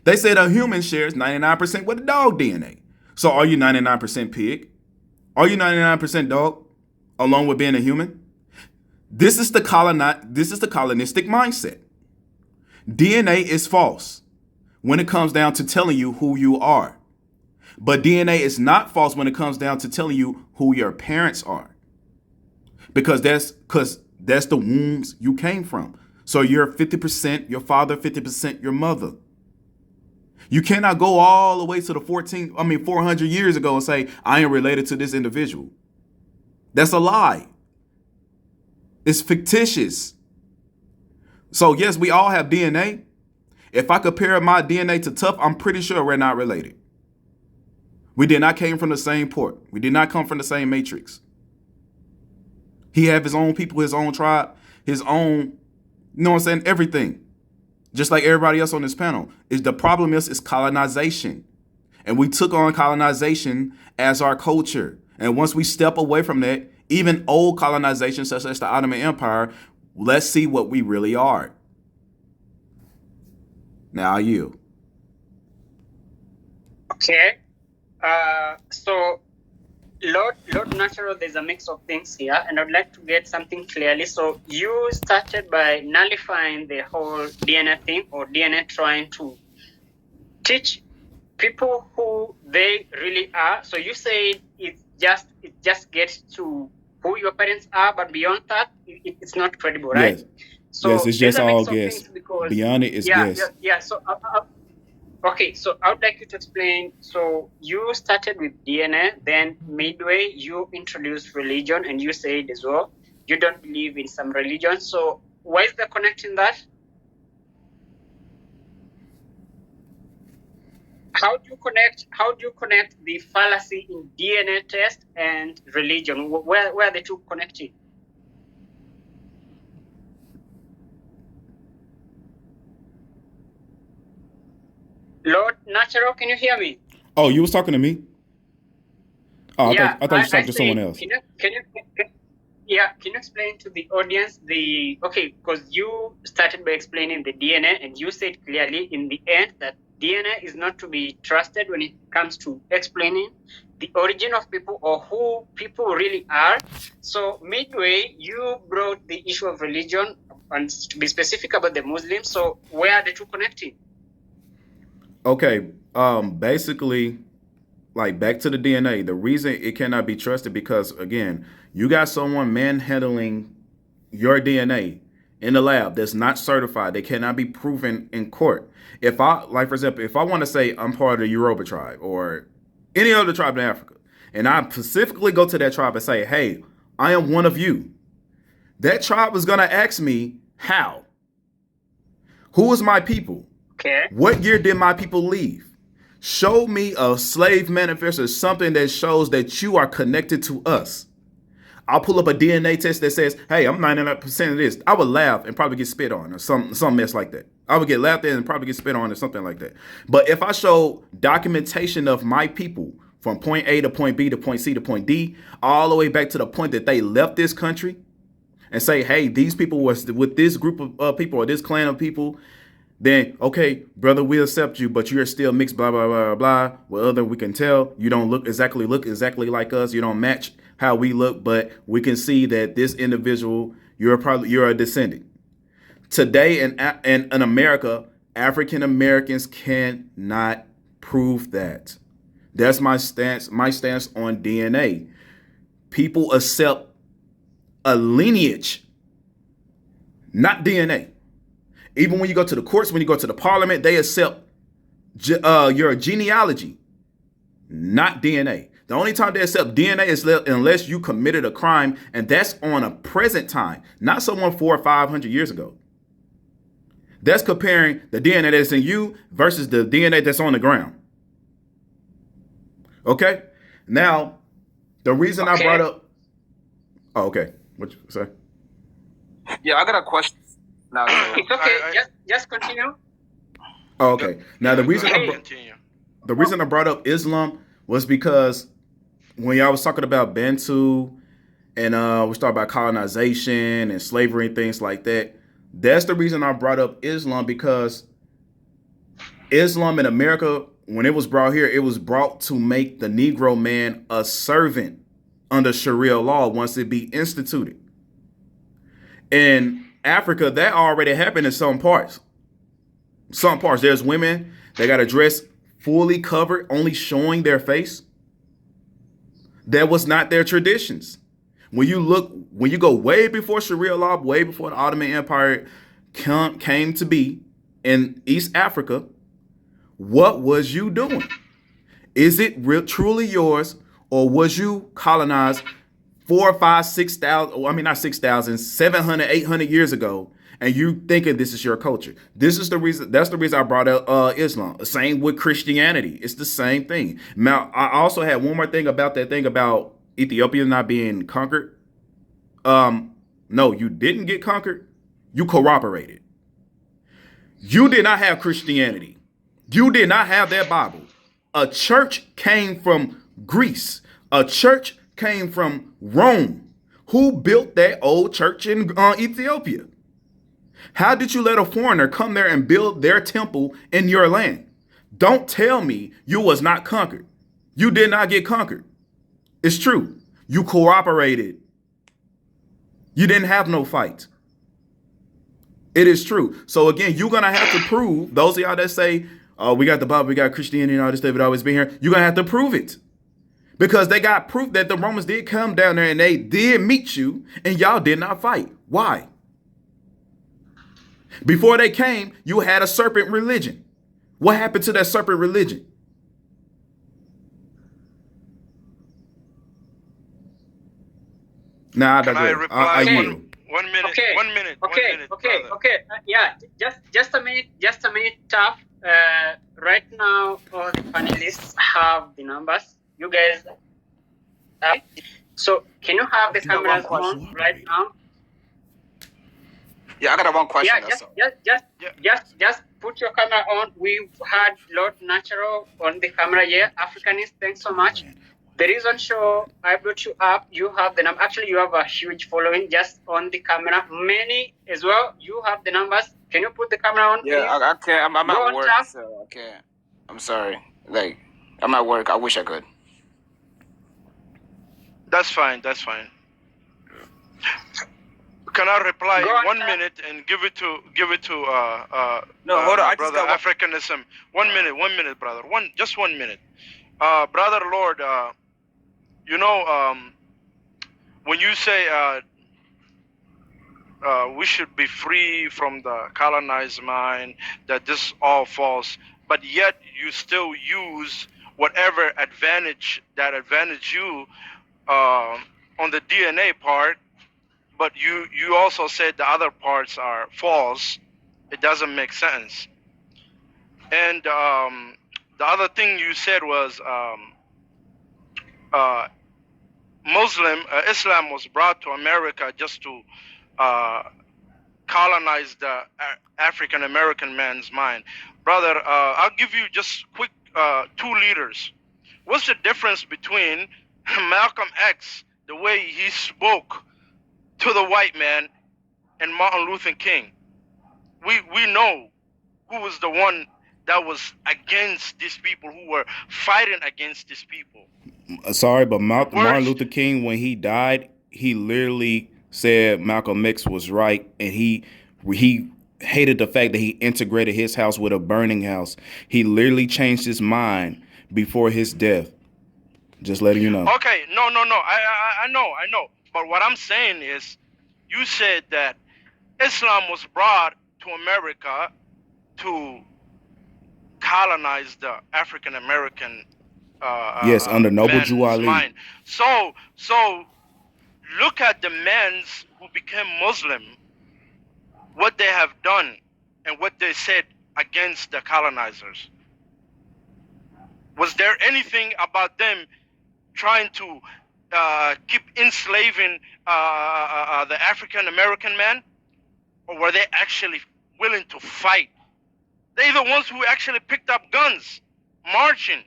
They said a human shares 99% with dog DNA. So, are you 99% pig? Are you 99% dog, along with being a human? This is the colonistic mindset. DNA is false when it comes down to telling you who you are. But DNA is not false when it comes down to telling you who your parents are. Because that's the wombs you came from. So you're 50% your father, 50% your mother. You cannot go all the way to the 400 years ago and say, I am related to this individual. That's a lie. It's fictitious. So yes, we all have DNA. If I compare my DNA to Tough, I'm pretty sure we're not related. We did not came from the same port. We did not come from the same matrix. He have his own people, his own tribe, his own, you know what I'm saying, everything. Just like everybody else on this panel. The problem is colonization. And we took on colonization as our culture. And once we step away from that, even old colonization such as the Ottoman Empire, let's see what we really are. Now you. Okay. So, Lord Natural, there's a mix of things here, and I'd like to get something clearly. So, you started by nullifying the whole DNA thing, or DNA trying to teach people who they really are. So, you said it just gets to who your parents are, but beyond that, it's not credible, right? Yes. So yes, it's just all guess. Because, beyond it is guess. Yeah. So, okay, so I would like you to explain. So you started with DNA, then midway you introduced religion, and you said as well you don't believe in some religions. So why is the connect in that? How do you connect the fallacy in DNA test and religion? Where are the two connected? Lord Natural, can you hear me? Oh, you was talking to me? Oh, yeah, I thought you was talking to someone else. Yeah, can you explain to the audience because you started by explaining the DNA and you said clearly in the end that DNA is not to be trusted when it comes to explaining the origin of people or who people really are. So midway, you brought the issue of religion and to be specific about the Muslims. So where are the two connecting? Okay, basically, like back to the DNA, the reason it cannot be trusted because again, you got someone manhandling your DNA in the lab that's not certified. They cannot be proven in court. If I, like for example, if I want to say I'm part of the Yoruba tribe or any other tribe in Africa, and I specifically go to that tribe and say, hey, I am one of you, that tribe is gonna ask me how. Who is my people? Okay. What year did my people leave? Show me a slave manifesto, something that shows that you are connected to us. I'll pull up a DNA test that says, hey, I'm 99% of this. I would laugh and probably get spit on or some mess like that. I would get laughed at and probably get spit on or something like that. But if I show documentation of my people from point A to point B to point C to point D, all the way back to the point that they left this country and say, hey, these people was with this group of people or this clan of people, then, okay, brother, we accept you, but you're still mixed, blah, blah, blah, blah. Well, other we can tell you don't look exactly like us. You don't match how we look, but we can see that this individual, you're a descendant. Today in America, African Americans cannot prove that. That's my stance on DNA. People accept a lineage, not DNA. Even when you go to the courts, when you go to the parliament, they accept your genealogy, not DNA. The only time they accept DNA is unless you committed a crime, and that's on a present time, not someone 400 or 500 years ago. That's comparing the DNA that's in you versus the DNA that's on the ground. Okay? Now, the reason I brought up... Oh, okay. What you say? Yeah, I got a question. Now, it's okay. Just continue. Oh, okay. Now the reason I brought up Islam was because when y'all was talking about Bantu and we talked about colonization and slavery and things like that, that's the reason I brought up Islam, because Islam in America, when it was brought here, it was brought to make the Negro man a servant under Sharia law once it be instituted. In Africa, that already happened in some parts. Some parts, there's women, they got to dress fully covered, only showing their face. That was not their traditions. When you go way before Sharia law, way before the Ottoman Empire came to be in East Africa, what was you doing? Is it truly yours, or was you colonized 4,000, 5,000, 6,000, I mean, not 6,000, 700, 800 years ago, and you thinking this is your culture? This is the reason. That's the reason I brought up Islam. Same with Christianity. It's the same thing. Now, I also had one more thing about that thing about Ethiopia not being conquered. No, you didn't get conquered. You cooperated. You did not have Christianity. You did not have that Bible. A church came from Greece. A church came from Rome. Who built that old church in Ethiopia? How did you let a foreigner come there and build their temple in your land? Don't tell me you was not conquered. You did not get conquered. It's true. You cooperated. You didn't have no fight. It is true. So again, you're going to have to prove, those of y'all that say, oh, we got the Bible, we got Christianity and all this stuff, it always been here. You're going to have to prove it. Because they got proof that the Romans did come down there and they did meet you and y'all did not fight. Why? Before they came, you had a serpent religion. What happened to that serpent religion? Nah, I yield. 1 minute. Okay. 1 minute. Okay. 1 minute. Okay. Brother. Okay. Yeah. Just a minute. Just a minute. Tough. Right now, all the panelists have the numbers. You guys. So can you have the cameras on right now? Yeah, I got one question. Just put your camera on. We've had Lord Natural on the camera here. Africanist, thanks so much. the reason show I brought you up, you have the number. Actually, you have a huge following just on the camera. Many as well. You have the numbers. Can you put the camera on? Yeah, please? I can't. I'm Go at on work, top. so I can't. I'm sorry. Like, I'm at work. I wish I could. That's fine. That's fine. Can I reply Go on, 1 sir. minute and give it to No, hold on. I just brother got one. Africanism? 1 minute, brother. Just 1 minute. Brother Lord, you know, when you say we should be free from the colonized mind, that this all false, but yet you still use whatever advantage you on the DNA part, but you also said the other parts are false. It doesn't make sense. And the other thing you said was Islam was brought to America just to colonize the African American man's mind. Brother, I'll give you just quick 2 leaders. What's the difference between Malcolm X, the way he spoke to the white man, and Martin Luther King? We know who was the one that was against these people, who were fighting against these people. Sorry, but Martin Luther King, when he died, he literally said Malcolm X was right, and he hated the fact that he integrated his house with a burning house. He literally changed his mind before his death. Just letting you know. Okay, no. I know. But what I'm saying is, you said that Islam was brought to America to colonize the African American yes, under Noble Jew Ali. Mind. So look at the men who became Muslim, what they have done and what they said against the colonizers. Was there anything about them trying to keep enslaving the African American man, or were they actually willing to fight? They're the ones who actually picked up guns, marching.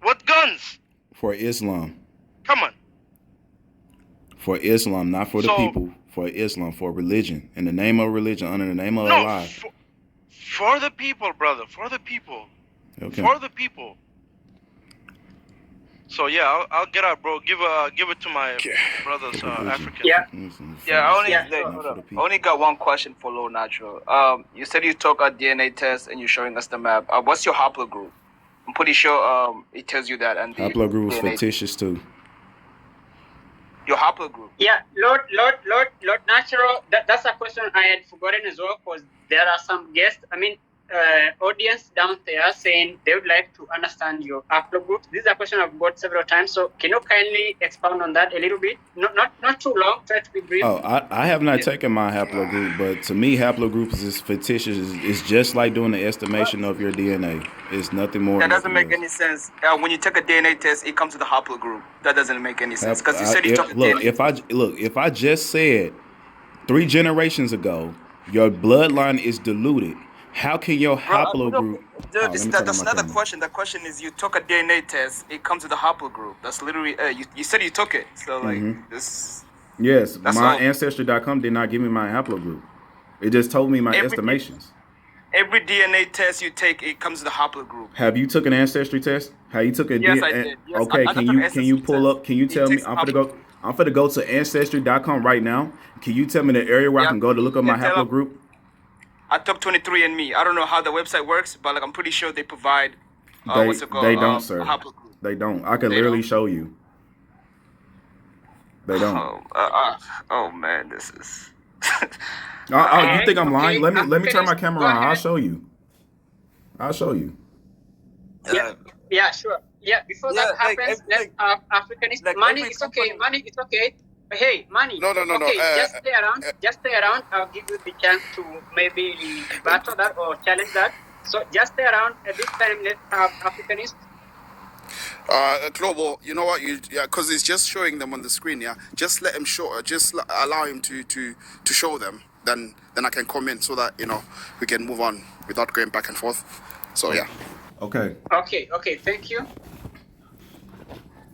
What guns? For Islam. Come on. For Islam, not for the people. For Islam, for religion. In the name of religion, under the name of Allah. For the people, brother. For the people. Okay. For the people. So yeah, I'll get out, bro. Give it to my brothers, African. Yeah. I only got one question for Low Natural. You said you took a DNA test and you're showing us the map. What's your haplogroup? I'm pretty sure it tells you that. And haplogroup is fictitious too. Your haplogroup. Yeah, Lord Natural. That's a question I had forgotten as well, because there are some guests. Audience down there saying they would like to understand your haplogroup. This is a question I've got several times. So can you kindly expound on that a little bit? Not too long. Try to be brief. Oh, I have not taken my haplogroup, but to me, haplogroups is fictitious. It's just like doing the estimation of your DNA. It's nothing more. That doesn't make any sense. When you take a DNA test, it comes to the haplogroup. That doesn't make any sense, because you said you took a DNA. If I just said 3 generations ago your bloodline is diluted, how can your haplogroup? That's not the question. The question is, you took a DNA test. It comes to the haplogroup. That's literally you said you took it. So this. Yes, my Ancestry.com did not give me my haplogroup. It just told me my estimations. Every DNA test you take, it comes to the haplogroup. Have you took an ancestry test? Have you took a Yes, DNA? I did. Yes, Okay, can you pull up? Can you tell me? I'm finna go to Ancestry.com right now. Can you tell me the area where I can go to look up my haplogroup? I took 23andMe. I don't know how the website works, but I'm pretty sure they provide. What's it called? They don't, sir. They don't. I can literally show you. They don't. Oh man, this is. You think I'm lying? Let me turn my camera on. I'll show you. Yeah, sure. Yeah, before that happens, let's have Africanist. Money, it's okay. Hey, Money. No. Okay, just stay around. I'll give you the chance to maybe battle that or challenge that. So just stay around. At this time, let's have Africanist. Global, you know what? Because it's just showing them on the screen. Yeah, just let him show. Just allow him to show them. Then I can come in so that we can move on without going back and forth. So yeah. Okay. Okay. Thank you.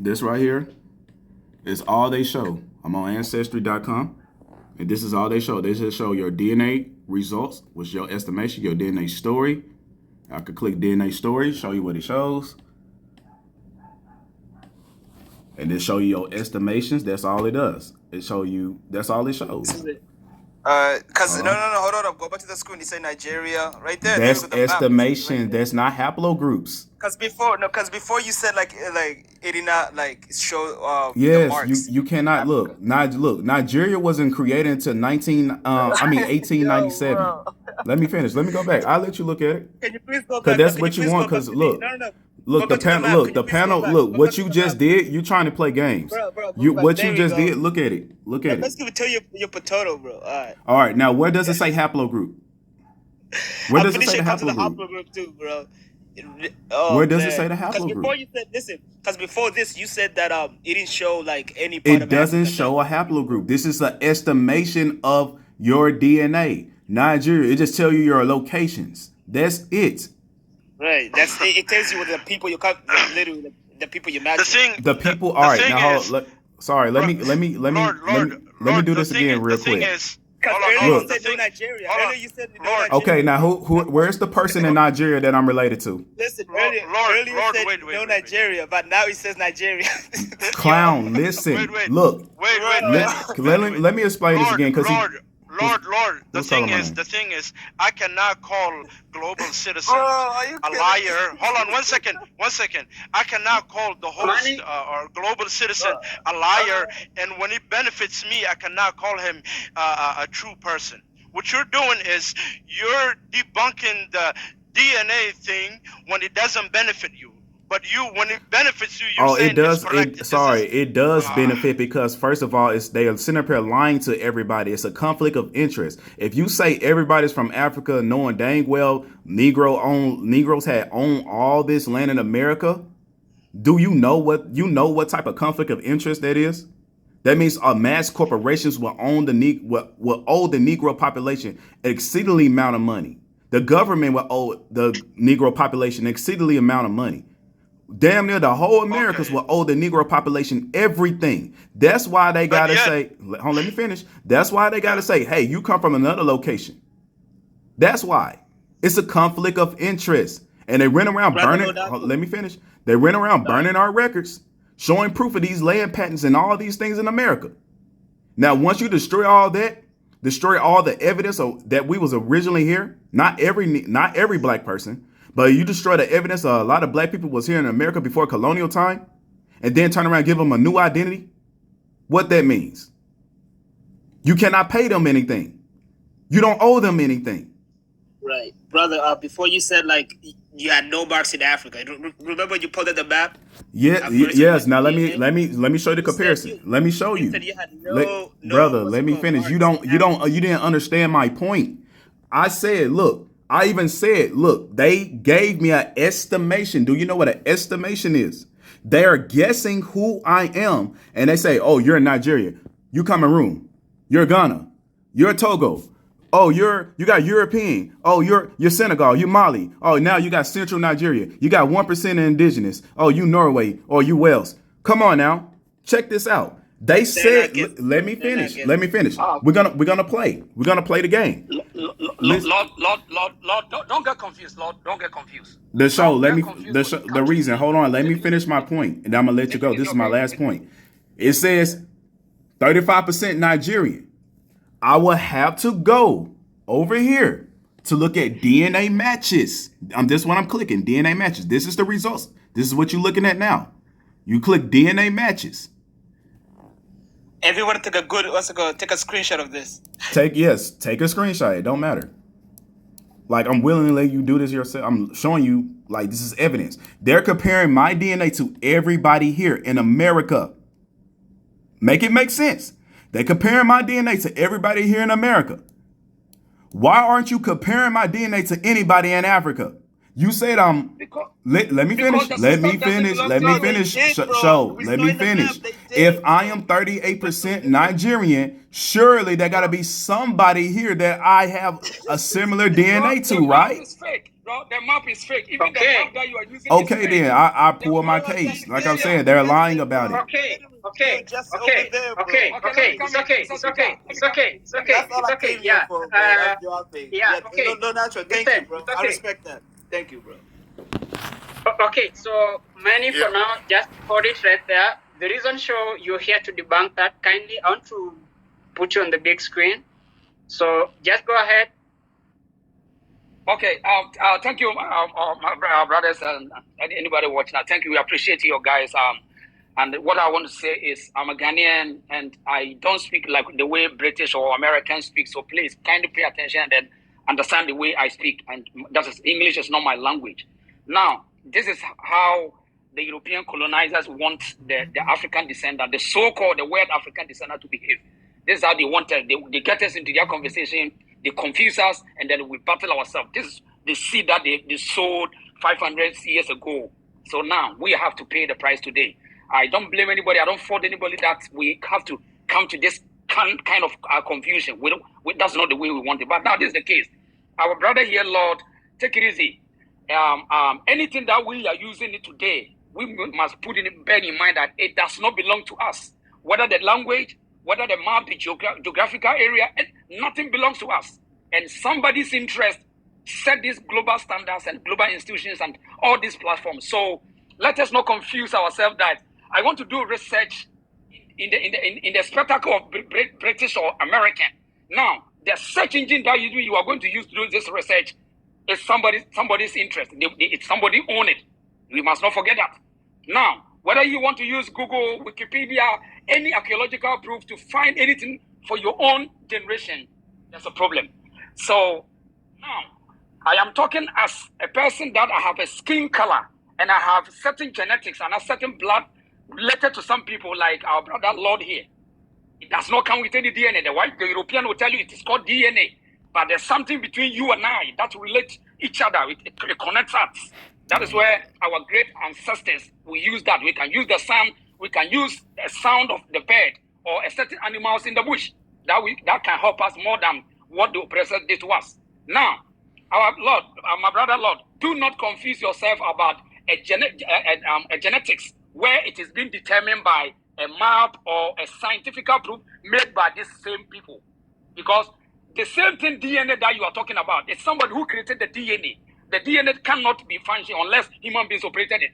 This right here is all they show. I'm on Ancestry.com, and this is all they show. They just show your DNA results, which your estimation, your DNA story. I could click DNA story, show you what it shows. And then show you your estimations. That's all it does. It show you, that's all it shows. Cause no, hold on, go back to the screen. You say Nigeria, right there. That's the estimation. Right, that's not haplogroups. Cause before you said like it did not like show yes, the marks. you cannot look. Nigeria wasn't created until 1897. Let me finish. Let me go back. I'll let you look at it. Can you please go back? Because that's what you want. Because look. No. Look, the panel, look, what you just did, you trying to play games. Bro, what you just did, look at it. Look at it. Let's give it to your potato, bro. All right, now where does it say haplogroup? Where does it say the haplogroup too, bro? Where does it say the haplogroup? Because before you said, listen, because before this you said that it didn't show like any part of it doesn't show a haplogroup. This is an estimation of your DNA. Nigeria, it just tells you your locations. That's it. Right. That's it. Tells you what the people you come, literally the people you match. The people. All right. Now, sorry. Let me do this again real quick. Earlier you said no Nigeria. Earlier you said no Nigeria. Okay. Now, where's the person in Nigeria that I'm related to? Listen, earlier you said no Nigeria, but now he says Nigeria. Clown. Listen. Look. Let me explain this again, because Lord, the thing is, I cannot call global citizens a liar. Hold on, one second. I cannot call the host or global citizen a liar, and when it benefits me, I cannot call him a true person. What you're doing is you're debunking the DNA thing when it doesn't benefit you. But when it benefits you, you're saying it does. It's correct. It does benefit, because first of all, they are sitting up here lying to everybody. It's a conflict of interest. If you say everybody's from Africa, knowing dang well Negroes had owned all this land in America, do you know what type of conflict of interest that is? That means mass corporations will owe the Negro population an exceedingly amount of money. The government will owe the Negro population an exceedingly amount of money. Damn near the whole Americas will owe the Negro population everything. That's why they gotta say, hold on, let me finish. That's why they gotta say, hey, you come from another location. That's why. It's a conflict of interest. And they went around burning, let me finish. They went around burning our records, showing proof of these land patents and all these things in America. Now, once you destroy all that, destroy all the evidence that we was originally here, not every black person, but you destroy the evidence a lot of black people was here in America before colonial time, and then turn around and give them a new identity. What that means? You cannot pay them anything. You don't owe them anything. Right, brother. Before you said like you had no marks in Africa. Remember you pulled at the map? Yeah. Yes. Now let me show you the comparison. Let me show you. You had brother, let me finish. You didn't understand my point. I said, look. I even said, look, they gave me an estimation. Do you know what an estimation is? They are guessing who I am. And they say, oh, you're in Nigeria. You Cameroon. You're Ghana. You're Togo. Oh, you got European. Oh, you're Senegal. You Mali. Oh, now you got Central Nigeria. You got 1% indigenous. Oh, you Norway. Or you Wales. Come on now. Check this out. They said, let me finish. We're gonna play. We're gonna play the game. Lord, don't get confused. Lord, don't get confused. The reason. Hold on. Let me finish my point, and I'm gonna let you go. This is my last point. It says 35% Nigerian. I will have to go over here to look at DNA matches. This is what I'm clicking. DNA matches. This is the results. This is what you're looking at now. You click DNA matches. Everyone take a screenshot of this. Take a screenshot. It don't matter. Like, I'm willing to let you do this yourself. I'm showing you, like, this is evidence. They're comparing my DNA to everybody here in America. Make it make sense. They're comparing my DNA to everybody here in America. Why aren't you comparing my DNA to anybody in Africa? You said let me finish. Let me finish. If I am 38% Nigerian, surely there got to be somebody here that I have a similar DNA to, right? bro. The map is fake. Even the map that you are using Okay, is fake. then I pull my case. Like I'm saying, they're lying about it. Okay. Just over there, bro. It's okay. Yeah. For, bro. That's your thing. Yeah. Okay. No, natural. Thank you, Listen, bro. it's I okay. respect that. Thank you, bro. Okay, so Manny, for now, just hold it right there. The reason show you're here to debunk that, kindly, I want to put you on the big screen. So just go ahead. Okay. Thank you, my brothers and anybody watching. Thank you. We appreciate you guys. And what I want to say is, I'm a Ghanaian and I don't speak like the way British or Americans speak. So please, kindly pay attention and then understand the way I speak. And that is, English is not my language. Now, this is how the European colonizers want the African descendant, the so-called the word African descendant, to behave. This is how they wanted. They get us into their conversation, they confuse us, and then we battle ourselves. This is the seed that they sowed 500 years ago. So now we have to pay the price today. I don't blame anybody. I don't fault anybody that we have to come to this kind of confusion. That's not the way we want it. But now this is the case. Our brother here, Lord, take it easy. Anything that we are using it today, we must bear in mind that it does not belong to us. Whether the language, whether the map, the geographical area, nothing belongs to us. And somebody's interest set these global standards and global institutions and all these platforms. So let us not confuse ourselves that I want to do research in the spectacle of British or American. Now, the search engine that you are going to use to do this research is somebody's interest. It's somebody own it. We must not forget that. Now, whether you want to use Google, Wikipedia, any archaeological proof to find anything for your own generation, that's a problem. So now, I am talking as a person that I have a skin color and I have certain genetics and a certain blood related to some people like our brother Lord here. It does not come with any DNA. The European will tell you it is called DNA. But there's something between you and I that relates each other. It connects us. That is where our great ancestors, we use that. We can use the sun. We can use the sound of the bird or a certain animals in the bush. That can help us more than what the oppressors did to us. Now, our Lord, my brother Lord, do not confuse yourself about a genetics where it is being determined by a map or a scientific proof made by these same people. Because the same thing DNA that you are talking about, it's somebody who created the DNA. The DNA cannot be functioning unless human beings operated it.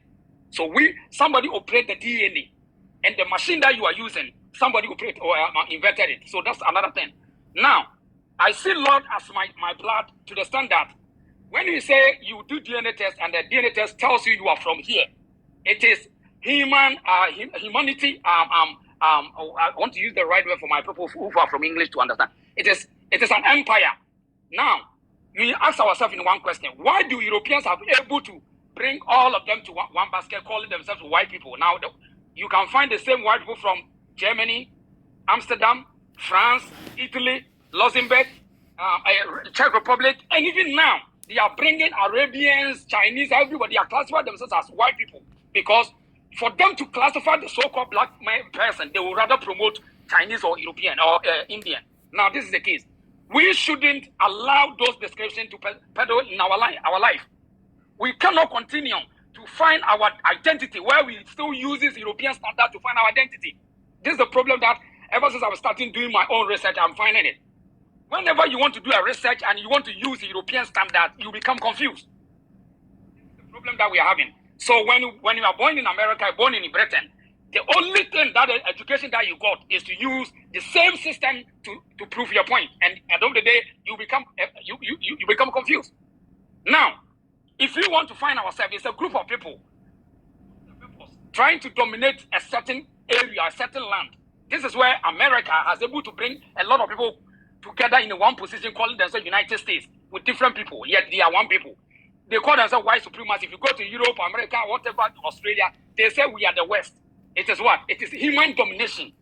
So somebody operated the DNA. And the machine that you are using, somebody operated or invented it. So that's another thing. Now, I see Lord as my blood to the standard. When you say you do DNA test and the DNA test tells you you are from here, it is humanity. I want to use the right word for my people who are from English to understand. It is an empire. Now, we ask ourselves in one question: why do Europeans have been able to bring all of them to one basket, calling themselves white people? Now, you can find the same white people from Germany, Amsterdam, France, Italy, Luxembourg, Czech Republic, and even now they are bringing Arabians, Chinese, everybody. They are classifying themselves as white people because for them to classify the so-called black person, they would rather promote Chinese or European or Indian. Now, this is the case. We shouldn't allow those descriptions to peddle in our life. We cannot continue to find our identity where we still use this European standard to find our identity. This is the problem that ever since I was starting doing my own research, I'm finding it. Whenever you want to do a research and you want to use the European standard, you become confused. This is the problem that we are having. So when you are born in America, born in Britain, the only thing that the education that you got is to use the same system to prove your point. And at the end of the day, you become confused. Now, if we want to find ourselves, it's a group of people trying to dominate a certain area, a certain land. This is where America has able to bring a lot of people together in one position, calling themselves United States, with different people, yet they are one people. They call themselves white supremacy. If you go to Europe, America, whatever, Australia, they say we are the West. It is what? It is human domination.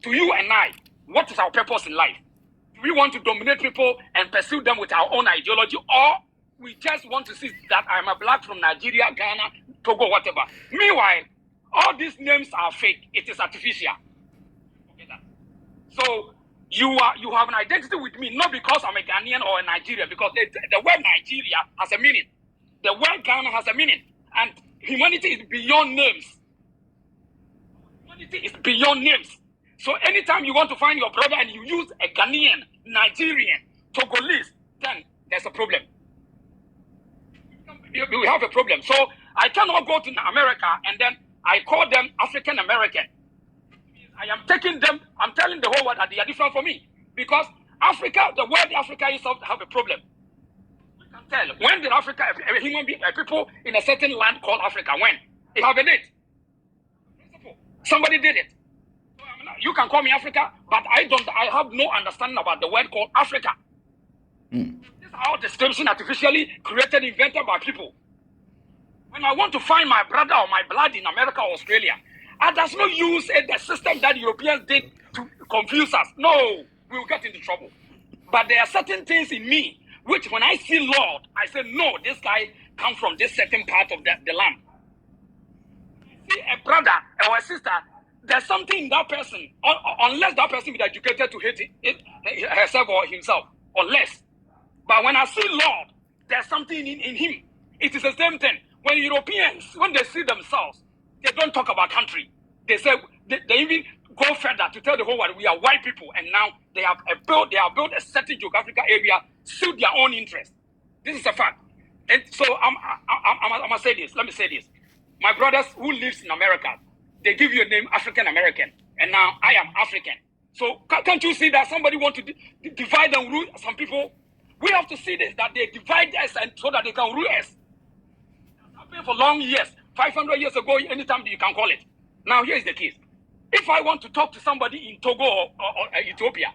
To you and I, what is our purpose in life? Do we want to dominate people and pursue them with our own ideology, or we just want to see that I'm a black from Nigeria, Ghana, Togo, whatever? Meanwhile, all these names are fake. It is artificial. Okay, that. So you have an identity with me, not because I'm a Ghanaian or a Nigerian, because the word Nigeria has a meaning. The word Ghana has a meaning, and humanity is beyond names. Humanity is beyond names. So anytime you want to find your brother and you use a Ghanaian, Nigerian, Togolese, then there's a problem. We have a problem. So I cannot go to America and then I call them African American. I am taking them, I'm telling the whole world that they are different from me. Because Africa, the word Africa itself have a problem. We can tell. When did Africa, a human being, people in a certain land called Africa, when? They have a date. Somebody did it. So, you can call me Africa, but I have no understanding about the word called Africa. This is our description artificially created, invented by people. When I want to find my brother or my blood in America or Australia, I does not use the system that Europeans did to confuse us. No, we will get into trouble. But there are certain things in me which when I see Lord, I say, no, this guy comes from this certain part of the land. See a brother or a sister, there's something in that person, unless that person is educated to hate herself or himself, unless. But when I see Lord, there's something in him. It is the same thing. When Europeans, when they see themselves, they don't talk about country. They say, they even go further to tell the whole world we are white people, and now they have built a certain geographical area, suit their own interest. This is a fact. And so I'm gonna say this. Let me say this. My brothers who lives in America, they give you a name African American, and now I am African. So can't you see that somebody want to divide and rule some people? We have to see this, that they divide us and so that they can rule us. That's happened for long years. 500 years ago, anytime you can call it. Now, here is the case. If I want to talk to somebody in Togo or Ethiopia,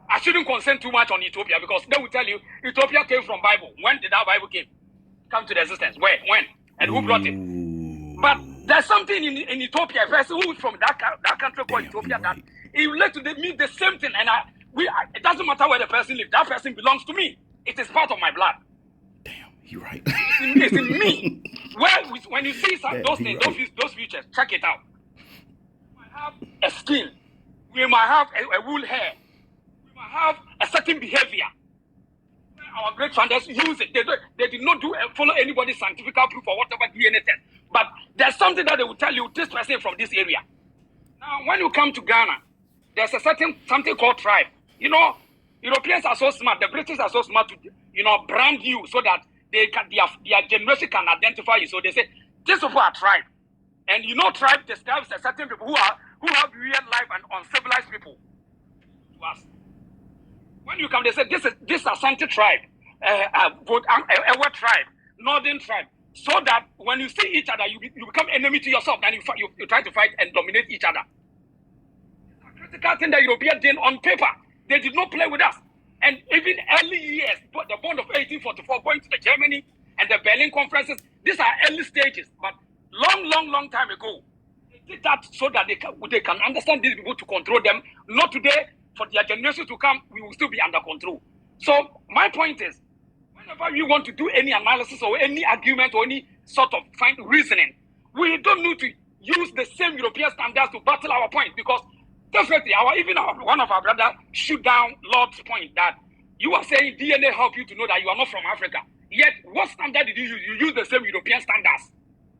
I shouldn't concern too much on Ethiopia because they will tell you Ethiopia came from Bible. When did that Bible come to the existence? Where? When? And who brought it? But there's something in Ethiopia, a person who is from that country called Ethiopia, that it relates to me the same thing. And it doesn't matter where the person lives. That person belongs to me. It is part of my blood. You're right. It's in me. When you see those things, those features, check it out. We might have a skin. We might have a wool hair. We might have a certain behavior. Our great founders use it. They did not follow anybody's scientific proof or whatever DNA test. But there's something that they will tell you, this person from this area. Now, when you come to Ghana, there's something called tribe. You know, Europeans are so smart. The British are so smart to, brand you so that their generation can identify you. So they say, these people are tribe. And tribe describes a certain people who have weird life and uncivilized people to us. When you come, they say, this is Asante tribe, Ewa tribe, Northern tribe. So that when you see each other, you become enemy to yourself, and you try to fight and dominate each other. It's a critical thing that Europeans did on paper. They did not play with us. And even early years, the bond of 1844, going to the Germany and the Berlin conferences, these are early stages. But long time ago, they did that so that they can understand these people to control them. Not today, for their generation to come, we will still be under control. So my point is, whenever you want to do any analysis or any argument or any sort of find reasoning, we don't need to use the same European standards to battle our point, because definitely one of our brothers shoot down Lord's point that you are saying DNA help you to know that you are not from Africa. Yet, what standard did you use? You use the same European standards.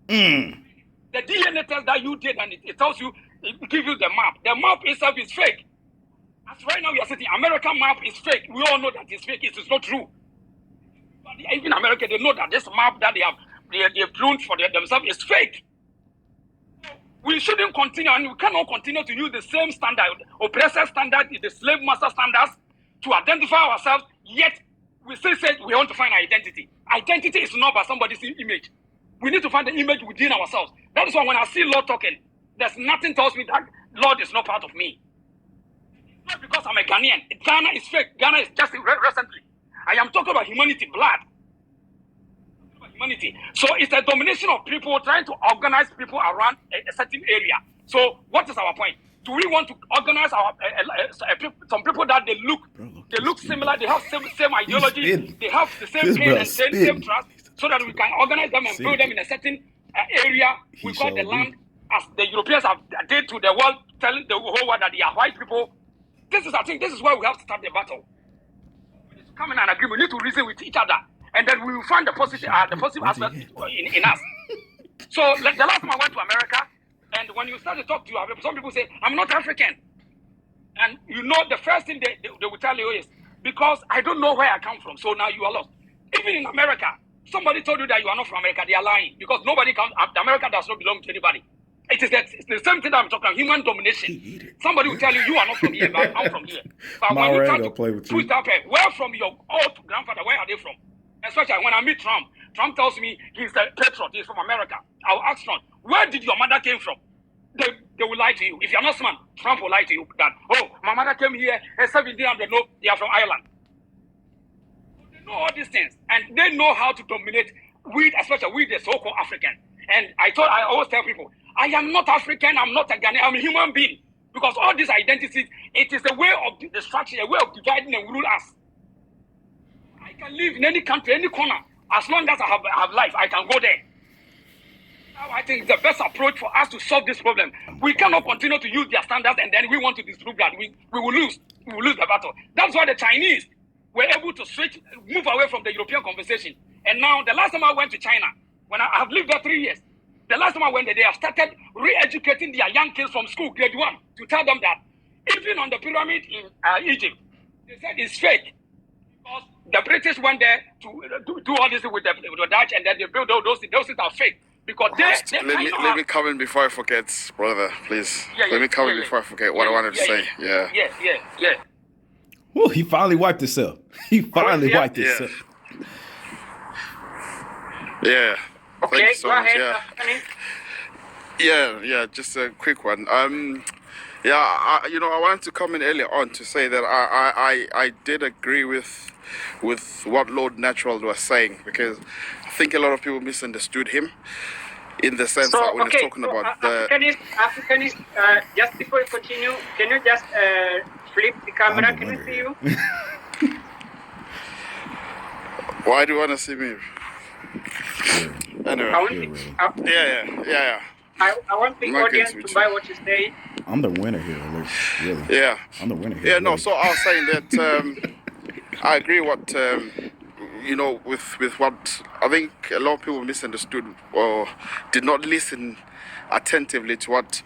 The DNA test that you did, and it tells you, it gives you the map. The map itself is fake. As right now, you are saying American map is fake. We all know that it's fake. It is not true. But even America, they know that this map that they've drawn for themselves is fake. We shouldn't continue, and we cannot continue to use the same standard, oppressor standard, the slave master standards, to identify ourselves, yet we still say we want to find our identity. Identity is not by somebody's image. We need to find the image within ourselves. That is why when I see Lord talking, there's nothing tells me that Lord is not part of me. It's not because I'm a Ghanaian. Ghana is fake. Ghana is just recently. I am talking about humanity, blood. Humanity. So it's a domination of people trying to organize people around a certain area. So what is our point? Do we want to organize some people that they look similar, they have same ideology, they have the same pain and same trust, so that we can organize them and build them in a certain area we call the land, as the Europeans have did to the world, telling the whole world that they are white people. I think this is where we have to start the battle. We need to come in and agree. We need to reason with each other and then we will find the positive aspect in us. So like, the last time I went to America, and when you start to talk to some people say, I'm not African. And you know the first thing they will tell you is, because I don't know where I come from, so now you are lost. Even in America, somebody told you that you are not from America, they are lying. Because nobody comes, America does not belong to anybody. It's the same thing that I'm talking about, human domination. Somebody will tell you, you are not from here, but I'm from here. But when you try to put up where from your old grandfather, where are they from? Especially when I meet Trump, Trump tells me he's a patriot, he's from America. I'll ask Trump, where did your mother came from? They will lie to you. If you're not smart, Trump will lie to you that, oh, my mother came here at 1700, no, they are from Ireland. They know all these things, and they know how to dominate especially with the so-called African. And I always tell people, I am not African, I'm not a Ghanaian, I'm a human being. Because all these identities, it is a way of destruction, a way of dividing and rule us. I can live in any country, any corner, as long as I have life, I can go there. Now I think the best approach for us to solve this problem. We cannot continue to use their standards and then we want to disprove that. We will lose. We will lose the battle. That's why the Chinese were able to move away from the European conversation. And now, the last time I went to China, when I have lived there 3 years, the last time I went there, they have started re-educating their young kids from school, grade 1, to tell them that even on the pyramid in Egypt, they said it's fake. Because the British went there to do all this with the Dutch, and then they built those things are fake. Because let me come in before I forget, brother, please. Let me come in before I forget what I wanted to say. Yeah. Well, he finally wiped himself. He finally wiped himself. Yeah. Okay, Thank you so go much. ahead. Yeah, just a quick one. I wanted to come in earlier on to say that I did agree with what Lord Natural was saying, because I think a lot of people misunderstood him in the sense that when he's talking about the Africanist, just before you continue, can you just flip the camera? Can you see you? Why do you want to see me? Anyway. I want the audience to buy what you say. I'm the winner here, really. Yeah. I'm the winner here. Yeah, no, so I was saying that I agree with what I think a lot of people misunderstood or did not listen attentively to what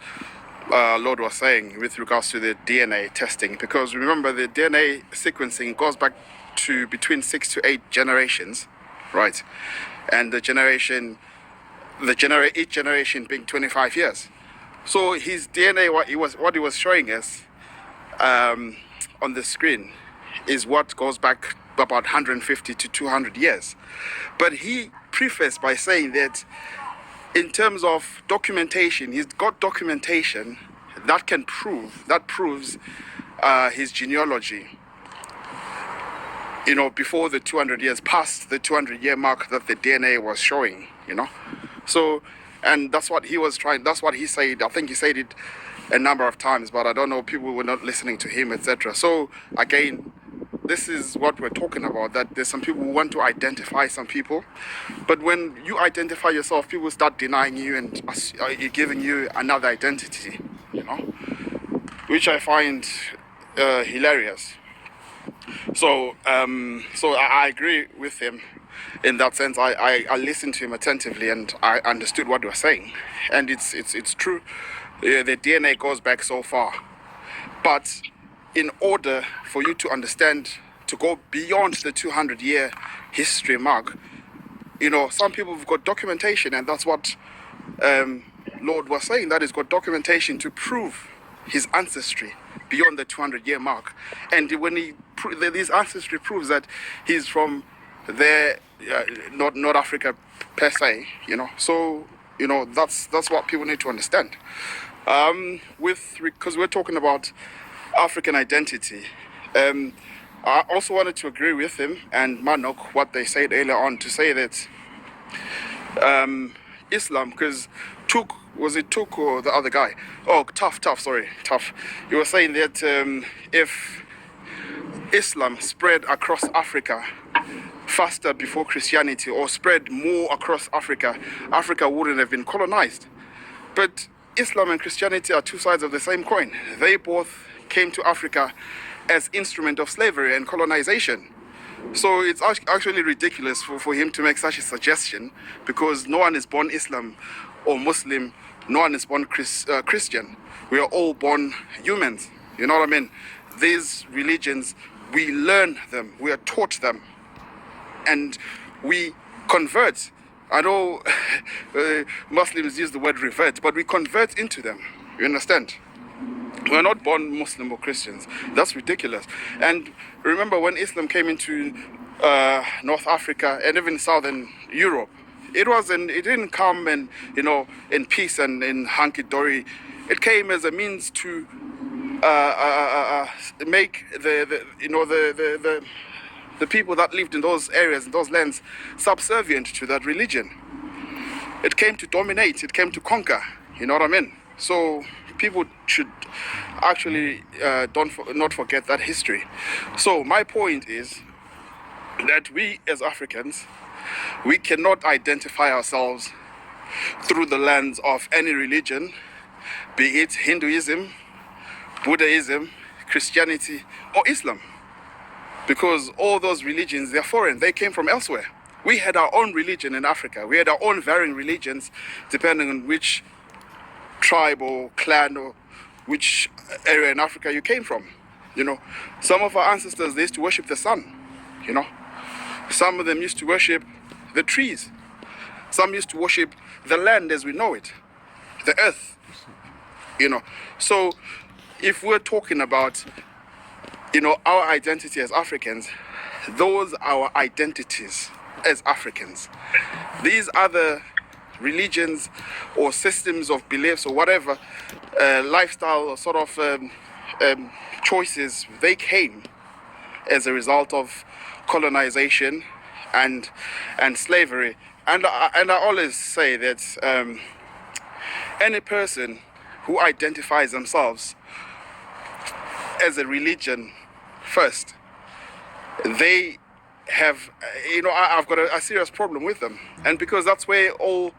Lord was saying with regards to the DNA testing. Because remember, the DNA sequencing goes back to between 6 to 8 generations, right? And each generation being 25 years. So his DNA, what he was showing us on the screen, is what goes back about 150 to 200 years. But he prefaced by saying that in terms of documentation, he's got documentation that proves his genealogy. Before the 200 years, past the 200-year mark that the DNA was showing, So, and that's what he was trying, that's what he said. I think he said it a number of times, but I don't know, people were not listening to him, etc. So, again, this is what we're talking about, that there's some people who want to identify some people, but when you identify yourself, people start denying you and giving you another identity, which I find hilarious. So I agree with him in that sense. I listened to him attentively and I understood what he was saying, and it's true. The DNA goes back so far, but in order for you to understand, to go beyond the 200-year history mark, some people have got documentation, and that's what Lord was saying, that he's got documentation to prove his ancestry beyond the 200-year mark. And when his ancestry proves that he's from there, not Africa per se, So, that's what people need to understand. Because we're talking about African identity. I also wanted to agree with him and Manok, what they said earlier on, to say that Islam, because was it Tuk or the other guy? Oh, Tough. He was saying that if Islam spread across Africa faster before Christianity, or spread more across Africa, Africa wouldn't have been colonized. But Islam and Christianity are two sides of the same coin. They both came to Africa as instrument of slavery and colonization. So it's actually ridiculous for him to make such a suggestion, because no one is born Islam or Muslim, no one is born Christian. We are all born humans. You know what I mean? These religions, we learn them, we are taught them, and we convert. I know Muslims use the word revert, but we convert into them. You understand? We're not born Muslim or Christians. That's ridiculous. And remember when Islam came into North Africa and even Southern Europe, it didn't come in peace and in hunky-dory. It came as a means to make the people that lived in those areas, in those lands, subservient to that religion. It came to dominate. It came to conquer. You know what I mean? So people should actually not forget that history. So my point is that we as Africans, we cannot identify ourselves through the lens of any religion, be it Hinduism, Buddhism, Christianity, or Islam. Because all those religions, they're foreign. They came from elsewhere. We had our own religion in Africa. We had our own varying religions depending on which tribe or clan or which area in Africa you came from. Some of our ancestors, they used to worship the sun. Some of them used to worship the trees. Some used to worship the land as we know it, the earth. So if we're talking about our identity as Africans, those are our identities as Africans. These other religions or systems of beliefs or whatever, lifestyle or sort of choices, they came as a result of colonization and slavery. And I always say that any person who identifies themselves as a religion first, they have, I've got a serious problem with them. And because that's where all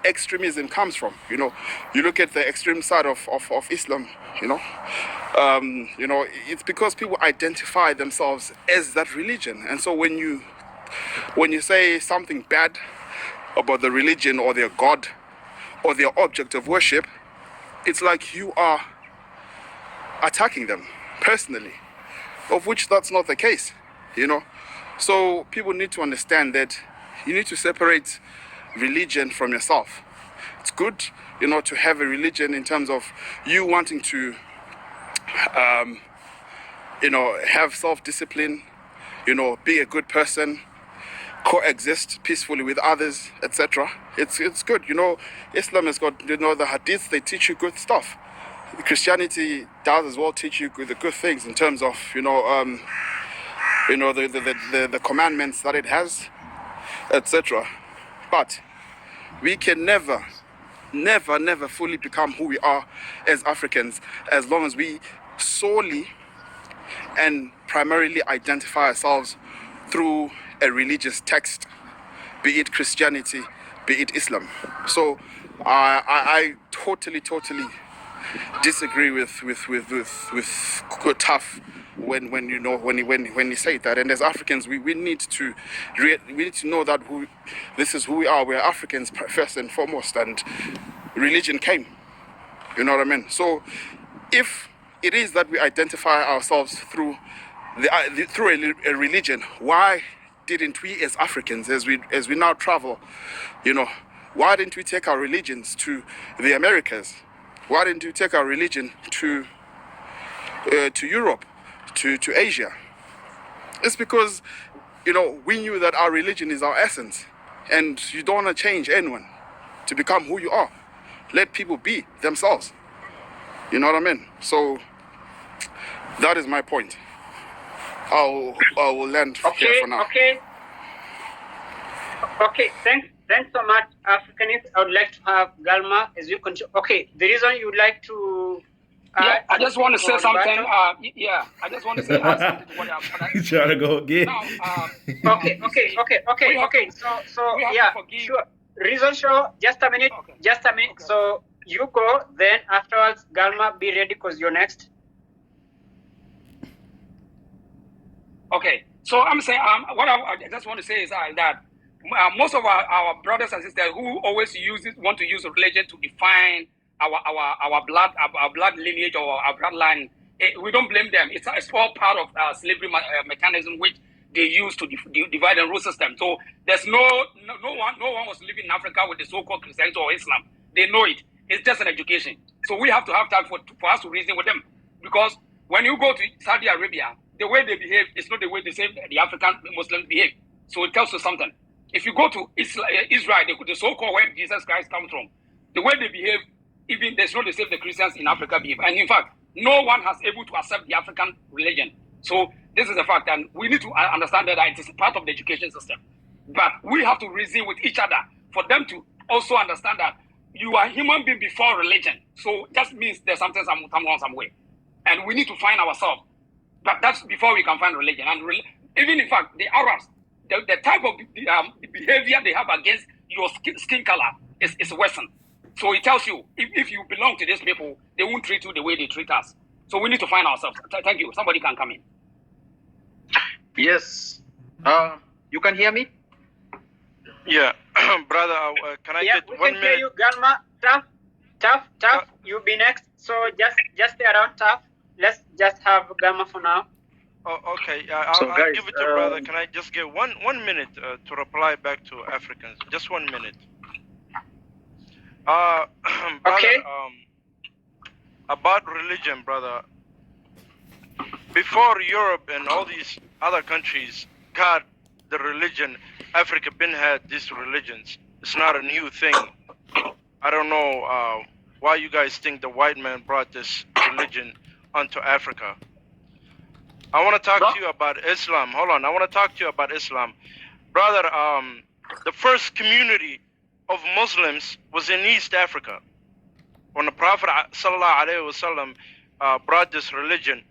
extremism comes from. You look at the extreme side of Islam, it's because people identify themselves as that religion. And so when you say something bad about the religion or their God or their object of worship, it's like you are attacking them personally, of which that's not the case. So people need to understand that you need to separate religion from yourself. It's good, to have a religion in terms of you wanting to, have self-discipline, be a good person, coexist peacefully with others, etc. It's good. Islam has got, the hadiths, they teach you good stuff. Christianity does as well teach you the good things in terms of, the commandments that it has, etc. But we can never fully become who we are as Africans as long as we solely and primarily identify ourselves through a religious text, be it Christianity, be it Islam. So I totally disagree with Tough when you say that. And as Africans, we need to know that this is who we are. We're Africans first and foremost, and religion came. You know what I mean? So if it is that we identify ourselves through a religion, why didn't we as Africans, as we now travel, why didn't we take our religions to the Americas? Why didn't we take our religion to Europe, to Asia? It's because, we knew that our religion is our essence, and you don't want to change anyone to become who you are. Let people be themselves. You know what I mean? So that is my point. I will land here for now. Okay. Thanks so much, Africanist. I would like to have Galma as you continue. Okay, the reason you would like to... I just want to say something. I just want to say something to what You trying to go again? Okay. So yeah, sure. Reason show, just a minute. Okay. So you go, then afterwards, Galma, be ready because you're next. Okay, So I'm saying, what I just want to say is that most of our brothers and sisters who always want to use religion to define our blood lineage or our bloodline, we don't blame them. It's all part of slavery mechanism which they use to divide and rule system. So there's no one was living in Africa with the so-called Christianity or Islam. They know it. It's just an education. So we have to have time for us to reason with them, because when you go to Saudi Arabia, the way they behave is not the way the African Muslims behave. So it tells you something. If you go to Israel, the so-called where Jesus Christ comes from, the way they behave, even there's not the same the Christians in Africa behave. And in fact, no one has able to accept the African religion. So this is a fact, and we need to understand that it is part of the education system. But we have to reason with each other for them to also understand that you are human being before religion. So that means there's something some way. And we need to find ourselves. But that's before we can find religion. And even in fact, the Arabs, the type of behavior they have against your skin color is worsened. So it tells you, if you belong to these people, they won't treat you the way they treat us. So we need to find ourselves. Thank you. Somebody can come in. Yes. You can hear me? Yeah, brother, can I get 1 minute? We can hear you, Galma. Tough. You be next. So just stay around, Tough. Let's just have Galma for now. Oh, okay. I'll give it to brother. Can I just get one minute to reply back to Africans? Just 1 minute. Brother, okay. About religion, brother. Before Europe and all these other countries got the religion, Africa been had these religions. It's not a new thing. I don't know why you guys think the white man brought this religion onto Africa. I want to talk to you about Islam. Hold on. I want to talk to you about Islam. Brother, the first community of Muslims was in East Africa. When the Prophet ﷺ brought this religion,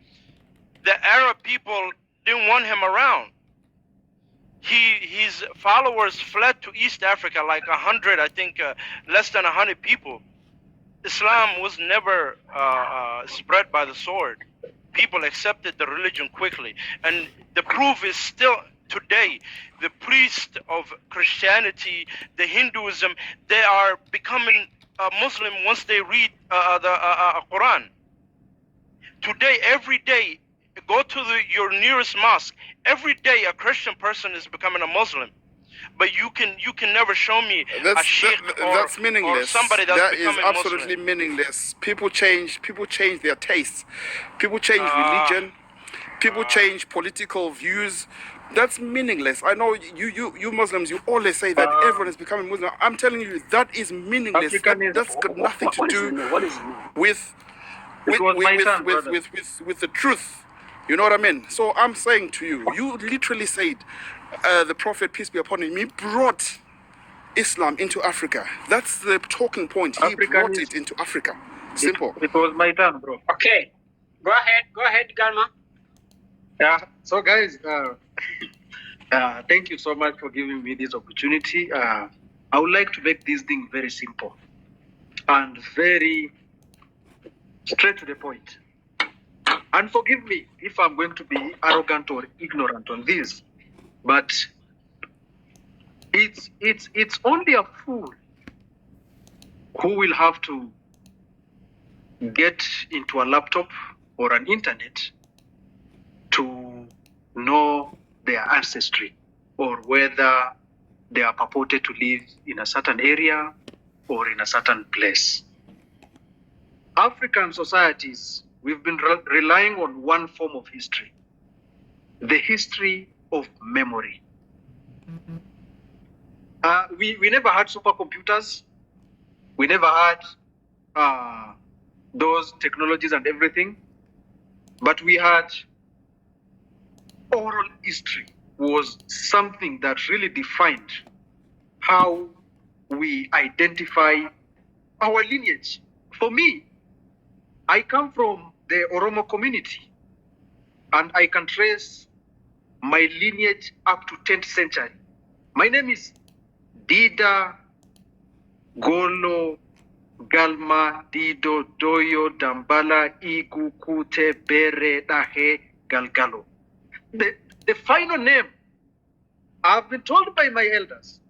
the Arab people didn't want him around. His followers fled to East Africa, like 100, I think, less than 100 people. Islam was never spread by the sword. People accepted the religion quickly. And the proof is still today. The priests of Christianity, the Hinduism, they are becoming Muslim once they read the Quran. Today, every day, go to your nearest mosque. Every day, a Christian person is becoming a Muslim. But you can never show me a sheikh that's meaningless. Or somebody that's that is becoming absolutely Muslim. meaningless. People change their tastes. People change religion. People change political views. That's meaningless. I know you Muslims, you always say that everyone is becoming Muslim. I'm telling you, that is meaningless. That's got nothing to do with the truth. You know what I mean? So I'm saying to you, you literally said the Prophet, peace be upon him, he brought Islam into Africa. That's the talking point. He brought it into Africa. Simple. It was my turn, bro. Okay. Go ahead, Galma. Yeah. So guys, thank you so much for giving me this opportunity. I would like to make this thing very simple and very straight to the point. And forgive me if I'm going to be arrogant or ignorant on this, but it's only a fool who will have to get into a laptop or an internet to know their ancestry or whether they are purported to live in a certain area or in a certain place. African societies, we've been relying on one form of history, the history of memory. We never had supercomputers. We never had those technologies and everything. But we had oral history was something that really defined how we identify our lineage. For me, I come from the Oromo community, and I can trace my lineage up to 10th century. My name is Dida Golo Galma Dido Doyo Dambala Igu Kute Bere Dahe Galgalo. the final name, I've been told by my elders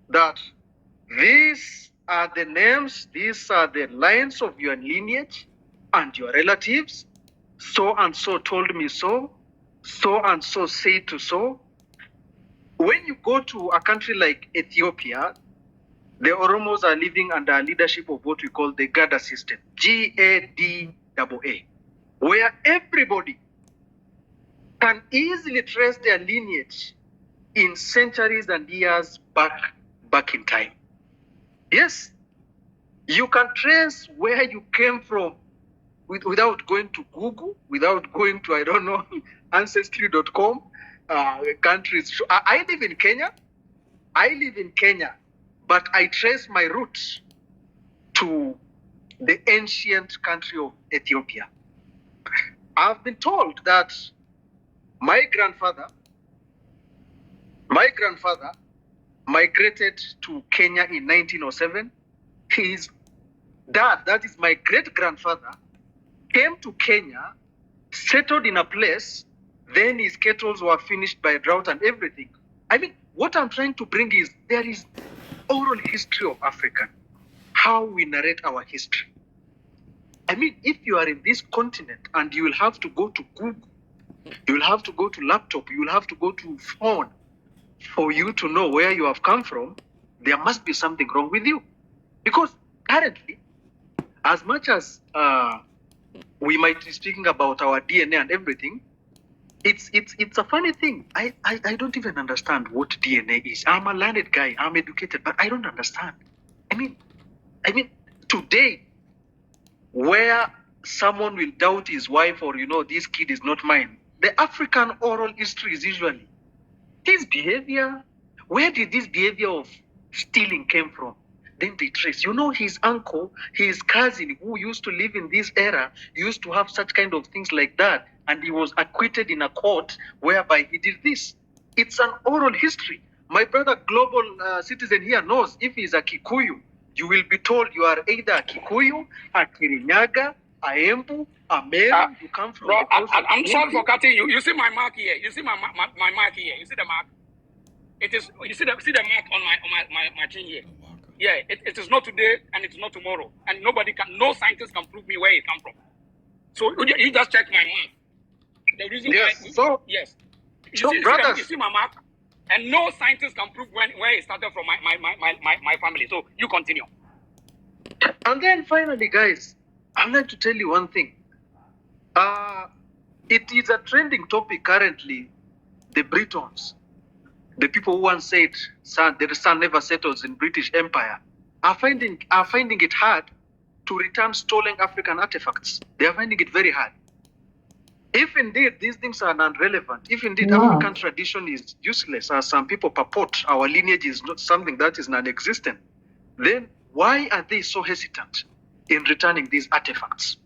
that these are the names, these are the lines of your lineage and your relatives. So and so told me so, so and so said to so. When you go to a country like Ethiopia, the Oromos are living under leadership of what we call the Gada system, G-A-D-A-A, where everybody can easily trace their lineage in centuries and years back in time. Yes, you can trace where you came from without going to Google, without going to, I don't know, ancestry.com, countries. I live in Kenya. But I trace my roots to the ancient country of Ethiopia. I've been told that my grandfather migrated to Kenya in 1907. His dad, that is my great-grandfather, came to Kenya, settled in a place, then his kettles were finished by drought and everything. I mean, what I'm trying to bring is there is oral history of Africa, how we narrate our history. I mean, if you are in this continent and you will have to go to Google, you will have to go to laptop, you will have to go to phone for you to know where you have come from, there must be something wrong with you. Because currently, as much as we might be speaking about our DNA and everything, it's a funny thing. I don't even understand what DNA is. I'm a learned guy, I'm educated, but I don't understand. I mean, today, where someone will doubt his wife or, this kid is not mine, the African oral history is usually this behavior. Where did this behavior of stealing came from? Then they trace. His uncle, his cousin who used to live in this era, used to have such kind of things like that. And he was acquitted in a court whereby he did this. It's an oral history. My brother, global citizen here, knows if he's a Kikuyu, you will be told you are either a Kikuyu, a Kirinyaga, a Embu, a Meru, you come from... Bro, I'm sorry for cutting you. You see my mark here. You see my mark here. You see the mark? It is. You see the mark on my chin here. Yeah, it is not today and it's not tomorrow. And no scientist can prove me where it come from. So you just check my mark. The reason why, yes. You see my mark? And no scientist can prove where it started from my family. So you continue. And then finally, guys, I'd like to tell you one thing. It is a trending topic currently, the Britons. The people who once said the sun never settles in British Empire are finding it hard to return stolen African artifacts. They are finding it very hard. If indeed these things are non-relevant, if indeed African tradition is useless, as some people purport, our lineage is not something that is non-existent, then why are they so hesitant in returning these artifacts?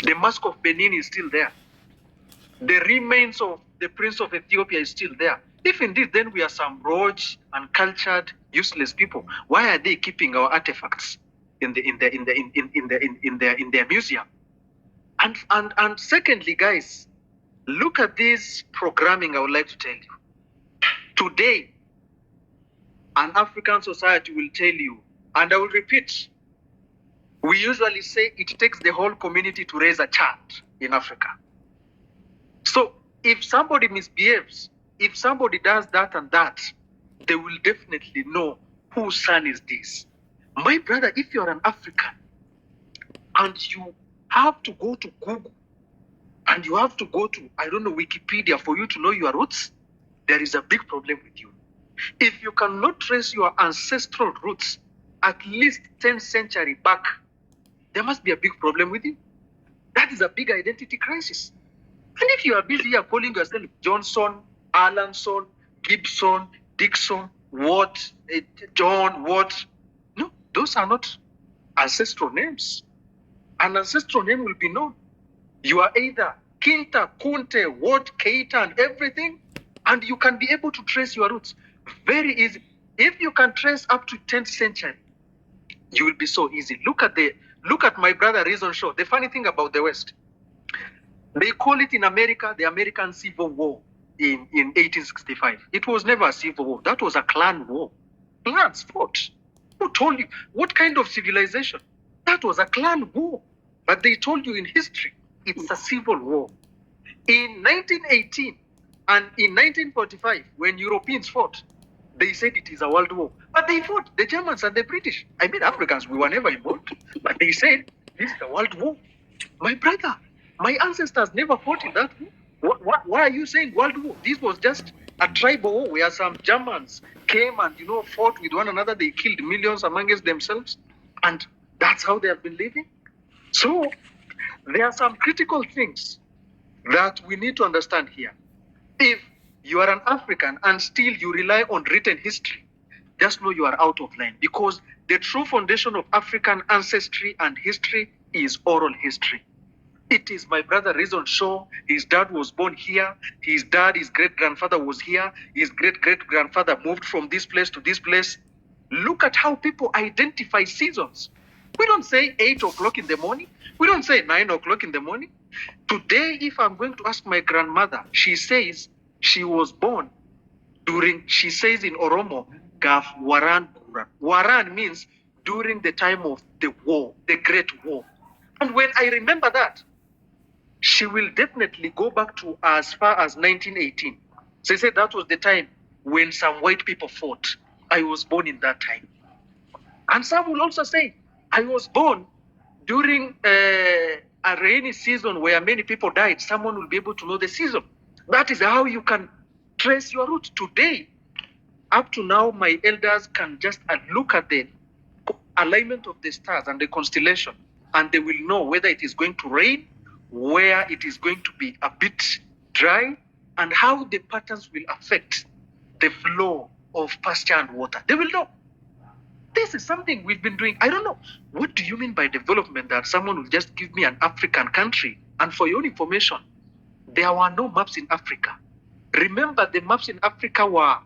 The Mask of Benin is still there. The remains of the Prince of Ethiopia is still there. If indeed then we are some rogue, uncultured, useless people, why are they keeping our artifacts in their museum? And secondly, guys, look at this programming I would like to tell you. Today, an African society will tell you, and I will repeat, we usually say it takes the whole community to raise a child in Africa. So if somebody misbehaves, if somebody does that and that, they will definitely know whose son is this. My brother, if you're an African and you have to go to Google and you have to go to, I don't know, Wikipedia for you to know your roots, there is a big problem with you. If you cannot trace your ancestral roots at least 10th century back, there must be a big problem with you. That is a big identity crisis. And if you are busy here calling yourself Johnson, Alanson, Gibson, Dixon, Watt, John, Watt, no, those are not ancestral names. An ancestral name will be known. You are either Kinta, Kunte, Watt, Keita, and everything, and you can be able to trace your roots. Very easy. If you can trace up to 10th century, you will be so easy. Look at my brother Reason Show. The funny thing about the West, they call it in America the American Civil War. in 1865. It was never a civil war. That was a clan war. Clans fought. Who told you? What kind of civilization? That was a clan war. But they told you in history, it's a civil war. In 1918 and in 1945, when Europeans fought, they said it is a world war. But they fought, the Germans and the British. I mean, Africans, we were never involved. But they said, this is a world war. My brother, my ancestors never fought in that war. Why are you saying world war? This was just a tribal war where some Germans came and, fought with one another. They killed millions amongst themselves. And that's how they have been living. So there are some critical things that we need to understand here. If you are an African and still you rely on written history, just know you are out of line, because the true foundation of African ancestry and history is oral history. It is my brother Reason Shaw. His dad was born here. His great-grandfather was here. His great-great-grandfather moved from this place to this place. Look at how people identify seasons. We don't say 8 o'clock in the morning. We don't say 9 o'clock in the morning. Today, if I'm going to ask my grandmother, she says she was born she says in Oromo, Gaf Waran Kuran. Waran means during the time of the war, the Great War. And when I remember that, she will definitely go back to as far as 1918. She said that was the time when some white people fought. I was born in that time. And some will also say, I was born during a rainy season where many people died. Someone will be able to know the season. That is how you can trace your route. Today, up to now, my elders can just look at the alignment of the stars and the constellation, and they will know whether it is going to rain, where it is going to be a bit dry, and how the patterns will affect the flow of pasture and water. They will know. This is something we've been doing. I don't know. What do you mean by development, that someone will just give me an African country? And for your information, there were no maps in Africa. Remember, the maps in Africa were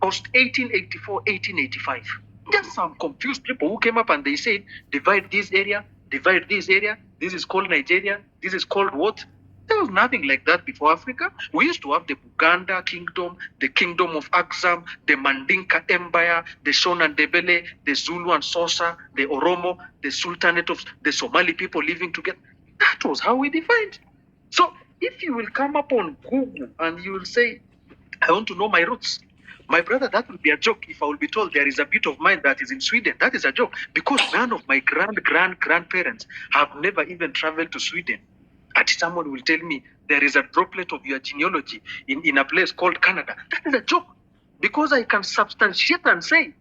post 1884, 1885. Just some confused people who came up and they said, divide this area, divide this area. This is called Nigeria. This is called what? There was nothing like that before Africa. We used to have the Buganda kingdom, the kingdom of Axum, the Mandinka Empire, the Shona and Debele, the Zulu and Xhosa, the Oromo, the Sultanate of the Somali people living together. That was how we defined. So if you will come up on Google and you will say, I want to know my roots, my brother, that will be a joke if I will be told there is a bit of mine that is in Sweden. That is a joke, because none of my grandparents have never even traveled to Sweden. And someone will tell me there is a droplet of your genealogy in a place called Canada. That is a joke, because I can substantiate and say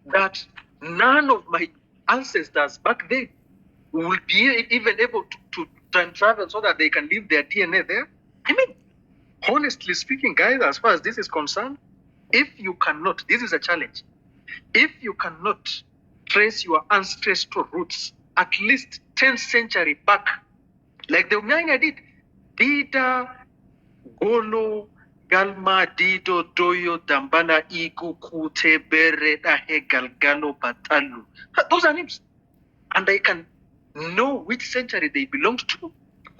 that none of my ancestors back then will be even able to time travel so that they can leave their DNA there. I mean, honestly speaking, guys, as far as this is concerned, if you cannot, this is a challenge. If you cannot trace your ancestral roots at least 10th century back, like the Unyanya did, Dida, Golo, Galma, Dido, Doyo, Dambana, Igu, Kute, Bere, Dahe, Galgalo, Batalu. Those are names. And I can know which century they belonged to,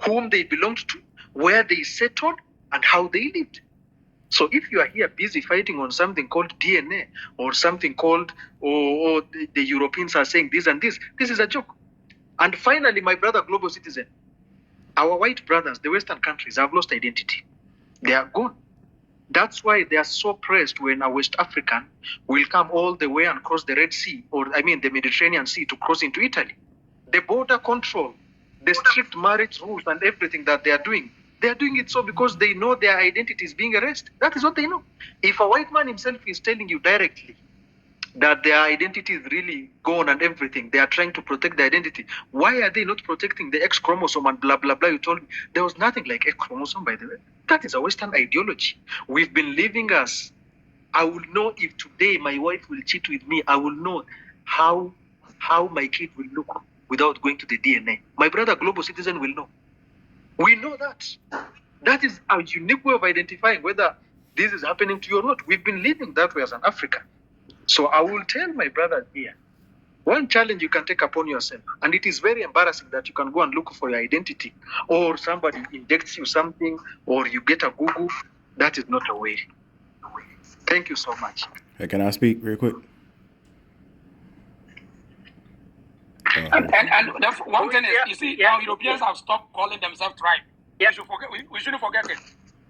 whom they belonged to, where they settled, and how they lived. So if you are here busy fighting on something called DNA or something called, the Europeans are saying this and this is a joke. And finally, my brother, global citizen, our white brothers, the Western countries, have lost identity. They are gone. That's why they are so pressed when a West African will come all the way and cross the Red Sea, the Mediterranean Sea, to cross into Italy. The border control, the strict marriage rules and everything that they are doing it so because they know their identity is being erased. That is what they know. If a white man himself is telling you directly that their identity is really gone and everything, they are trying to protect their identity, why are they not protecting the X chromosome and blah, blah, blah? You told me there was nothing like X chromosome, by the way. That is a Western ideology. We've been living as, I will know if today my wife will cheat with me, I will know how my kid will look without going to the DNA. My brother, global citizen, will know. We know that. That is a unique way of identifying whether this is happening to you or not. We've been living that way as an African. So I will tell my brothers here, one challenge you can take upon yourself, and it is very embarrassing that you can go and look for your identity, or somebody injects you something, or you get a Google. That is not a way. Thank you so much. Hey, can I speak real quick? And that's one thing is, you see, now Europeans have stopped calling themselves tribe. We shouldn't forget it.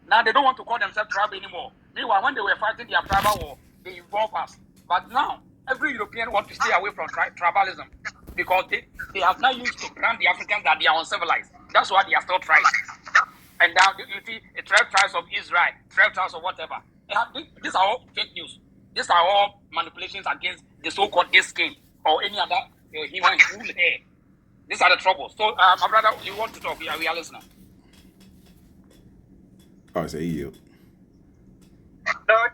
Now they don't want to call themselves tribe anymore. Meanwhile, when they were fighting their tribal war, they involved us. But now, every European wants to stay away from tribalism because they have now used to brand the Africans that they are uncivilized. That's why they are still tribes. And now you see, 12 tribes of Israel, 12 tribes of whatever. These are all fake news. These are all manipulations against the so-called skin or any other human rule here. These are the troubles. So, my brother, you want to talk? We are listening. Oh, so he yield. Lord,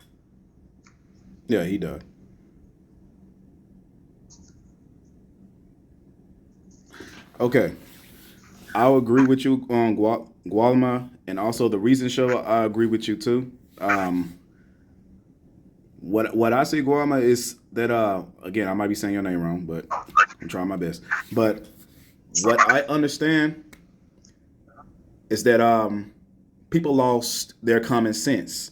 Yeah, he does. Okay. I'll agree with you on Gualma, and also the Reason Show. I agree with you too. What I see, Gualma, is that again, I might be saying your name wrong, but I'm trying my best. But what I understand is that people lost their common sense.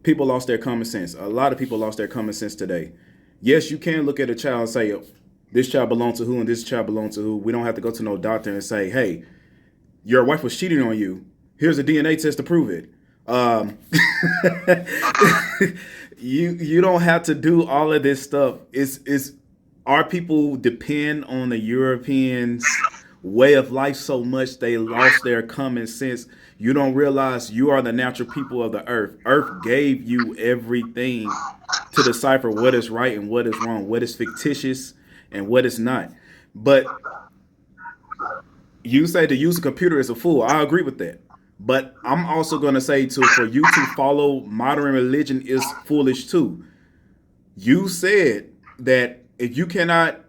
People lost their common sense. A lot of people lost their common sense today. Yes, you can look at a child and say, this child belongs to who and this child belongs to who. We don't have to go to no doctor and say, hey, your wife was cheating on you. Here's a DNA test to prove it. You don't have to do all of this stuff. It's our people depend on the Europeans' way of life so much they lost their common sense. You don't realize you are the natural people of the earth. Earth gave you everything to decipher what is right and what is wrong, what is fictitious and what is not. But you say to use a computer is a fool. I agree with that. But I'm also going to say for you to follow modern religion is foolish too. You said that if you cannot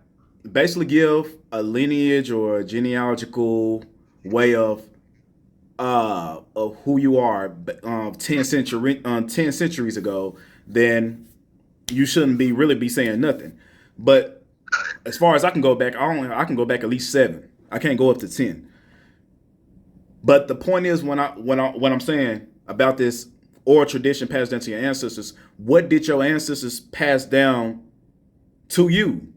basically give a lineage or a genealogical way of who you are 10 centuries ago, then you shouldn't really be saying nothing. But as far as I can go back, I can go back at least 7. I can't go up to 10. But the point is, when I'm saying about this oral tradition passed down to your ancestors, what did your ancestors pass down to you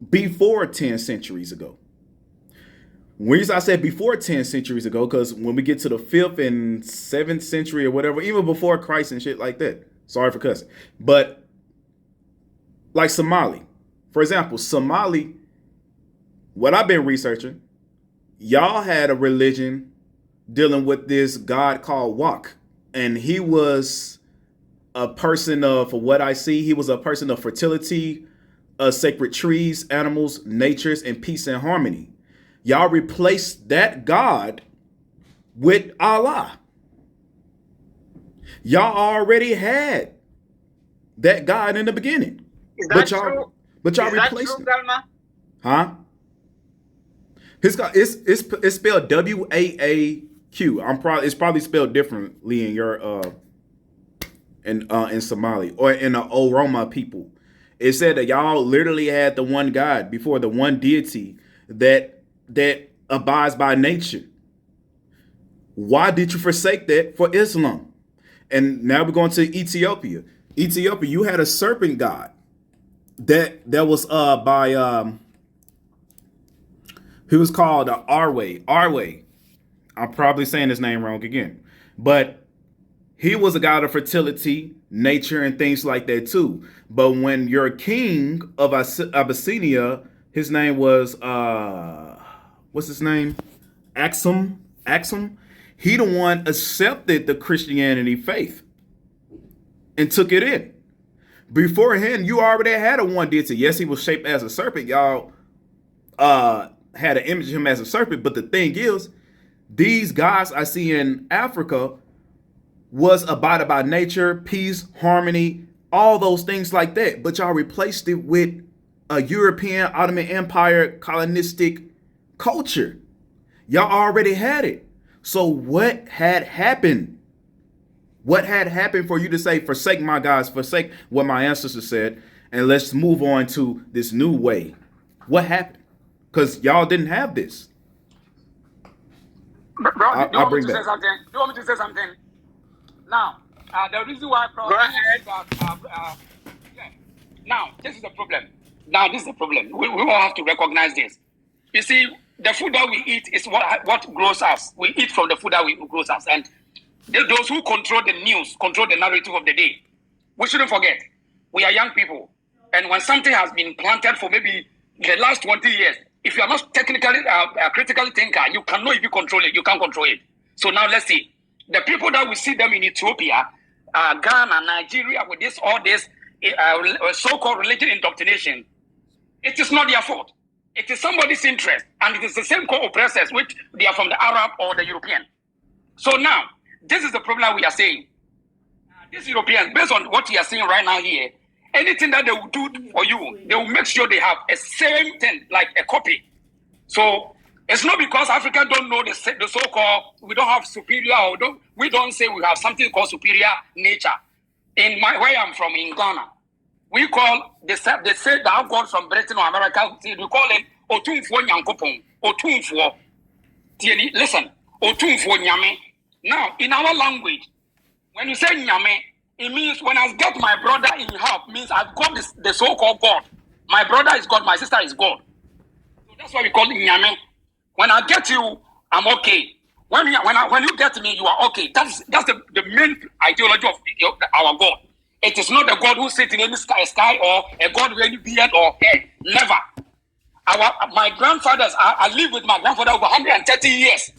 before 10 centuries ago? The reason I said before 10 centuries ago, because when we get to the 5th and 7th century or whatever, even before Christ and shit like that, sorry for cussing, but like Somali, for example, Somali, what I've been researching, y'all had a religion dealing with this god called Wak, and he was a person of, for what I see, he was a person of fertility, sacred trees, animals, natures, and peace and harmony. Y'all replaced that God with Allah. Y'all already had that God in the beginning. Is that true? But y'all replaced him. Huh? His God, it's spelled WAAQ. It's probably spelled differently in your in Somali or in the Oroma people. It said that y'all literally had the one God before, the one deity that abides by nature. Why did you forsake that for Islam? And now we're going to Ethiopia. Ethiopia, you had a serpent god that was by he was called Arwe. I'm probably saying his name wrong again, but he was a god of fertility, nature, and things like that too. But when your king of Abyssinia, his name was what's his name? Axum. He the one accepted the Christianity faith and took it in. Beforehand, you already had a one deity. Yes, he was shaped as a serpent. Y'all had an image of him as a serpent. But the thing is, these gods I see in Africa was abided by nature, peace, harmony, all those things like that. But y'all replaced it with a European Ottoman Empire colonistic culture. Y'all already had it. So what had happened? What had happened for you to say, forsake my gods, forsake what my ancestors said, and let's move on to this new way? What happened? Because y'all didn't have this. Bro, do you want me to say something? Now, the reason why Go ahead. Now, this is the problem. We all have to recognize this. You see, the food that we eat is what grows us. We eat from the food that grows us. And those who control the news, control the narrative of the day. We shouldn't forget, we are young people. And when something has been planted for maybe the last 20 years, if you are not technically a critical thinker, you cannot even control it. You can't control it. So now let's see. The people that we see them in Ethiopia, Ghana, Nigeria, with all this so-called religious indoctrination, it is not their fault. It is somebody's interest. And it is the same co-oppressors, which they are from the Arab or the European. So now, this is the problem we are saying. These Europeans, based on what we are seeing right now here, anything that they will do for you, they will make sure they have a same thing, like a copy. So it's not because Africa don't know the so-called, we don't have superior, or we don't say we have something called superior nature. Where I'm from, in Ghana, we call, they say that God from Britain or America, we call it Otumfo Nyankopon, Otumfo. Listen, Otumfo Nyame. Now, in our language, when you say Nyame, it means when I get my brother in help, means I've got the so-called God. My brother is God, my sister is God. So that's why we call it Nyame. When I get you, I'm okay. When you get me, you are okay. That's the main ideology of our God. It is not a God who sits in any sky or a God with any beard or head. Never. My grandfathers, I lived with my grandfather over 130 years.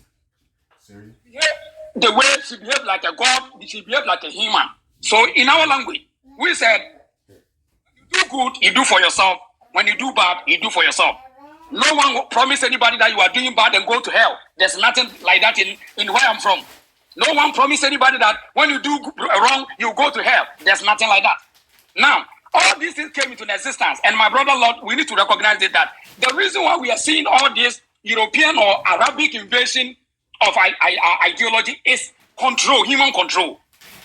Serious? The way she behaved like a God, she behaved like a human. So in our language, we said, when you do good, you do for yourself. When you do bad, you do for yourself. No one will promise anybody that you are doing bad and go to hell. There's nothing like that in where I'm from. No one promise anybody that when you do wrong, you go to hell. There's nothing like that. Now, all these things came into existence. And my brother, Lord, we need to recognize that the reason why we are seeing all this European or Arabic invasion of ideology is control, human control.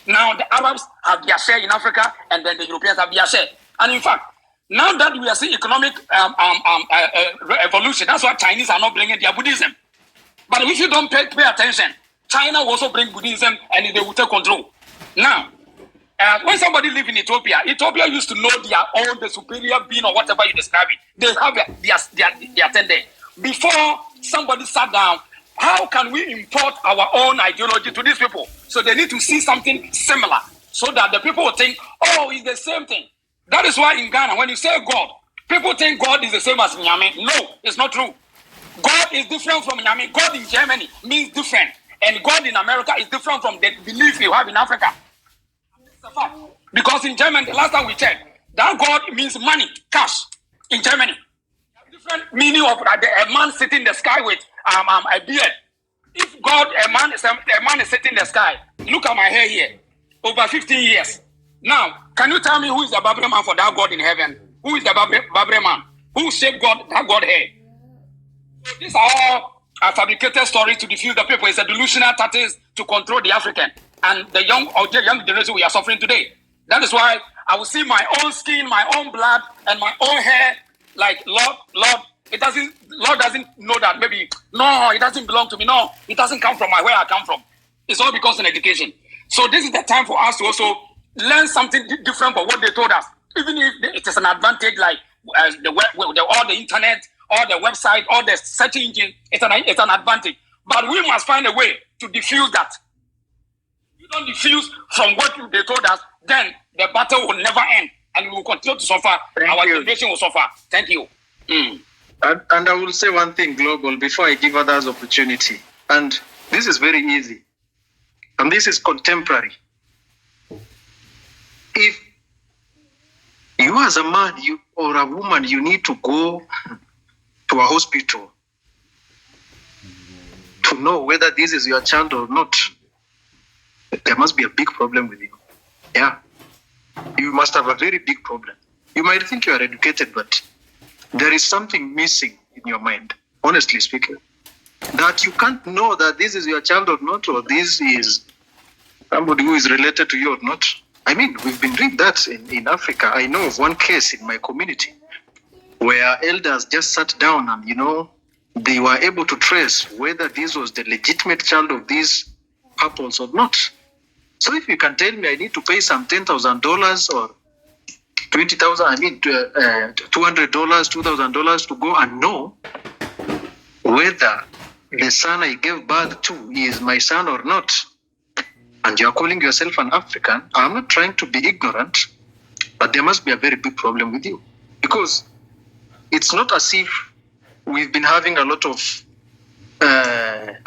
Now the Arabs have their share in Africa, and then the Europeans have their share. And in fact, now that we are seeing economic evolution, that's why Chinese are not bringing their Buddhism. But if you don't pay attention, China will also bring Buddhism, and they will take control. Now, when somebody lives in Ethiopia used to know their own, the superior being or whatever you describe it. They have their thing there. Before somebody sat down, how can we import our own ideology to these people? So they need to see something similar so that the people will think, oh, it's the same thing. That is why in Ghana, when you say God, people think God is the same as Nyame. No, it's not true. God is different from Nyame. God in Germany means different. And God in America is different from the belief you have in Africa. It's a fact. Because in Germany, the last time we checked, that God means money, cash, in Germany. Different meaning of a man sitting in the sky with a beard. If God, a man is sitting in the sky, look at my hair here, over 15 years. Now, can you tell me who is the Babylon man for that God in heaven? Who is the Babylon man? Who shaped God, that God hair? So these are all fabricated stories to defuse the people. It's a delusional tactics to control the African and the young generation we are suffering today. That is why I will see my own skin, my own blood, and my own hair. Like Lord, Lord doesn't know that maybe, no, it doesn't belong to me. No, it doesn't come from where I come from. It's all because of education. So this is the time for us to also learn something different from what they told us. Even if it is an advantage, like all the internet, all the website, all the search engine, it's an advantage. But we must find a way to diffuse that. If you don't diffuse from what they told us, then the battle will never end. And we will continue to suffer. Our generation will suffer. Thank you. And I will say one thing, Global, before I give others opportunity. And this is very easy. And this is contemporary. If you as a man or a woman, you need to go to a hospital to know whether this is your child or not, there must be a big problem with you. Yeah. You must have a very big problem. You might think you are educated, but there is something missing in your mind, honestly speaking, that you can't know that this is your child or not, or this is somebody who is related to you or not. I mean, we've been doing that in Africa. I know of one case in my community where elders just sat down and, they were able to trace whether this was the legitimate child of these couples or not. So if you can tell me I need to pay some $10,000 or 20,000, I mean $200, $2,000 to go and know whether the son I gave birth to is my son or not, and you're calling yourself an African, I'm not trying to be ignorant, but there must be a very big problem with you, because it's not as if we've been having a lot of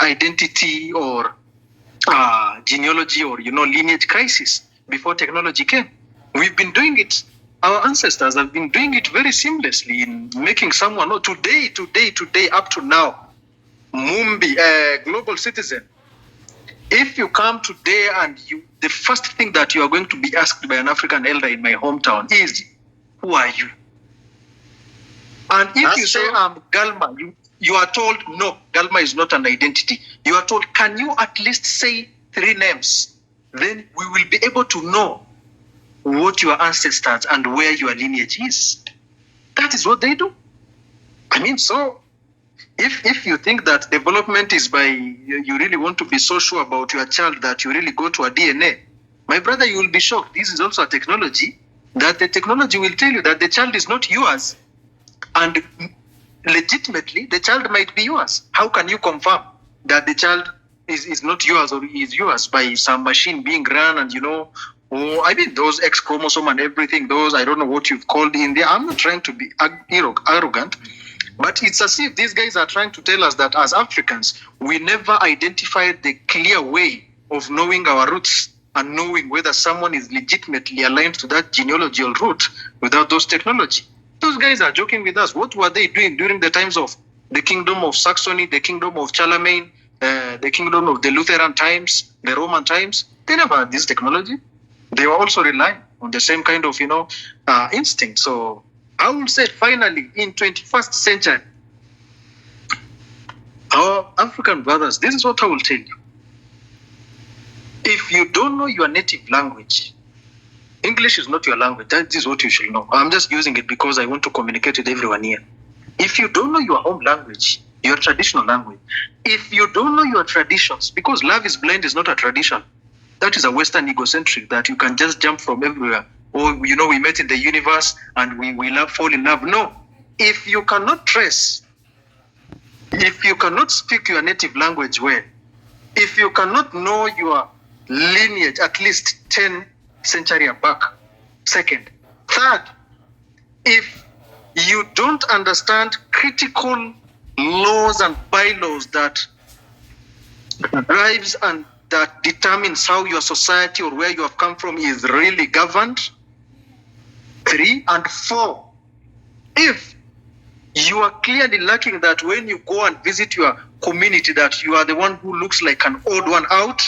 identity or genealogy or lineage crisis before technology came. We've been doing it. Our ancestors have been doing it very seamlessly in making someone know today, up to now. Mumbi, global citizen. If you come today and the first thing that you are going to be asked by an African elder in my hometown is, who are you? And if that's you say I'm Galma, you are told, no, Galma is not an identity. You are told, can you at least say 3 names? Then we will be able to know what your ancestors and where your lineage is. That is what they do. I mean, so if you think that development is by, you really want to be so sure about your child that you really go to a DNA, my brother, you will be shocked. This is also a technology, that the technology will tell you that the child is not yours. And legitimately, the child might be yours. How can you confirm that the child is not yours or is yours by some machine being run and, I mean, those X chromosome and everything, those, I don't know what you've called in there. I'm not trying to be arrogant, but it's as if these guys are trying to tell us that as Africans, we never identified the clear way of knowing our roots and knowing whether someone is legitimately aligned to that genealogical root without those technology. Those guys are joking with us. What were they doing during the times of the kingdom of Saxony, the kingdom of Charlemagne, the kingdom of the Lutheran times, the Roman times? They never had this technology. They were also relying on the same kind of, instinct. So I will say finally, in 21st century, our African brothers, this is what I will tell you. If you don't know your native language, English is not your language. That is what you should know. I'm just using it because I want to communicate with everyone here. If you don't know your home language, your traditional language, if you don't know your traditions, because love is blind is not a tradition. That is a Western egocentric that you can just jump from everywhere. Or, we met in the universe and we fall in love. No. If you cannot trace, if you cannot speak your native language well, if you cannot know your lineage at least 10 century back, second, third, if you don't understand critical laws and bylaws that drives and that determines how your society or where you have come from is really governed, 3 and 4, if you are clearly lacking that when you go and visit your community that you are the one who looks like an odd one out,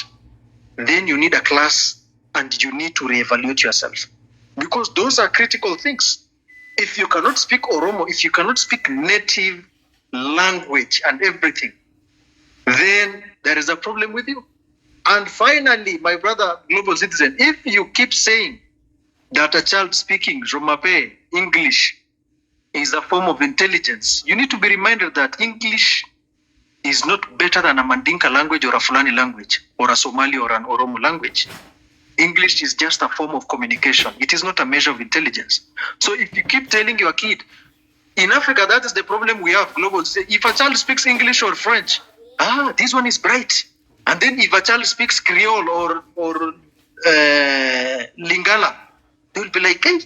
then you need a class and you need to reevaluate yourself. Because those are critical things. If you cannot speak Oromo, if you cannot speak native language and everything, then there is a problem with you. And finally, my brother, global citizen, if you keep saying that a child speaking Jomape, English, is a form of intelligence, you need to be reminded that English is not better than a Mandinka language or a Fulani language or a Somali or an Oromo language. English is just a form of communication. It is not a measure of intelligence. So if you keep telling your kid, in Africa, that is the problem we have global. If a child speaks English or French, this one is bright. And then if a child speaks Creole or Lingala, they will be like, hey,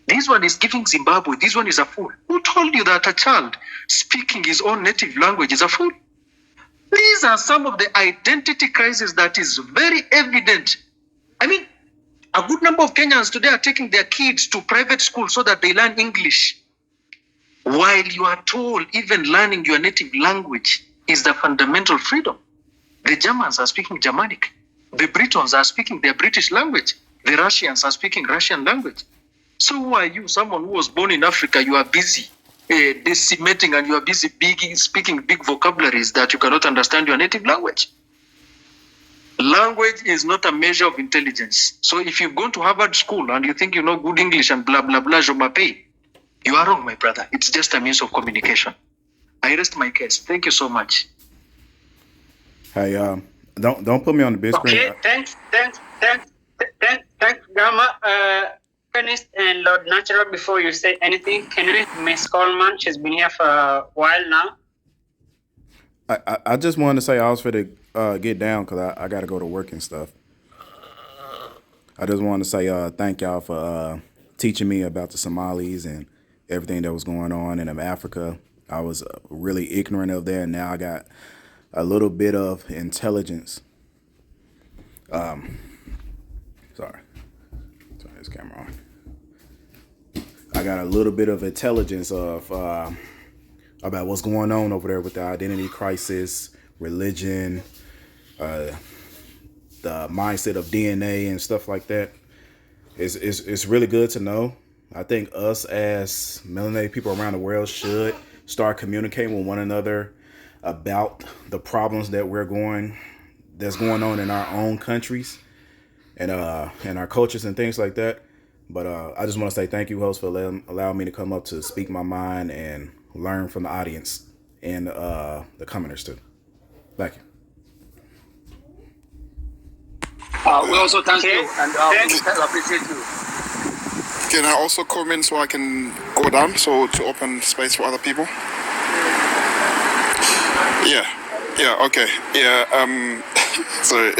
this one is giving Zimbabwe, this one is a fool. Who told you that a child speaking his own native language is a fool? These are some of the identity crises that is very evident. I mean, a good number of Kenyans today are taking their kids to private school so that they learn English. While you are told even learning your native language is the fundamental freedom. The Germans are speaking Germanic. The Britons are speaking their British language. The Russians are speaking Russian language. So who are you, someone who was born in Africa, you are busy decimating and you are busy speaking big vocabularies that you cannot understand your native language. Language is not a measure of intelligence. So if you've gone to Harvard School and you think you know good English and blah, blah, blah, je m'appelle, you are wrong, my brother. It's just a means of communication. I rest my case. Thank you so much. Hey, Don't put me on the big screen. Okay, thanks, Gamma. Ernest and Lord Natural, before you say anything, can you Miss Coleman? She's been here for a while now. I just wanted to say I was for to get down because I got to go to work and stuff. I just wanted to say thank y'all for teaching me about the Somalis and everything that was going on in Africa. I was really ignorant of that, and now I got a little bit of intelligence. Sorry, turn this camera on. I got a little bit of intelligence of about what's going on over there with the identity crisis, religion, the mindset of DNA and stuff like that. It's really good to know. I think us as melanated people around the world should start communicating with one another about the problems that's going on in our own countries and our cultures and things like that. But I just want to say thank you, host, for allowing me to come up to speak my mind and learn from the audience and the commenters too. Thank you. We also thank you and we appreciate you. Can I also comment so I can go down to open space for other people? Yeah, okay. Yeah, sorry.